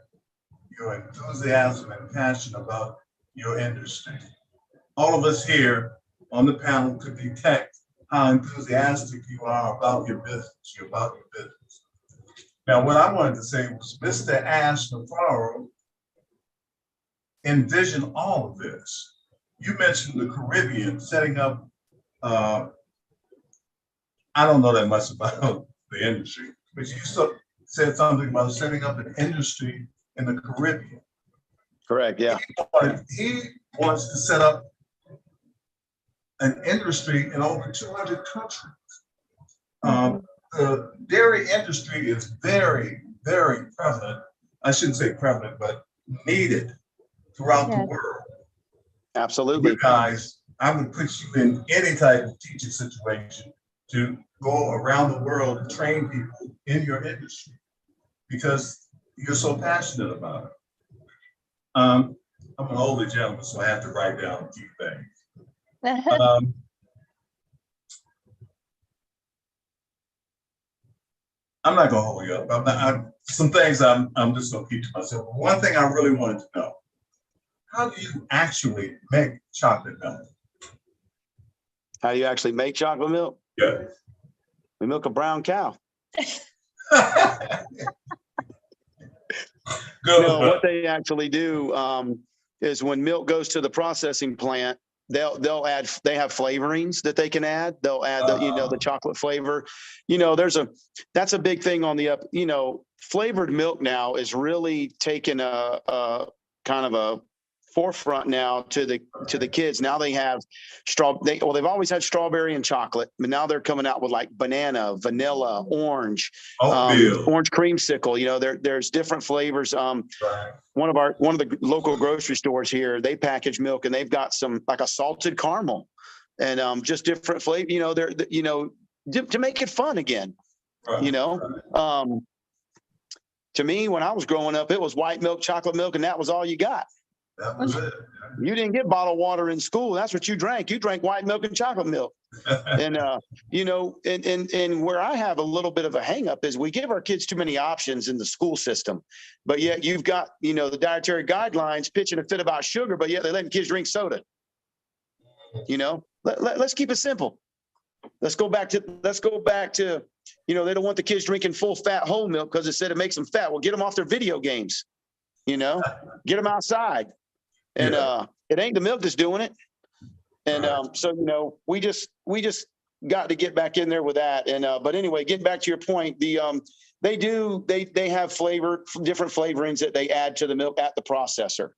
your enthusiasm and passion about your industry. All of us here on the panel could detect how enthusiastic you are about your business. Now, what I wanted to say was Mr. Ash Navarro envisioned all of this. You mentioned the Caribbean setting up, I don't know that much about the industry, but you said something about setting up an industry in the Caribbean. Correct, yeah. He wants to set up an industry in over 200 countries. The dairy industry is very, very prevalent. I shouldn't say prevalent, but needed throughout the world. Absolutely. You guys, I would put you in any type of teaching situation to go around the world and train people in your industry because you're so passionate about it. I'm an older gentleman, so I have to write down a few things. I'm not gonna hold you up. Some things I'm just gonna keep to myself. One thing I really wanted to know: how do you actually make chocolate milk? How do you actually make chocolate milk? Yeah. We milk a brown cow. No, what they actually do is when milk goes to the processing plant, they have flavorings that they can add. They'll add the chocolate flavor. That's a big thing on the flavored milk now is really taking a kind of a forefront now to the kids. Now they have they've always had strawberry and chocolate, but now they're coming out with like banana, vanilla, orange, orange creamsicle. There's different flavors. One of the local grocery stores here, they package milk and they've got some like a salted caramel and just different flavor. To make it fun again. To me, when I was growing up, it was white milk, chocolate milk, and that was all you got. That was it. You didn't get bottled water in school. That's what you drank. You drank white milk and chocolate milk. And, you know, and where I have a little bit of a hang up is we give our kids too many options in the school system, but yet you've got, you know, the dietary guidelines pitching a fit about sugar, but yet they're letting kids drink soda. You know, let's keep it simple. Let's go back to, you know, they don't want the kids drinking full fat whole milk because it said it makes them fat. Well, get them off their video games, you know, get them outside. And it ain't the milk that's doing it. And so, you know, we just got to get back in there with that. And but anyway, getting back to your point, they have different flavorings that they add to the milk at the processor.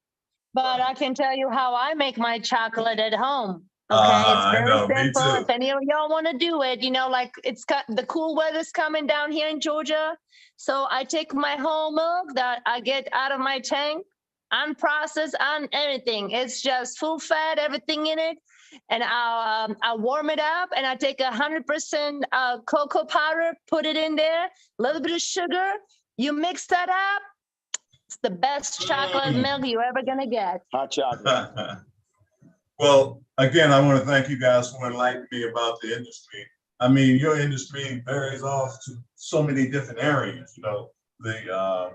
But I can tell you how I make my chocolate at home. Okay, it's very simple. If any of y'all want to do it, you know, like the cool weather's coming down here in Georgia. So I take my whole milk that I get out of my tank, unprocessed, everything. It's just full fat, everything in it. And I'll warm it up, and I take 100% cocoa powder, put it in there, a little bit of sugar. You mix that up. It's the best chocolate milk you're ever gonna get. Hot chocolate. Well, again, I want to thank you guys for enlightening me about the industry. I mean, your industry varies off to so many different areas. You know, the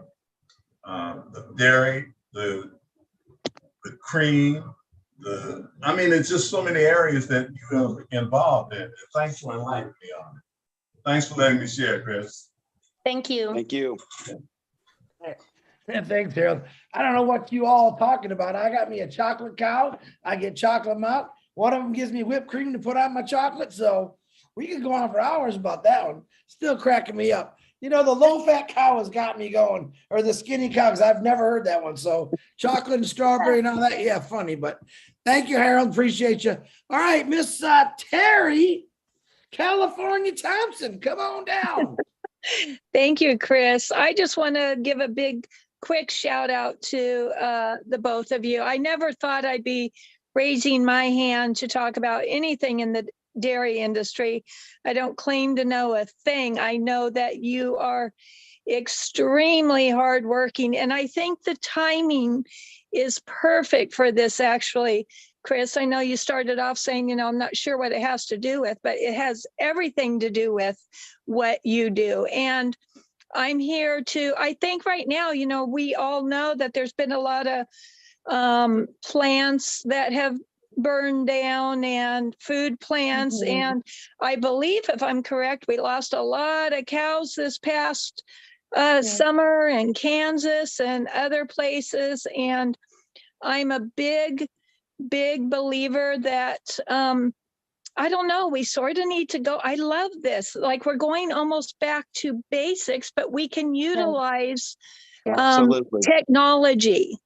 dairy, the cream, I mean, it's just so many areas that you are involved in. And thanks for enlightening me on it. Thanks for letting me share, Chris. Thank you. Thank you. Thanks, Harold. I don't know what you all are talking about. I got me a chocolate cow. I get chocolate milk. One of them gives me whipped cream to put on my chocolate. So we could go on for hours about that one. Still cracking me up. You know, the low-fat cow has got me going, or the skinny cow, because I've never heard that one. So chocolate and strawberry and all that, yeah, funny. But thank you, Harold. Appreciate you. All right, Miss Terry, California Thompson, come on down. Thank you, Chris. I just want to give a big, quick shout out to the both of you. I never thought I'd be raising my hand to talk about anything in the dairy industry. I don't claim to know a thing. I know that you are extremely hardworking, and I think the timing is perfect for this, actually. Chris, I know you started off saying, you know, I'm not sure what it has to do with, but it has everything to do with what you do. And I'm here to, I think right now, you know, we all know that there's been a lot of plants that have burned down and food plants. Mhm. And I believe, if I'm correct, we lost a lot of cows this past summer in Kansas and other places. And I'm a big believer that, I don't know, we sort of need to go. I love this. Like, we're going almost back to basics, but we can utilize Absolutely. technology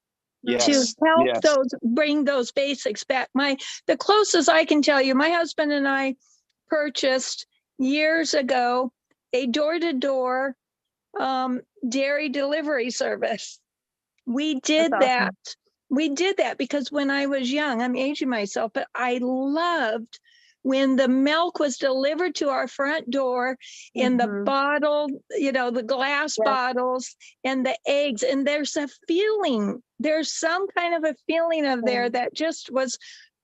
Yes. to help Yes. bring those basics back. The closest I can tell you, my husband and I purchased years ago a door-to-door dairy delivery service. We did That's that. awesome. We did that because when I was young, I'm aging myself, but I loved when the milk was delivered to our front door in the bottle, you know, the glass bottles and the eggs. And there's a feeling, there's some kind of a feeling of there that just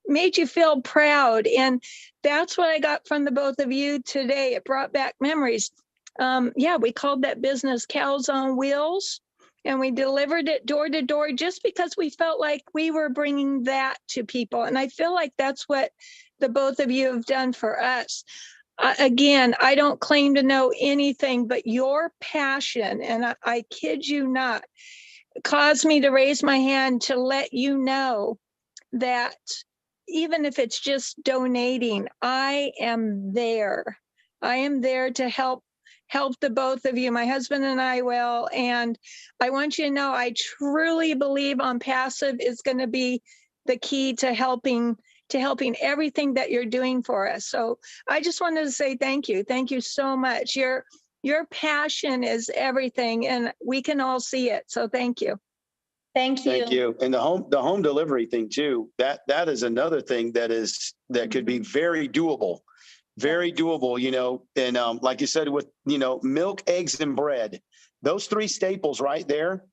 made you feel proud. And that's what I got from the both of you today. It brought back memories. We called that business Cows on Wheels. And we delivered it door to door just because we felt like we were bringing that to people. And I feel like that's what the both of you have done for us. Again, I don't claim to know anything, but your passion, and I kid you not, caused me to raise my hand to let you know that even if it's just donating, I am there. I am there to help the both of you. My husband and I will. And I want you to know, I truly believe On Passive is going to be the key to helping everything that you're doing for us. So I just wanted to say thank you. Thank you so much. Your passion is everything, and we can all see it. So thank you. Thank you. Thank you. And the home delivery thing too, that is another thing that could be very doable. Very doable, you know, and like you said, with, you know, milk, eggs, and bread, Those three staples right there,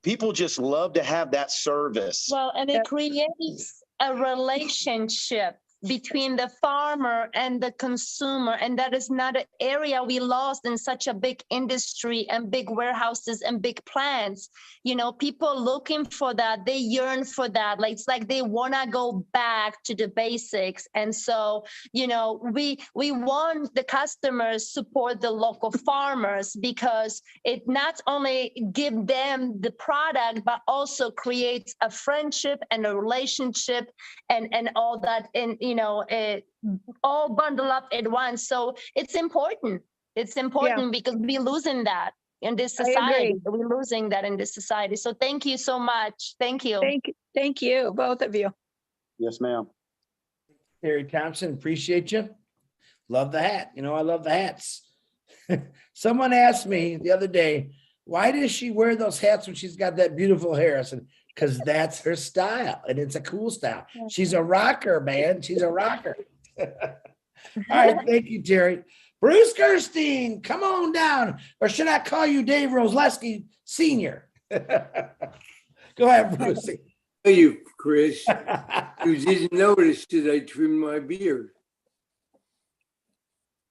people just love to have that service. Well, and it creates a relationship between the farmer and the consumer. And that is not an area we lost in such a big industry and big warehouses and big plants. You know, people looking for that, they yearn for that. Like, it's like they want to go back to the basics. And so, you know, we want the customers support the local farmers, because it not only give them the product, but also creates a friendship and a relationship and all that, and you know, it all bundle up at once. So it's important. It's important because we're losing that in this society. We're losing that in this society. So thank you so much. Thank you. Thank you, both of you. Yes, ma'am. Terry Thompson, appreciate you. Love the hat. You know, I love the hats. Someone asked me the other day, why does she wear those hats when she's got that beautiful hair? I said, because that's her style, and it's a cool style. She's a rocker, man. She's a rocker. All right, thank you, Terry. Bruce Gerstein, come on down. Or should I call you Dave Roslewski Sr.? Go ahead, Bruce. Thank you, Chris. You didn't notice that I trimmed my beard.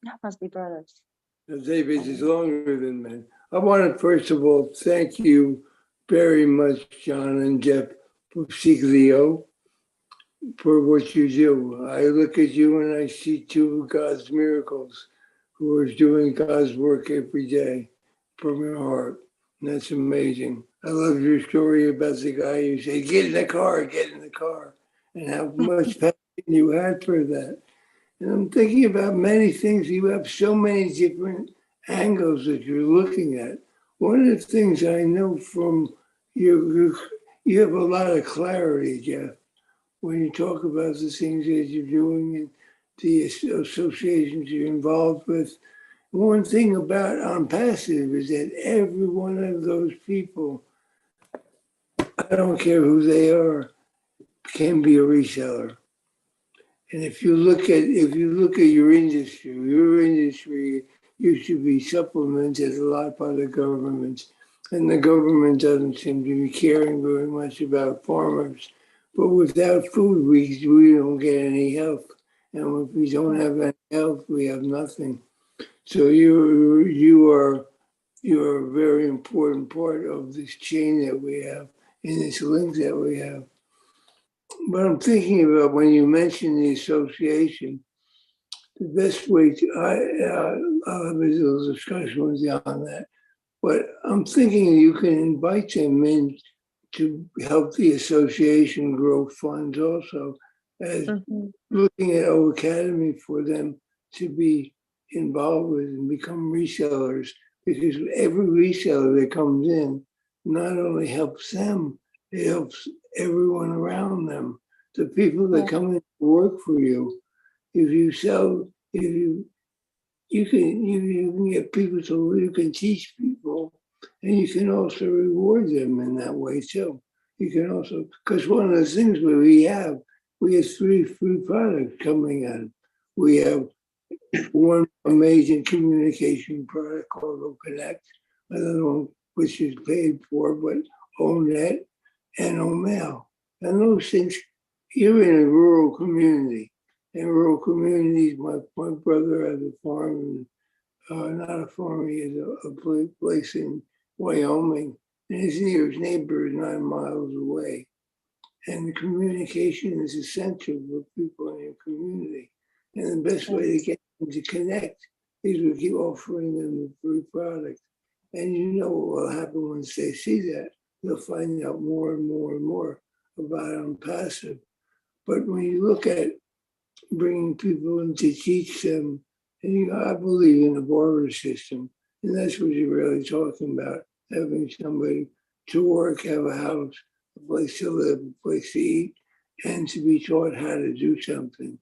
That must be brothers. David is longer than men. I want to first of all thank you very much, John and Jeff Pusiglio, for what you do. I look at you and I see two of God's miracles who are doing God's work every day from your heart. And that's amazing. I love your story about the guy who said, get in the car, and how much passion you had for that. And I'm thinking about many things. You have so many different angles that you're looking at. One of the things I know from you have a lot of clarity, Jeff, when you talk about the things that you're doing and the associations you're involved with. One thing about OnPassive is that every one of those people, I don't care who they are, can be a reseller. And if you look at your industry used to be supplemented a lot by the government, and the government doesn't seem to be caring very much about farmers. But without food, we don't get any help, and if we don't have any help, we have nothing. So you are a very important part of this chain that we have, in this link that we have. But I'm thinking about when you mentioned the association, the best way to, I'll have a little discussion with you on that. But I'm thinking you can invite them in to help the association grow funds also, as looking at O Academy for them to be involved with and become resellers, because every reseller that comes in not only helps them, it helps everyone around them. The people that come in to work for you, if you sell, you can get people so you can teach people, and you can also reward them in that way too. You can also, because one of the things we have 3 free products coming out. We have one amazing communication product called OConnect, another one which is paid for, but ONET and OMail. And those things, you're in a rural community. In rural communities, my brother has a farm, not a farm, he has a place in Wyoming, and his nearest neighbor is 9 miles away. And the communication is essential for people in your community. And the best way to get them to connect is we keep offering them the free product. And you know what will happen once they see that. They'll find out more and more and more about OnPassive. But when you look at bringing people in to teach them, and I believe in the barter system, and that's what you're really talking about, having somebody to work, have a house, a place to live, a place to eat, and to be taught how to do something.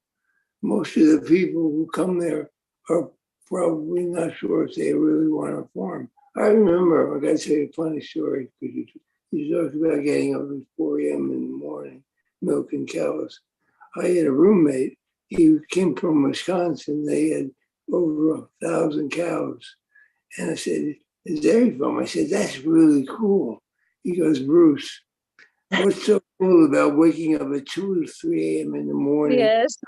Most of the people who come there are probably not sure if they really want to farm. I remember, I got to tell you a funny story, because you talked about getting up at 4 a.m. in the morning, milking cows. I had a roommate, he came from Wisconsin, they had over 1,000 cows. And I said, a dairy farm. I said, that's really cool. He goes, Bruce, what's so cool about waking up at 2 or 3 a.m. in the morning? Yes.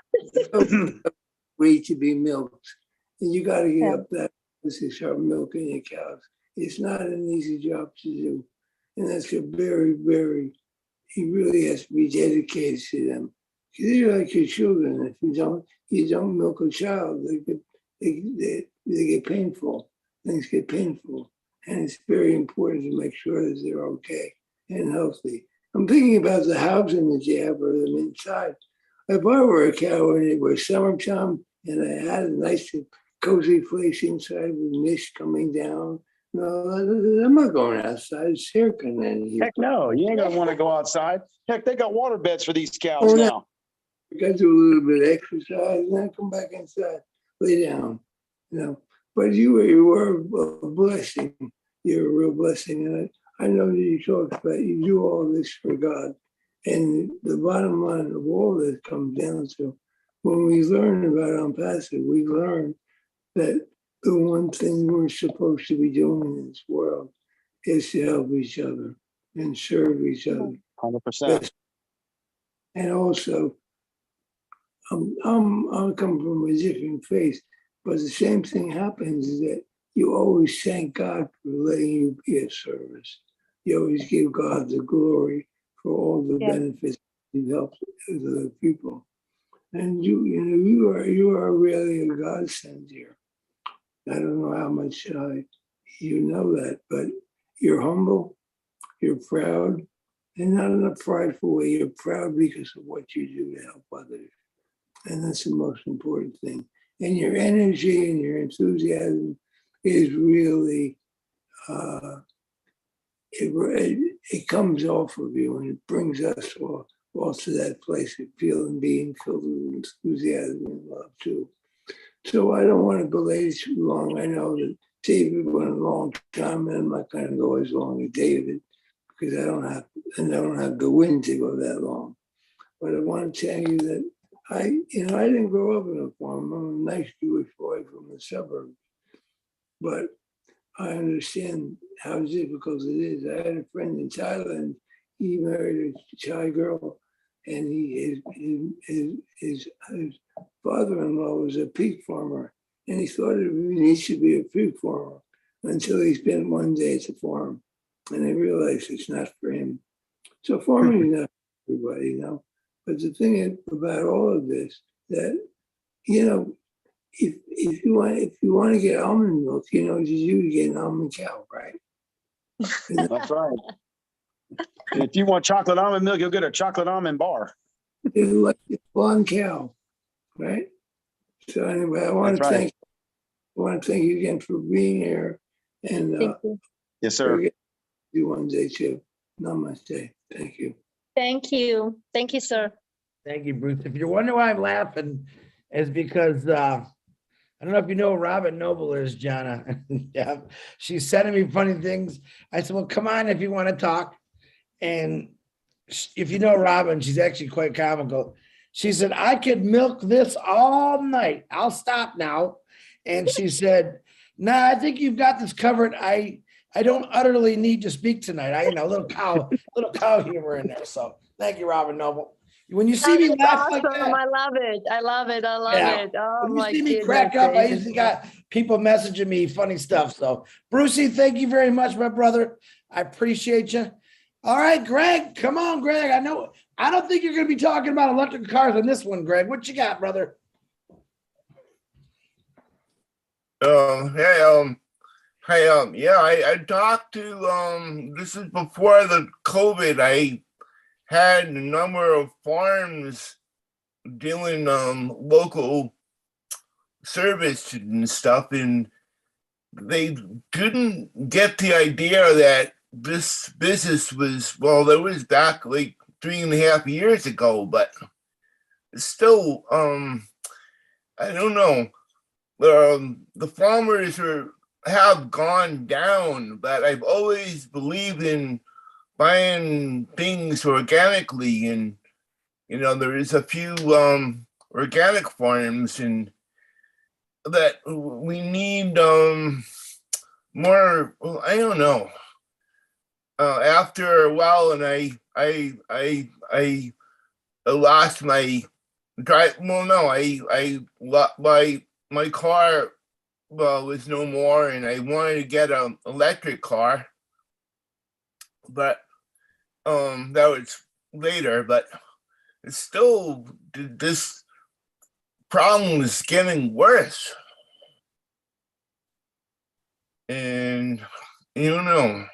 Wait to be milked. And you got to get up that to start milking your cows. It's not an easy job to do. And that's a very, very, he really has to be dedicated to them. Because they're like your children. If you don't milk a child, they get painful. Things get painful. And it's very important to make sure that they're okay and healthy. I'm thinking about the housing that you have for them inside. If I were a cow and it was summertime and I had a nice cozy place inside with mist coming down, no, I'm not going outside. It's air conditioning. Heck no, you ain't gonna want to go outside. Heck, they got water beds for these cows Oh, no. now. I got to do a little bit of exercise and then come back inside, lay down, But you were a blessing. You're a real blessing. And I know that you talk about, you do all this for God. And the bottom line of all this comes down to when we learn about Ampassad, we learn that the one thing we're supposed to be doing in this world is to help each other and serve each other. 100%. And also, I'm come from a different faith, but the same thing happens is that you always thank God for letting you be of service. You always give God the glory for all the benefits He helps other people. And you are really a godsend here. I don't know how much you know that, but you're humble, you're proud, and not in a prideful way. You're proud because of what you do to help others. And that's the most important thing. And your energy and your enthusiasm is really, it comes off of you and it brings us all to that place of feeling, being filled with enthusiasm and love too. So I don't want to belay too long. I know that David went a long time and I'm not going to go as long as David because I don't have the wind to go that long. But I want to tell you that I didn't grow up in a farm. I'm a nice Jewish boy from the suburbs, but I understand how difficult it is. I had a friend in Thailand. He married a Thai girl, and his father-in-law was a pig farmer, and he thought he should be a pig farmer until he spent one day at the farm, and he realized it's not for him. So farming is not for everybody, But the thing is about all of this, that, if you want to get almond milk, you get an almond cow, right? That's right. And if you want chocolate almond milk, you'll get a chocolate almond bar. It's like a blonde cow, right? So anyway, I want to thank you again for being here, and yes, sir. You one day too. Namaste. Thank you. Thank you, sir. Thank you, Bruce. If you're wondering why I'm laughing, it's because I don't know if you know who Robin Noble is, Jana. Yeah, she's sending me funny things. I said, well, come on if you want to talk. And if you know Robin, she's actually quite comical. She said, I could milk this all night. I'll stop now. And she said, nah, I think you've got this covered. I don't utterly need to speak tonight. little cow humor in there. So thank you, Robin Noble. When you see me laugh like that, I love it. Oh, when my you see me goodness crack up, I gracious. usually got people messaging me funny stuff. So Brucey, thank you very much, my brother. I appreciate you. All right, Greg, come on, Greg. I don't think you're going to be talking about electric cars on this one, Greg. What you got, brother? I talked to, this is before the COVID, I had a number of farms doing local service and stuff, and they didn't get the idea that this business was, well, that was back like 3.5 years ago, but still, I don't know. The farmers have gone down, but I've always believed in buying things organically, and there is a few organic farms, and that we need more, well, I don't know. After a while, and I lost my drive. Well, no, I lost my car. Well, was no more, and I wanted to get an electric car, but that was later. But it's still, this problem is getting worse, and you know,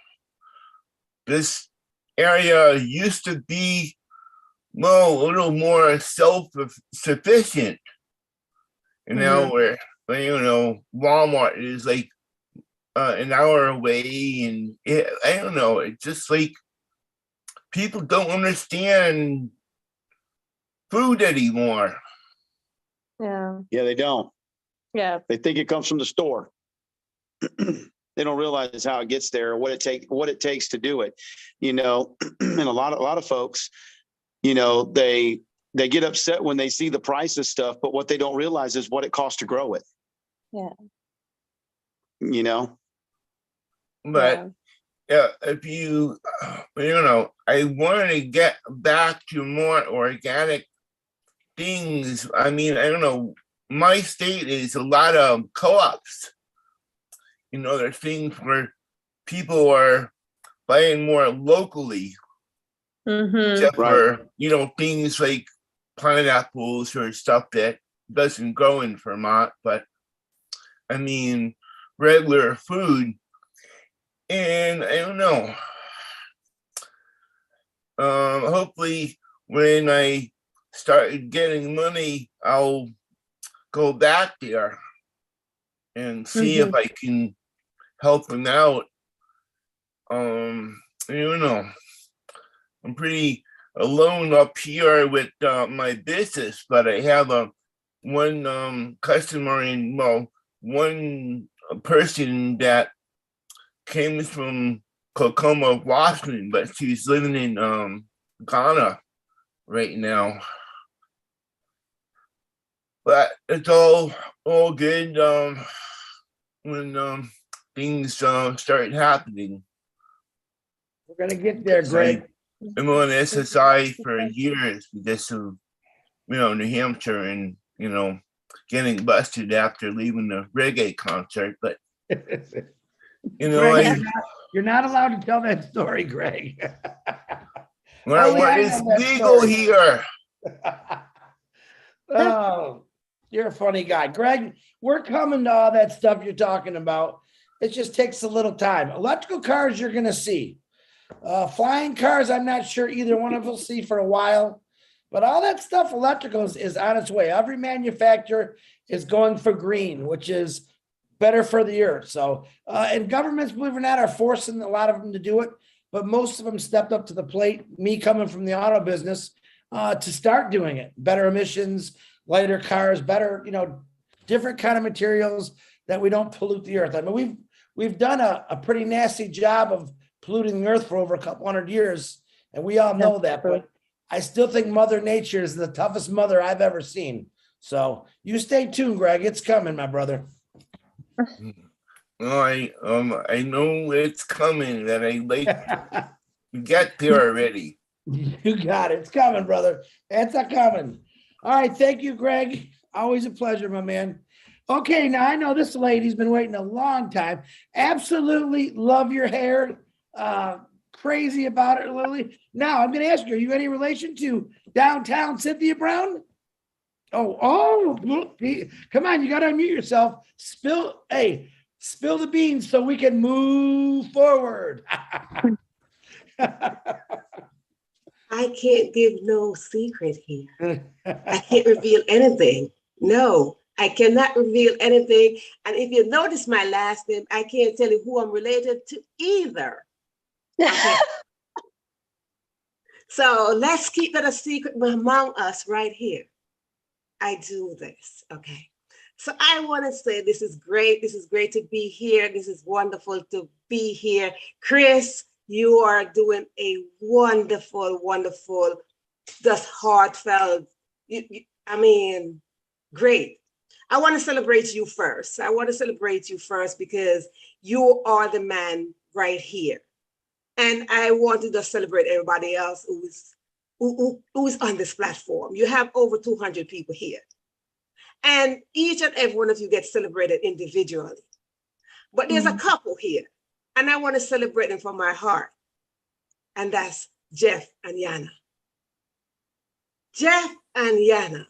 this area used to be, well, a little more self-sufficient, and now we're, you know, Walmart is like an hour away, and I don't know, it's just like people don't understand food anymore. Yeah. Yeah, they don't. Yeah. They think it comes from the store. They don't realize how it gets there, what it takes to do it, you know. And a lot of folks, you know, they get upset when they see the price of stuff, but what they don't realize is what it costs to grow it. Yeah. You know. But yeah, if you know, I want to get back to more organic things. I mean, I don't know, my state is a lot of co-ops. You know, there's things where people are buying more locally, except for, you know, things like pineapples or stuff that doesn't grow in Vermont. But I mean, regular food. And I don't know. Hopefully, when I start getting money, I'll go back there and see if I can help them out. You know, I'm pretty alone up here with my business, but I have one customer and, well, one person that came from Kokomo, Washington, but she's living in Ghana right now. But it's all good when things start happening. We're gonna get there, Greg. I'm on SSI for years because of, you know, New Hampshire, and, you know, getting busted after leaving the reggae concert. But you know, Greg, you're not allowed to tell that story, Greg. well, it's legal here. Oh, you're a funny guy, Greg. We're coming to all that stuff you're talking about. It just takes a little time. Electrical cars, you're going to see. Flying cars, I'm not sure either one of us will see for a while. But all that stuff, electrical, is on its way. Every manufacturer is going for green, which is better for the earth. So, and governments, believe it or not, are forcing a lot of them to do it. But most of them stepped up to the plate, me coming from the auto business, to start doing it. Better emissions, lighter cars, better, you know, different kind of materials that we don't pollute the earth. I mean, we've done a pretty nasty job of polluting the earth for over a couple hundred years, and we all know that. But I still think Mother Nature is the toughest mother I've ever seen. So you stay tuned, Greg. It's coming, my brother. I know it's coming, that I like to get there already. You got it. It's coming, brother. It's a coming. All right. Thank you, Greg. Always a pleasure, my man. Okay. Now I know this lady's been waiting a long time. Absolutely love your hair. Crazy about it, Lily. Now I'm going to ask you, are you any relation to downtown Cynthia Brown? Oh, come on. You got to unmute yourself. Spill the beans so we can move forward. I can't give no secret here. I can't reveal anything. No, I cannot reveal anything. And if you notice my last name, I can't tell you who I'm related to either. Okay. So let's keep that a secret among us right here. I do this, okay? So I want to say this is great. This is great to be here. This is wonderful to be here. Chris, you are doing a wonderful, wonderful, just heartfelt, I mean, great. I want to celebrate you first. I want to celebrate you first because you are the man right here. And I want to just celebrate everybody else who is on this platform. You have over 200 people here. And each and every one of you gets celebrated individually. But there's a couple here, and I want to celebrate them from my heart. And that's Jeff and Yana. Jeff and Yana,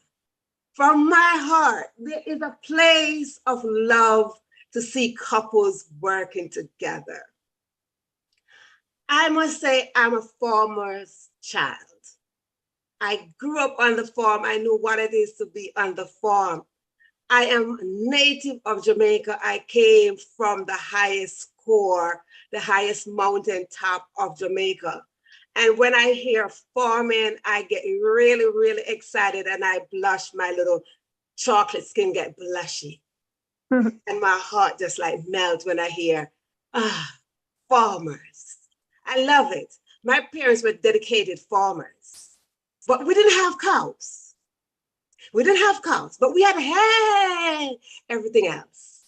from my heart, there is a place of love to see couples working together. I must say, I'm a farmer's child. I grew up on the farm. I knew what it is to be on the farm. I am native of Jamaica. I came from the highest core, the highest mountain top of Jamaica. And when I hear farming, I get really, really excited and I blush. My little chocolate skin get blushy. And my heart just like melts when I hear, farmers. I love it. My parents were dedicated farmers, but we didn't have cows. We didn't have cows, but we had everything else.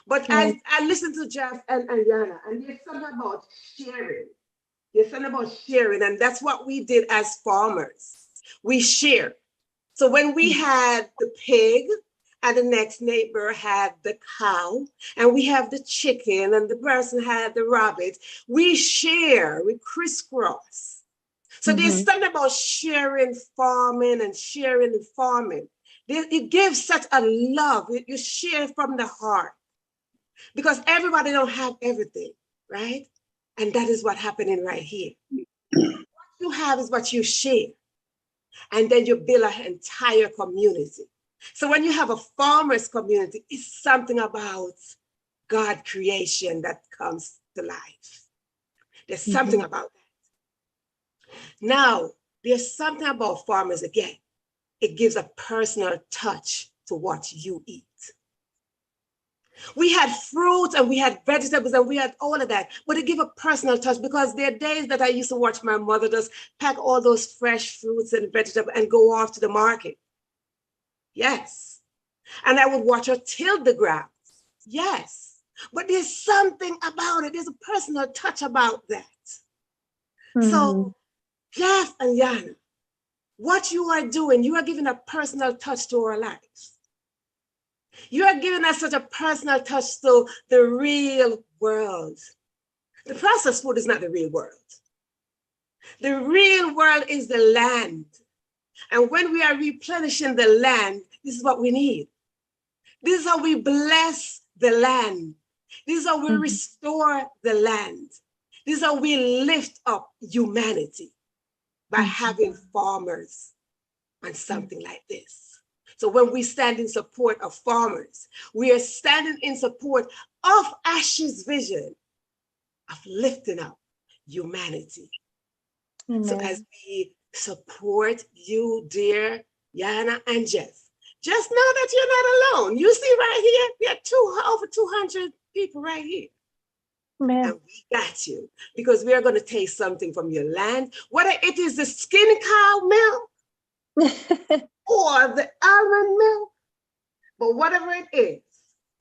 But I listened to Jeff and Yana, and there's something about sharing. There's something about sharing, and that's what we did as farmers. We shared. So when we had the pig, and the next neighbor had the cow, and we have the chicken, and the person had the rabbit, we share, we crisscross. So there's something about sharing farming and sharing the farming. It gives such a love. You share from the heart because everybody don't have everything, right? And that is what's happening right here. What you have is what you share. And then you build an entire community. So when you have a farmer's community, it's something about God creation that comes to life. There's something about that. Now, there's something about farmers again. It gives a personal touch to what you eat. We had fruit and we had vegetables and we had all of that, but it gives a personal touch because there are days that I used to watch my mother just pack all those fresh fruits and vegetables and go off to the market. Yes. And I would watch her till the ground. Yes. But there's something about it. There's a personal touch about that. So, Jeff and Yana, what you are doing, you are giving a personal touch to our lives. You are giving us such a personal touch to the real world. The processed food is not the real world. The real world is the land. And when we are replenishing the land, this is what we need. This is how we bless the land. This is how we restore the land. This is how we lift up humanity by having farmers on something like this. So when we stand in support of farmers, we are standing in support of Ash's vision of lifting up humanity. So as we support you, dear Yana and Jeff, just know that you're not alone. You see right here, we have over 200 people right here. And we got you because we are going to taste something from your land, whether it is the skin cow milk or the almond milk, but whatever it is,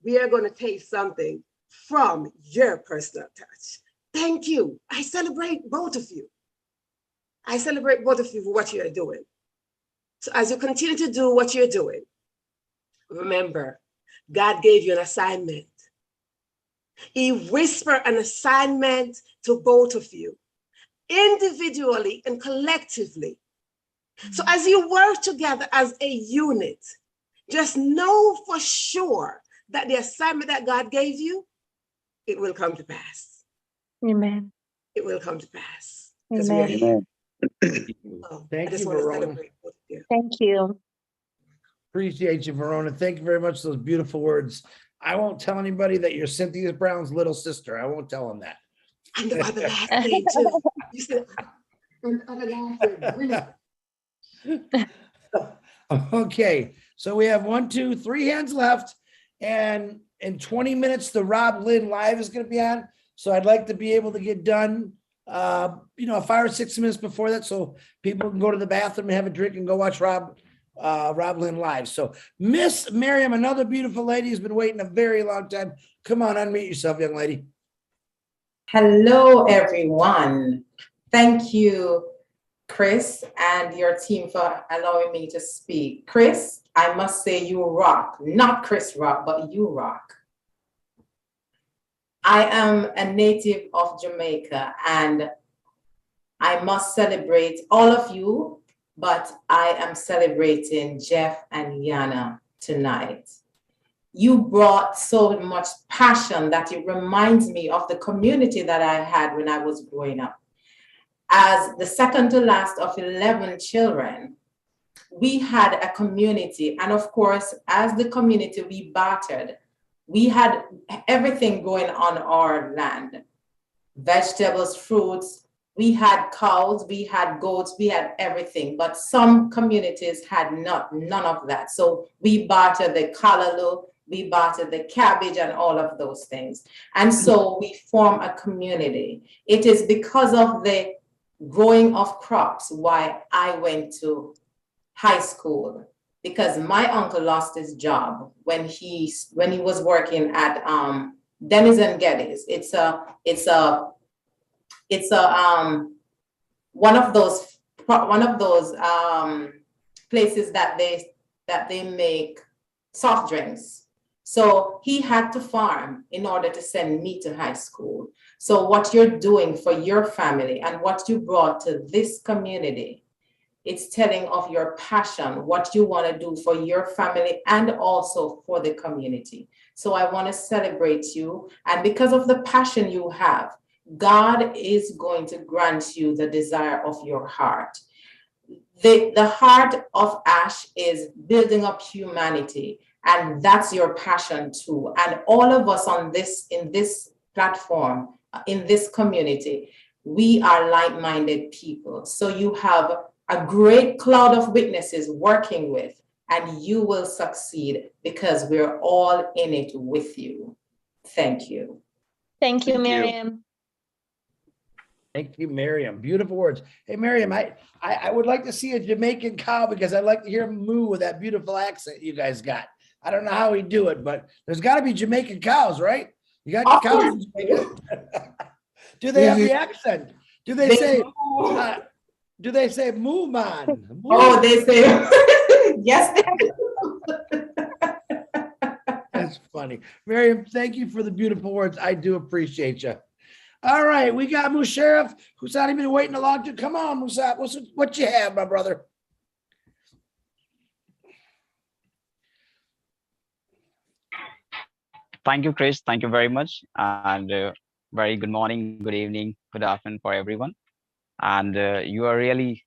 we are going to taste something from your personal touch. Thank you. I celebrate both of you. I celebrate both of you for what you're doing. So as you continue to do what you're doing, remember, God gave you an assignment. He whispered an assignment to both of you, individually and collectively. So as you work together as a unit, just know for sure that the assignment that God gave you, it will come to pass. Amen. It will come to pass. Amen. Thank you, Verona. Thank you. Appreciate you, Verona. Thank you very much for those beautiful words. I won't tell anybody that you're Cynthia Brown's little sister. I won't tell them that. And the other last name too. You said, and the other last name. Okay, so we have 1, 2, 3 hands left, and in 20 minutes, the Rob Lynn Live is going to be on. So I'd like to be able to get done, 5 or 6 minutes before that, so people can go to the bathroom and have a drink and go watch Rob Rob Lynn Live. So Miss Miriam, another beautiful lady who's been waiting a very long time. Come on, unmute yourself, young lady. Hello, everyone. Thank you, Chris, and your team for allowing me to speak. Chris, I must say you rock. Not Chris Rock, but you rock. I am a native of Jamaica, and I must celebrate all of you, but I am celebrating Jeff and Yana tonight. You brought so much passion that it reminds me of the community that I had when I was growing up. As the second to last of 11 children, we had a community. And of course, as the community, we bartered. We had everything going on our land, vegetables, fruits. We had cows, we had goats, we had everything, but some communities had none of that. So we bartered the callaloo, we bartered the cabbage and all of those things. And so we form a community. It is because of the growing of crops why I went to high school, because my uncle lost his job when he was working at Denny's and Geddes. It's one of those places that they make soft drinks. So he had to farm in order to send me to high school. So what you're doing for your family and what you brought to this community, it's telling of your passion, what you want to do for your family and also for the community. So I want to celebrate you. And because of the passion you have, God is going to grant you the desire of your heart. The heart of Ash is building up humanity, and that's your passion too. And all of us in this platform, in this community, we are like-minded people. So you have a great cloud of witnesses working with, and you will succeed because we're all in it with you. Thank you. Thank you, Miriam. Thank you, Miriam. Beautiful words. Hey, Miriam, I would like to see a Jamaican cow because I'd like to hear him moo with that beautiful accent you guys got. I don't know how we do it, but there's got to be Jamaican cows, right? You got cows in Jamaica. Do they have the accent? Do they say moo, man? Moo. Oh, they say, yes. That's funny. Miriam, thank you for the beautiful words. I do appreciate you. All right, we got Musharraf, who's not even waiting a long time. Come on, Musab, what you have, my brother? Thank you, Chris. Thank you very much. And very good morning, good evening, good afternoon for everyone. And you are really,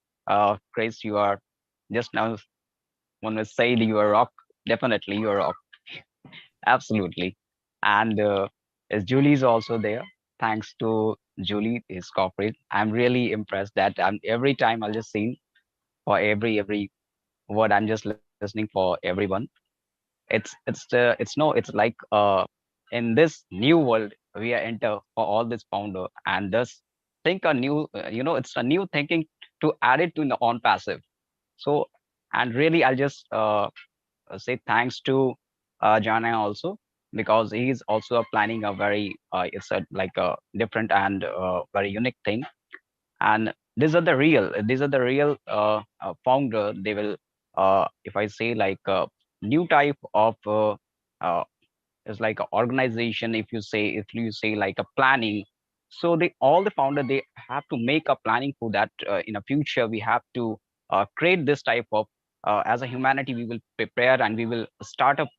Chris, you are just now, one would say that you are rock. Definitely, you are rock. Absolutely. And as Julie is also there, thanks to Julie, his corporate, I'm really impressed that every time I'll just sing for every word. I'm just listening for everyone. It's like in this new world we are enter for all this founder and thus think a new it's a new thinking to add it to the on passive. So and really I'll just say thanks to Jana also, because he's also planning a very it's a like a different and very unique thing. And these are the real founder. They will if I say like new type of is like an organization. If you say like a planning, so all the founder, they have to make a planning for that. In the future we have to create this type of as a humanity we will prepare and we will start up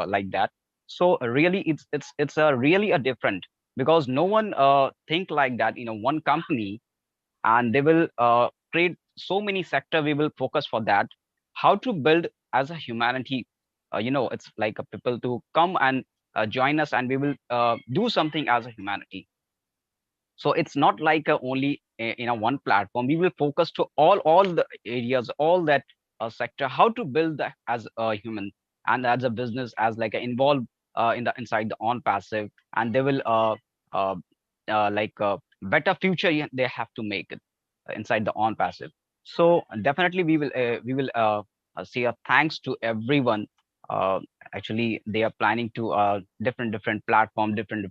like that. So really it's a really a different, because no one think like that one company, and they will create so many sector. We will focus for that, how to build as a humanity. It's like a people to come and join us, and we will do something as a humanity. So it's not like only in a one platform. We will focus to all the areas, all that sector, how to build that as a human and as a business, as like involved inside the on passive, and they will like better future they have to make it inside the on passive. So definitely we will say a thanks to everyone. Actually, they are planning to different platform, different.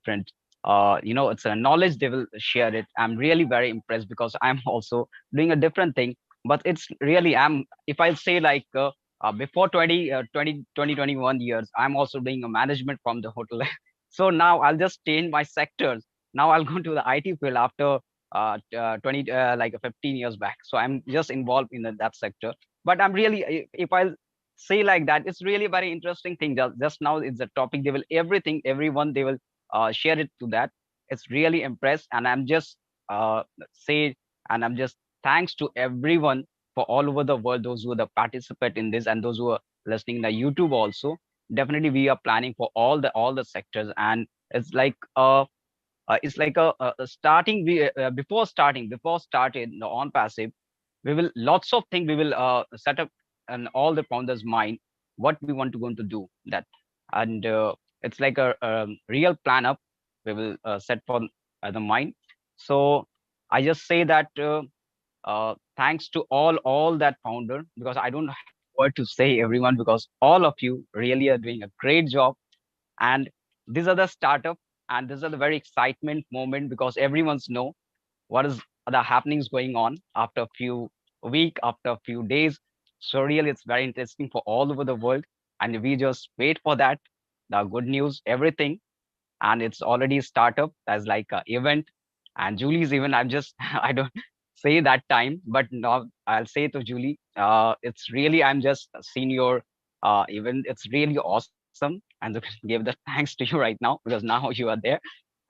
It's a knowledge they will share it. I'm really very impressed because I'm also doing a different thing. But it's really if I say like before 2021 years, I'm also doing a management from the hotel. So now I'll just change my sectors. Now I'll go to the IT field after 15 years back. So I'm just involved in that sector. But I'm really, if I say like that, it's really a very interesting thing. Just now it's a topic. They will everyone they will share it to that. It's really impressed, and I'm just I'm just thanks to everyone for all over the world, those who participate in this and those who are listening to YouTube also. Definitely, we are planning for all the sectors, and it's like a starting. Before starting on passive, we will lots of things we will set up in all the founders' mind what we want to going to do that, and it's like a real plan up we will set for the mind. So I just say that thanks to all that founder, because I don't know what to say everyone, because all of you really are doing a great job, and these are the startup, and these are the very excitement moment, because everyone's know what is the happenings going on after a few week, after a few days. So really it's very interesting for all over the world, and we just wait for that, the good news, everything. And it's already startup as like a event, and Julie's even I'm just I don't say that time, but now I'll say to Julie, it's really I'm just seeing your event. It's really awesome, and to give the thanks to you right now, because now you are there.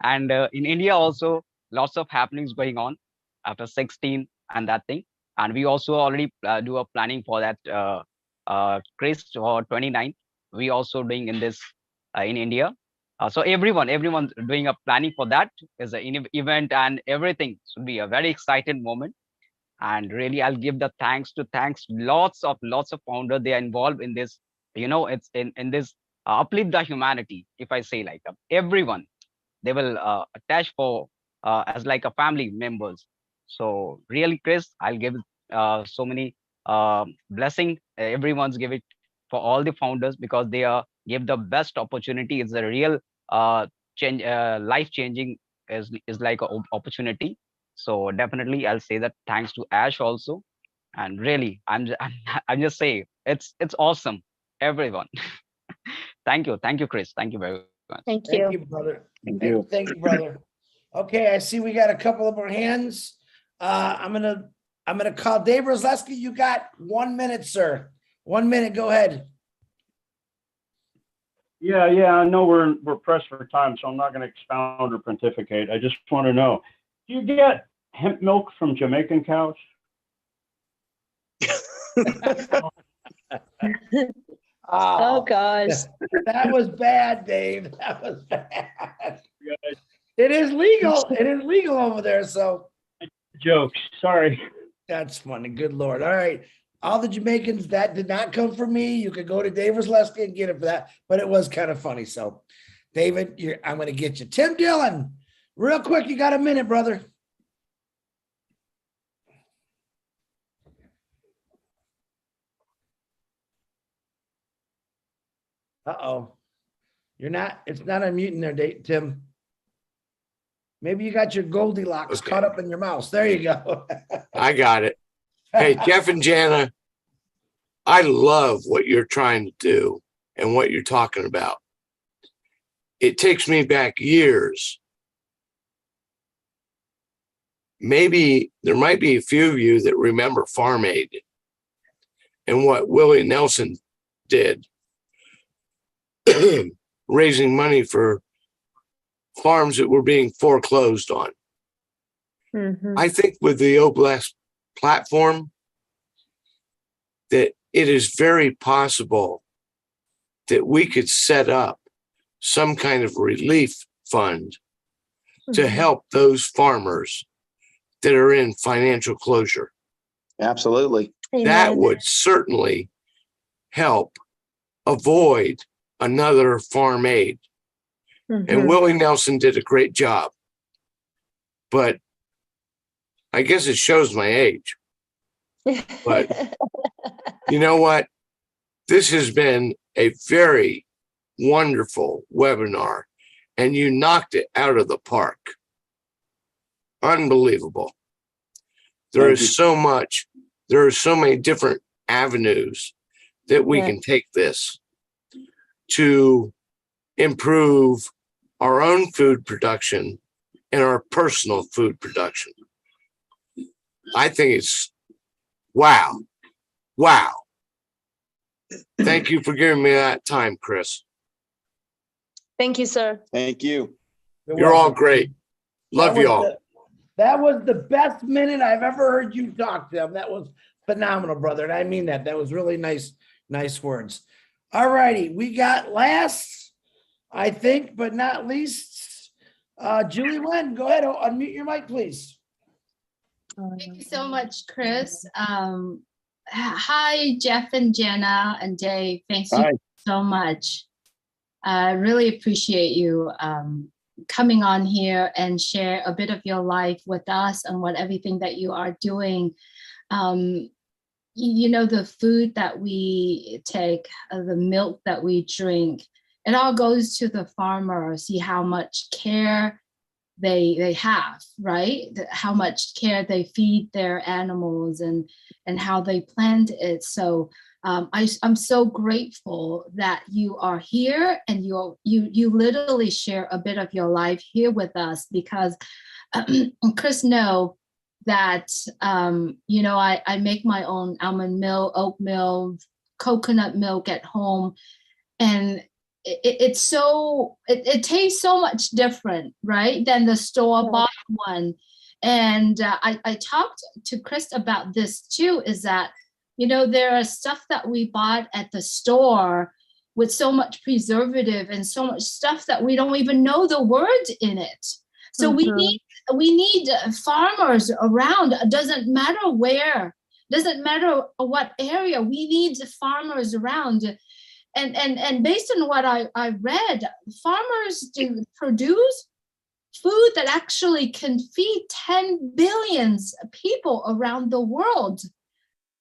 And in India also lots of happenings going on after 16 and that thing, and we also already do a planning for that Chris or 29. We also doing in this in India. So everyone's doing a planning for that is an event, and everything should be a very excited moment. And really, I'll give the thanks lots of founders. They are involved in this. It's in this uplift the humanity. If I say like everyone, they will attach for as like a family members. So really, Chris, I'll give so many blessing. Everyone's give it for all the founders, because they are give the best opportunity. It's a real change, life changing is like an opportunity. So definitely, I'll say that thanks to Ash also. And really, I'm just saying it's awesome, everyone. Thank you, Chris. Thank you very much. Thank Thank you. you, brother. Thank you. Thank you, brother. Okay, I see we got a couple of more hands. I'm gonna call Dave Rosleski. You got 1 minute, sir. 1 minute. Go ahead. Yeah, I know we're pressed for time, so I'm not going to expound or pontificate. I just want to know, do you get hemp milk from Jamaican cows? Oh gosh. That was bad, Dave. That was bad. It is legal. It is legal over there. So Jokes. Sorry. that's funny. Good Lord. All right. All the Jamaicans, that did not come from me. You could go to Dave Rosleski and get it for that, but it was kind of funny. So David, I'm going to get you. Tim Dillon, real quick. You got a minute, brother. Uh-oh. It's not unmuting there, Tim. Maybe you got your Goldilocks caught up in your mouse. There you go. I got it. Hey, Jeff and Jana, I love what you're trying to do and what you're talking about. It takes me back years. Maybe there might be a few of you that remember Farm Aid and what Willie Nelson did, raising money for farms that were being foreclosed on. I think with the Oblast platform, that it is very possible that we could set up some kind of relief fund to help those farmers that are in financial closure. Absolutely. That would certainly help avoid another Farm Aid. And Willie Nelson did a great job. But I guess it shows my age. But you know what? this has been a very wonderful webinar, and you knocked it out of the park. Unbelievable. There is so much, there are so many different avenues that we can take this to improve our own food production and our personal food production. I think it's wow. Wow. Thank you for giving me that time, Chris. Thank you, sir. Thank you. You're all great. Love you all. That was the best minute I've ever heard you talk, Tim. That was phenomenal, brother. And I mean that. That was really nice words. All righty. We got last, I think, but not least, Julie Wen. Go ahead. Unmute your mic, please. Thank you so much, Chris. Hi, Jeff and Jenna and Dave. Thank you so much. I really appreciate you coming on here and share a bit of your life with us and what everything that you are doing. You know, the food that we take, the milk that we drink, it all goes to the farmer. See how much care they have, right? How much care they feed their animals and how they plant it. So I'm so grateful that you are here and you literally share a bit of your life here with us, because Chris know that you know, I make my own almond milk, oat milk, coconut milk at home, and it tastes so much different, right, than the store-bought one. And I talked to Chris about this too, is that, you know, there are stuff that we bought at the store with so much preservative and so much stuff that we don't even know the word in it. So we need farmers around. It doesn't matter where, doesn't matter what area, we need farmers around. And based on what I read, farmers do produce food that actually can feed 10 billion people around the world.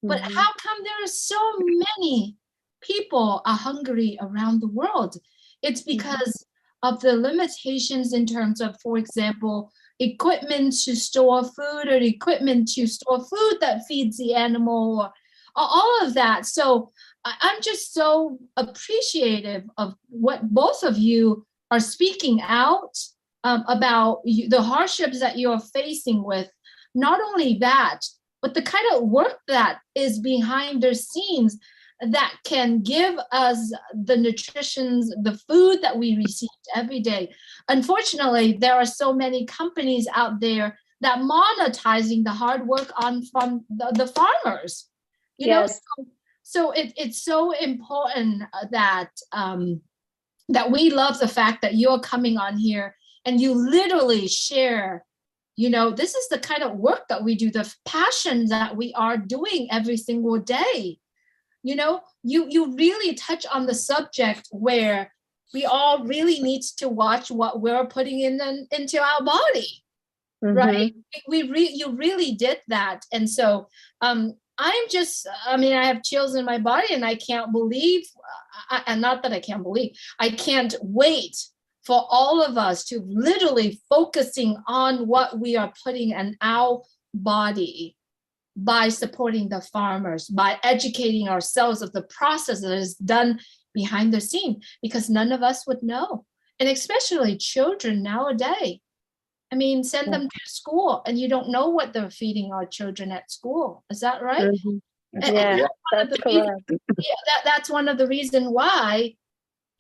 But how come there are so many people are hungry around the world? It's because of the limitations in terms of, for example, equipment to store food or equipment to store food that feeds the animal, or all of that. So I'm just so appreciative of what both of you are speaking out about the hardships that you're facing with. Not only that, but the kind of work that is behind the scenes that can give us the nutritions, the food that we receive every day. Unfortunately, there are so many companies out there that monetizing the hard work from the farmers. You know, so it's so important that that we love the fact that you're coming on here and you literally share. You know, this is the kind of work that we do, the passion that we are doing every single day. You know, you really touch on the subject where we all really need to watch what we're putting into our body, right? You really did that. And so I have chills in my body, and I can't believe, and not that I can't believe, I can't wait for all of us to literally focusing on what we are putting in our body by supporting the farmers, by educating ourselves of the process that is done behind the scene, because none of us would know. And especially children nowadays. I mean, send them to school and you don't know what they're feeding our children at school. Is that right? That's correct. That's one of the reasons why,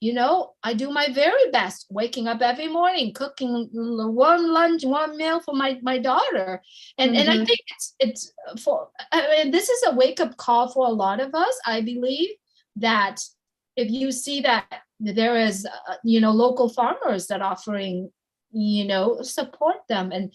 you know, I do my very best, waking up every morning, cooking one meal for my daughter. And I think it's this is a wake-up call for a lot of us. I believe that if you see that there is, local farmers that offering, support them. And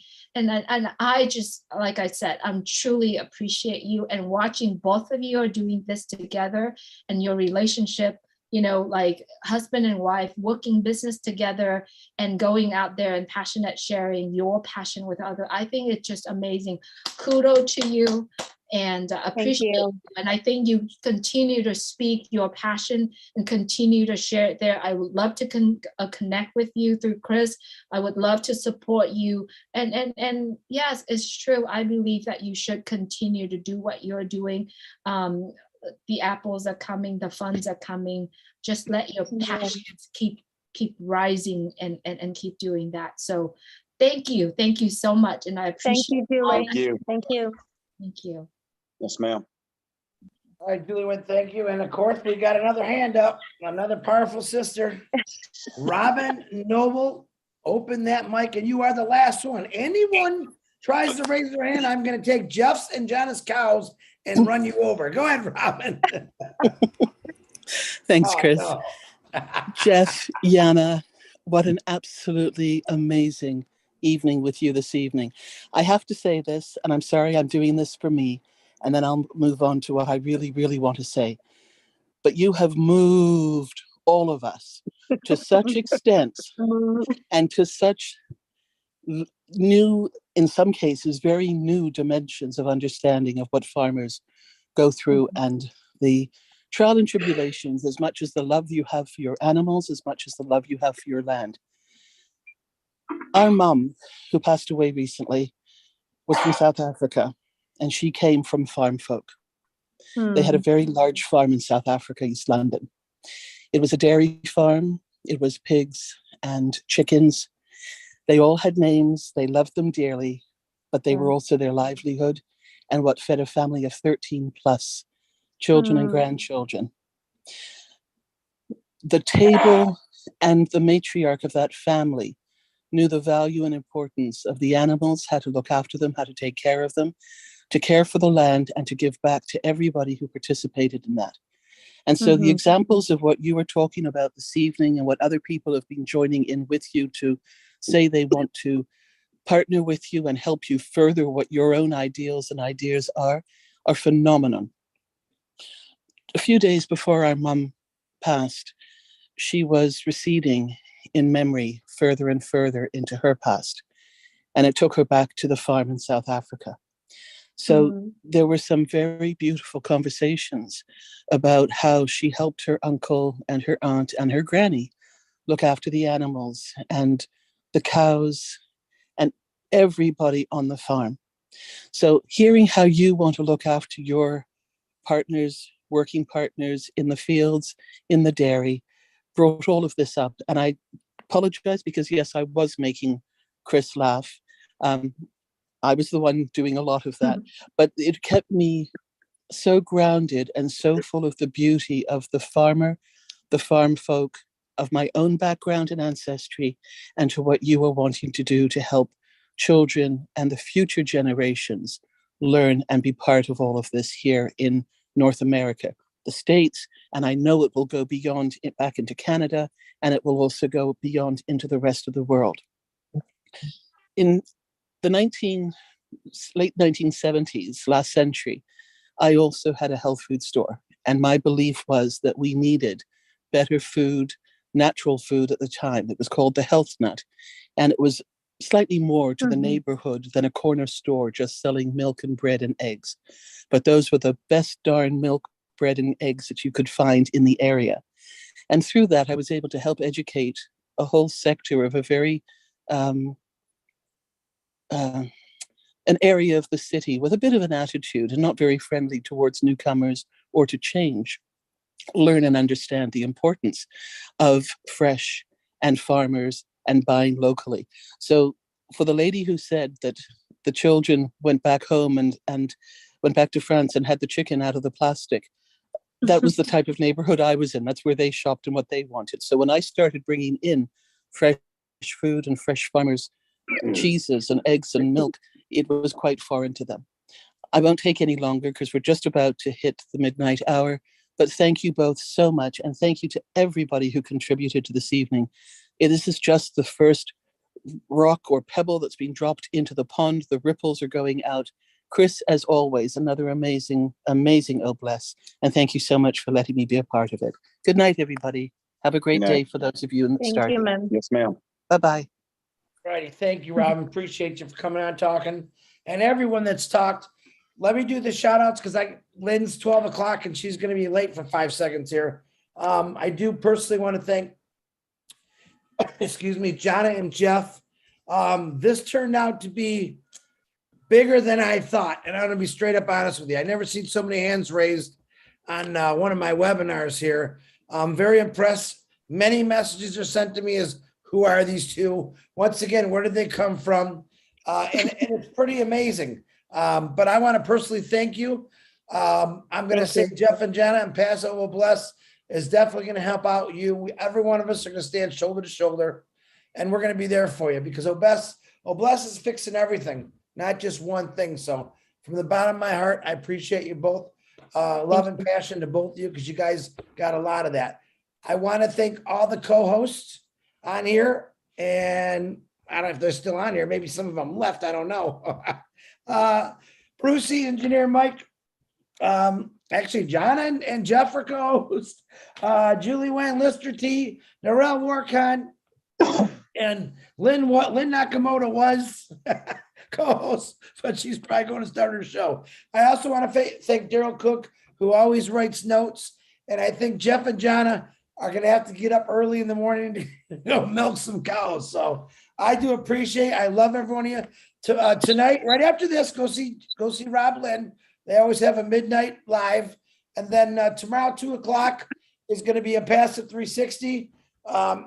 I just, like I said, I'm truly appreciate you, and watching both of you are doing this together, and your relationship, like husband and wife working business together and going out there and passionate sharing your passion with others. I think it's just amazing. Kudos to you. and appreciate you. And I think you continue to speak your passion and continue to share it there. I would love to connect with you through Chris. I would love to support you. And yes, it's true. I believe that you should continue to do what you're doing. The apples are coming, the funds are coming. Just let your passions keep rising and keep doing that. So thank you so much, and I appreciate. Thank you, Julie. Thank you. Thank you. Thank you. Yes, ma'am. All right, Julie Wynn, thank you. And of course, we got another hand up, another powerful sister. Robin Noble, open that mic, and you are the last one. Anyone tries to raise their hand, I'm going to take Jeff's and Jana's cows and run you over. Go ahead, Robin. Thanks, Oh, Chris. no. Jeff, Yana, what an absolutely amazing evening with you this evening. I have to say this, and I'm sorry I'm doing this for me, and then I'll move on to what I really, really want to say. But you have moved all of us to such extent and to such new, in some cases, very new dimensions of understanding of what farmers go through and the trial and tribulations, as much as the love you have for your animals, as much as the love you have for your land. Our mum, who passed away recently, was from South Africa, and she came from farm folk. They had a very large farm in South Africa, East London. It was a dairy farm. It was pigs and chickens. They all had names. They loved them dearly, but they were also their livelihood and what fed a family of 13 plus children and grandchildren. The table and the matriarch of that family knew the value and importance of the animals, how to look after them, how to take care of them, to care for the land, and to give back to everybody who participated in that. And so the examples of what you were talking about this evening and what other people have been joining in with you to say they want to partner with you and help you further what your own ideals and ideas are phenomenal. A few days before our mum passed, she was receding in memory further and further into her past. And it took her back to the farm in South Africa. So there were some very beautiful conversations about how she helped her uncle and her aunt and her granny look after the animals and the cows and everybody on the farm. So hearing how you want to look after your partners, working partners in the fields, in the dairy, brought all of this up. And I apologize because, yes, I was making Chris laugh. I was the one doing a lot of that, but it kept me so grounded and so full of the beauty of the farmer, the farm folk, of my own background and ancestry, and to what you were wanting to do to help children and the future generations learn and be part of all of this here in North America, the States, and I know it will go beyond it back into Canada, and it will also go beyond into the rest of the world. In the late 1970s, last century, I also had a health food store, and my belief was that we needed better food, natural food at the time. It was called the Health Nut, and it was slightly more to the neighborhood than a corner store just selling milk and bread and eggs. But those were the best darn milk, bread and eggs that you could find in the area. And through that, I was able to help educate a whole sector of a very an area of the city with a bit of an attitude and not very friendly towards newcomers or to change, learn and understand the importance of fresh and farmers and buying locally. So for the lady who said that the children went back home and went back to France and had the chicken out of the plastic, that was the type of neighborhood I was in. That's where they shopped and what they wanted. So when I started bringing in fresh food and fresh farmers, cheeses and eggs and milk, it was quite foreign to them. I won't take any longer because we're just about to hit the midnight hour, but thank you both so much. And thank you to everybody who contributed to this evening. This is just the first rock or pebble that's been dropped into the pond. The ripples are going out. Chris, as always, another amazing, amazing Obless. And thank you so much for letting me be a part of it. Good night, everybody. Have a great day for those of you in the start. Thank you, ma'am. Yes, ma'am. Bye-bye. Righty, thank you, Robin. Appreciate you for coming on talking. And everyone that's talked, let me do the shout outs because Lynn's 12 o'clock and she's going to be late for 5 seconds here. I do personally want to thank, excuse me, Jana and Jeff. This turned out to be bigger than I thought. And I'm going to be straight up honest with you. I never seen so many hands raised on one of my webinars here. I'm very impressed. Many messages are sent to me as, who are these two? Once again, where did they come from? And it's pretty amazing. But I want to personally thank you. I'm going to say Jeff and Jana and Paso will bless is definitely going to help out you. Every one of us are going to stand shoulder to shoulder, and we're going to be there for you because Obless is fixing everything, not just one thing. So from the bottom of my heart, I appreciate you both. Love and passion to both of you because you guys got a lot of that. I want to thank all the co-hosts on here, and I don't know if they're still on here. Maybe some of them left. I don't know. Brucey, Engineer Mike, actually John and Jeff are co-hosts. Julie Wan, Lister T, Narelle Warcon, and Lynn Nakamoto was co-host, but she's probably going to start her show. I also want to thank Daryl Cook, who always writes notes, and I think Jeff and Jana are going to have to get up early in the morning to go milk some cows. So I do appreciate, I love every one of you. Tonight, right after this, go see Rob Lynn. They always have a midnight live. And then tomorrow, 2:00 is going to be a Pass It 360.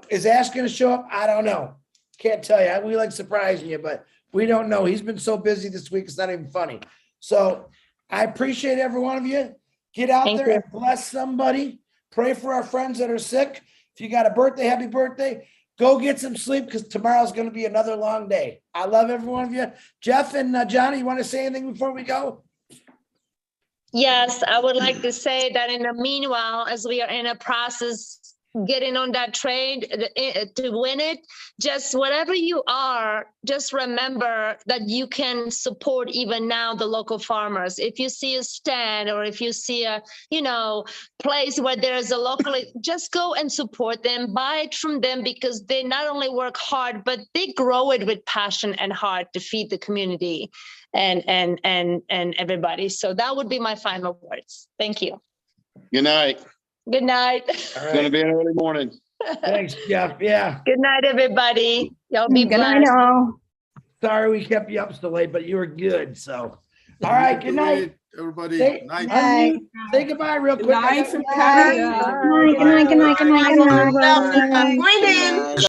Is Ash going to show up? I don't know. Can't tell you. We like surprising you, but we don't know. He's been so busy this week, it's not even funny. So I appreciate every one of you. Get out there and bless somebody. Pray for our friends that are sick. If you got a birthday, happy birthday. Go get some sleep because tomorrow's going to be another long day. I love every one of you. Jeff and Johnny, you want to say anything before we go? Yes, I would like to say that in the meanwhile, as we are in a process getting on that train to win it, just whatever you are, just remember that you can support even now the local farmers. If you see a stand or if you see a, place where there's a local, just go and support them, buy it from them because they not only work hard, but they grow it with passion and heart to feed the community and everybody. So that would be my final words. Thank you. Good night. Good night. It's going to be an early morning. Thanks, Jeff. Yeah. Good night, everybody. Y'all be Good blessed. night, all. Sorry we kept you up so late, but you were good. So, all right. Good night, everybody. Say goodbye real quick. Good night from Canada. Good night. Winning.